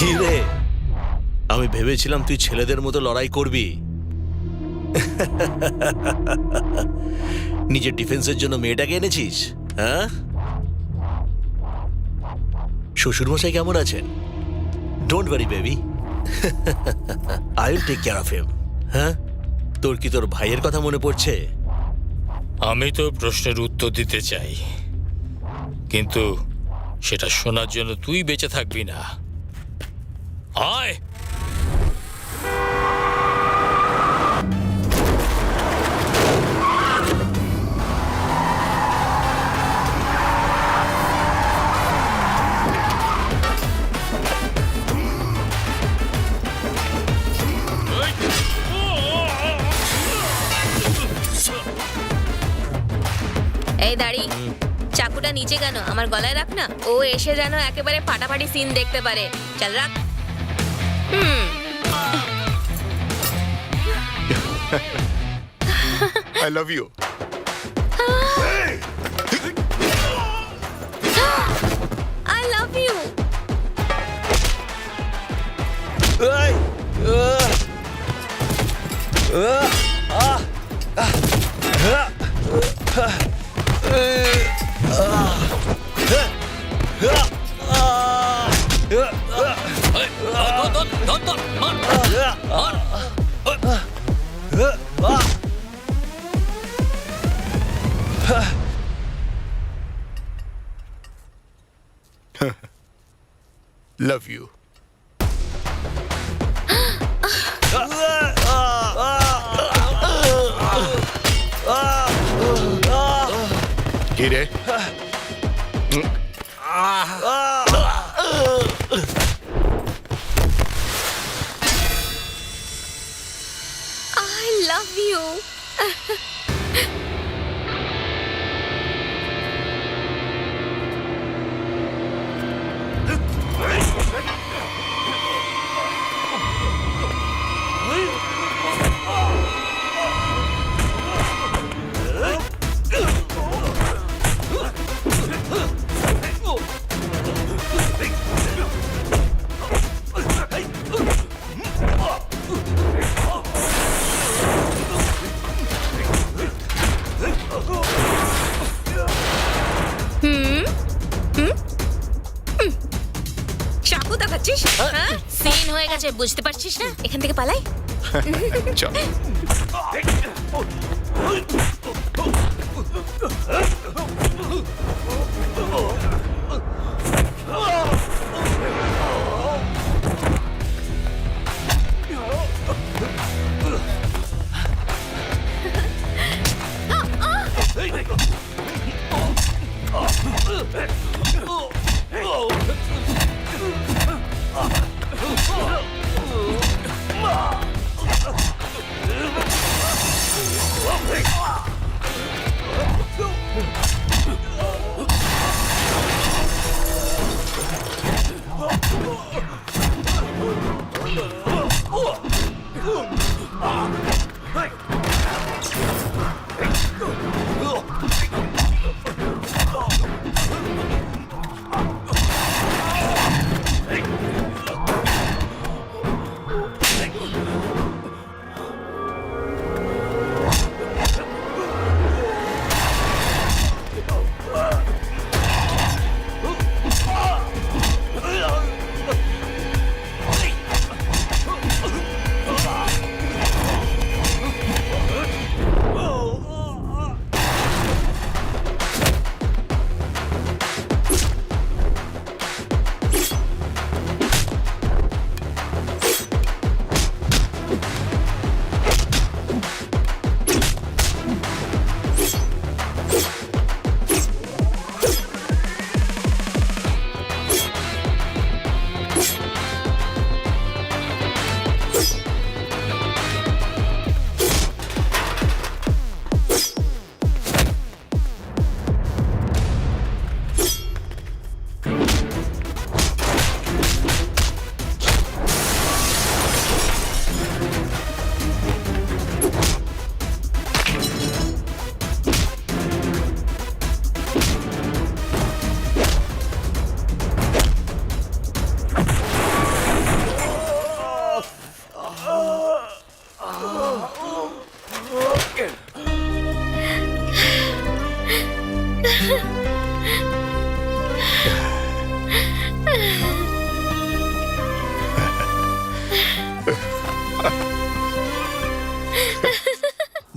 কি রে, আমি ভেবেছিলাম তুই ছেলেদের মতো লড়াই করবি। নিজের ডিফেন্সের জন্য মেয়েটাকে এনেছিস, হ্যাঁ? শ্বশুরমশাই কেমন আছেন? Don't worry baby, I will take care of him. হ্যাঁ, তোর কি তোর ভাইয়ের কথা মনে পড়ছে? আমি তো প্রশ্নের উত্তর দিতে চাই, কিন্তু সেটা শোনার জন্য তুই বেঁচে থাকবি না। আয়। এই দাঁড়ি, চাকুটা নিচে কেন? আমার গলায় রাখ না। ও এসে যেন একেবারে ফাটাফাটি সিন দেখতে পারে। চল রাখ। I love you. I love you. Love you. কি রে? I love you. সিন হয়ে গেছে, বুঝতে পারছিস না? এখান থেকে পালাই। চল।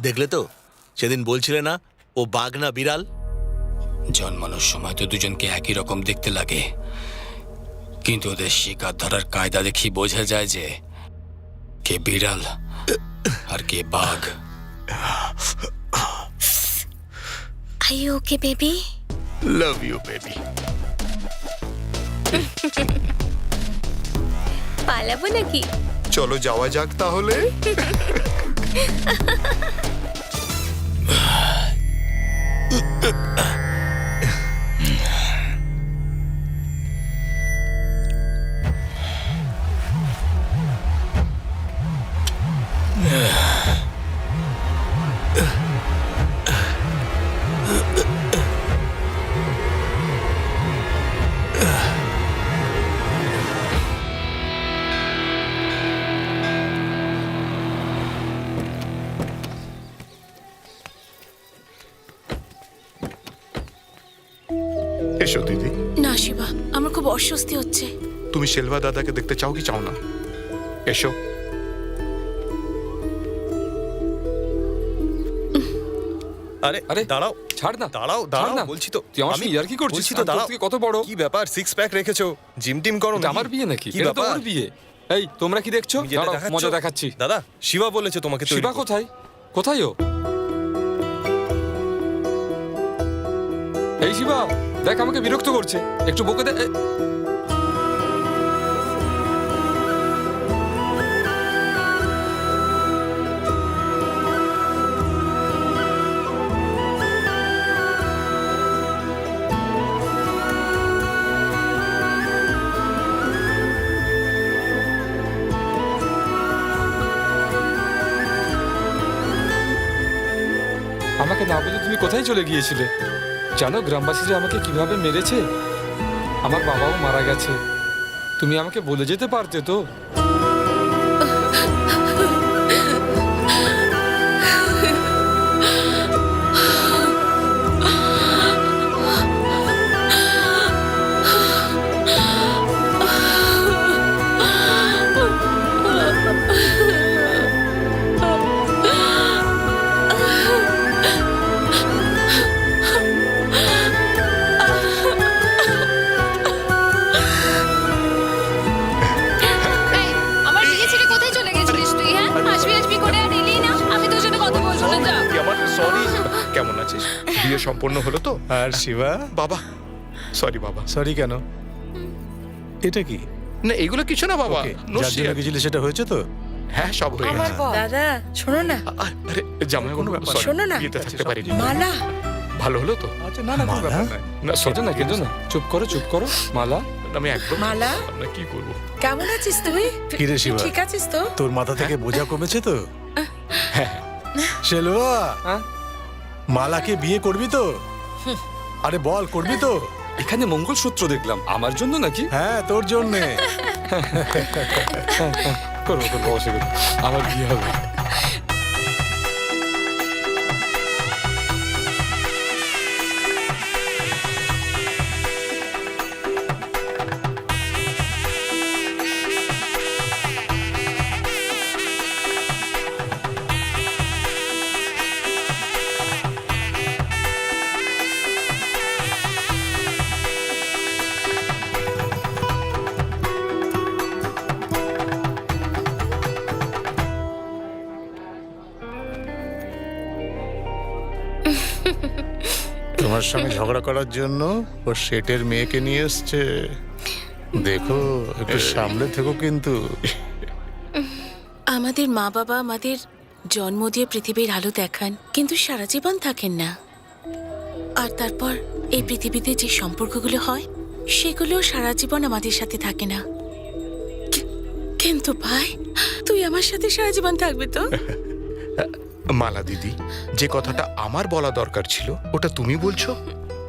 দেখলে তো, সেদিন বলছিলে না ও বাঘ না বিড়াল? জন্মানোর সময় তো দুজনকে একই রকম দেখতে লাগে, কিন্তু ওদের শিকার ধরার কায়দা দেখি বোঝা যায় যে কে বিড়াল আর কে বাঘ। Are you okay, baby? Love you baby. পালাবো নাকি? চলো যাওয়া যাক তাহলে। এসো দিদি। না শিবা, আমার খুব অস্বস্তি হচ্ছে। তুমি শেলভা দাদাকে দেখতে চাও কি চাও না? এসো। আরে আরে দাঁড়াও, ছাড় না, দাঁড়াও দাঁড়াও বলছি তো। তুই আমার সঙ্গে ইয়ার্কি করছিস? বলছি তো আমি তোর দাঁড়াও। থেকে কত বড়? কি ব্যাপার, সিক্স প্যাক রেখেছো, জিম টিম করো এটা নাকি? আমার বিয়ে নাকি? কি এটা তো ব্যাপার? ওর বিয়ে। এই তোমরা কি দেখছো? তুমি যেটা দাঁড়াও, দেখাচ্ছ- মজা দেখাচ্ছি। দাদা, শিবা বলেছে তোমাকে তৈরি শিবা করতে। কোথায়? কোথায় ও? এই শিবা, দেখ আমাকে বিরক্ত করছে, একটু বকে দে। আমাকে না বলে তুমি কোথায় চলে গিয়েছিলে? জানো গ্রামবাসীরা আমাকে কিভাবে মেরেছে? আমার বাবাও মারা গেছে। তুমি আমাকে বলে যেতে পারতে তো। বিয়ে সম্পন্ন হলো তো? আর শিবা? বাবা সরি বাবা। সরি কেন? এটা কি? না এগুলো কিছু না বাবা। ওকে, No যার জন্য share. গেছিলে সেটা হয়েছে তো? হ্যাঁ সব হয়ে আমার গেছে। বর। দাদা শোনো না, আরে জামাই কোনো ব্যাপার শোনো না। বিয়েতে থাকতে পারিনি। মালা ভালো হলো তো? আচ্ছা না না কোনো ব্যাপার নয়। না কেঁদো না কেঁদো না, চুপ করো চুপ করো। মালা, আমি একদম মালা? না কি করব? কেমন আছিস তুই? কি রে শিবা? ঠিক আছিস তো? তোর মাথা থেকে বোঝা কমেছে তো? শেলুয়া, হ্যাঁ? মালাকে বিয়ে করবি তো? আরে বল, করবি তো? এখানে মঙ্গলসূত্র দেখলাম, আমার জন্য নাকি? হ্যাঁ তোর জন্যে। করবো করবো অবশ্যই করবো। আমার বিয়ে হবে। তোমার সঙ্গে ঝগড়া করার জন্য ও শেটের মেয়েকে নিয়ে এসছে। দেখো একটু সামলে থেকো কিন্তু। আমাদের মা বাবা আমাদের জন্ম দিয়ে পৃথিবীর আলো দেখান, কিন্তু সারা জীবন থাকেন না। আর তারপর এই পৃথিবীতে যে সম্পর্কগুলো হয় সেগুলো সারা জীবন আমাদের সাথে থাকে না। কিন্তু ভাই, তুই আমার সাথে সারা জীবন থাকবি তো? মালা দিদি, যে কথাটা আমার বলা দরকার ছিল ওটা তুমি বলছো।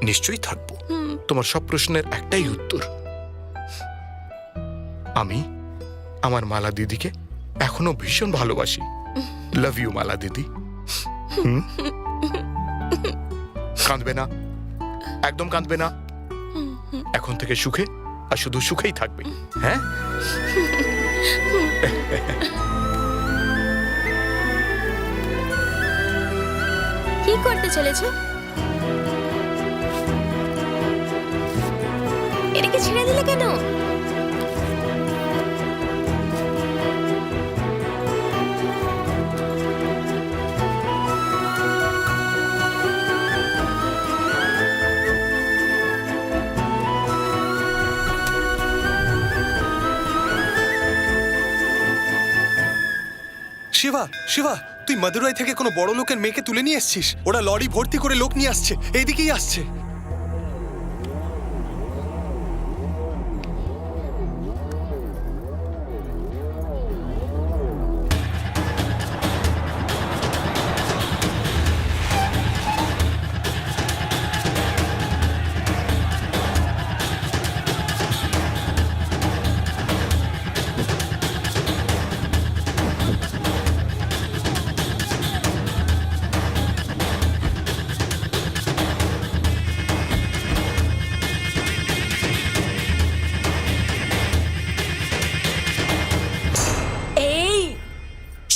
নিশ্চয়ই থাকবো। তোমার সব প্রশ্নের একটাই উত্তর। আমি আমার মালা দিদিকে এখনো ভীষণ ভালোবাসি। লাভ ইউ মালা দিদি। কাঁদবে না, একদম কাঁদবে না। এখন থেকে সুখে আর শুধু সুখেই থাকবে। হ্যাঁ কি করতে চলেছো? এটাকে ছেড়ে দিলে কেন? শিবা শিবা, তুই মাদুরাই থেকে কোনো বড় লোকের মেয়েকে তুলে নিয়ে এসেছিস? ওরা লরি ভর্তি করে লোক নিয়ে আসছে, এইদিকেই আসছে।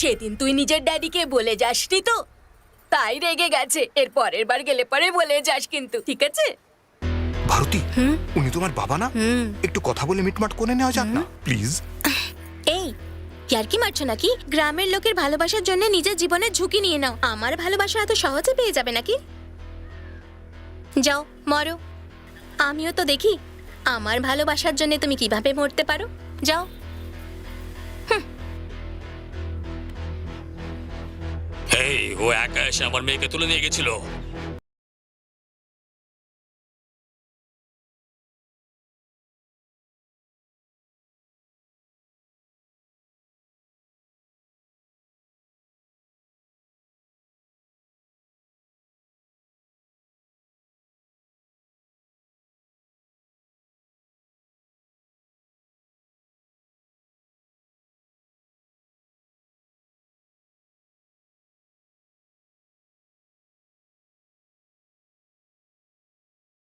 সেদিন তুই নিজের ড্যাডিকে বলে যাসনি তো, তাই রেগে গেছে। এর পরের বার গেলে পরে বলে যাস কিন্তু, ঠিক আছে? ভারতী, উনি তোমার বাবা না? একটু কথা বলে মিটমাট করে নেওয়া যাক না প্লিজ? এই ইয়ার্কি মারছো নাকি? গ্রামের লোকের ভালোবাসার জন্য নিজের জীবনের ঝুঁকি নিয়ে নাও। আমার ভালোবাসা এত সহজে পেয়ে যাবে নাকি? যাও মরো, আমিও তো দেখি আমার ভালোবাসার জন্য তুমি কিভাবে মরতে পারো। যাও। এই ও একা এসে আমার মেয়েকে তুলে নিয়ে গেছিল।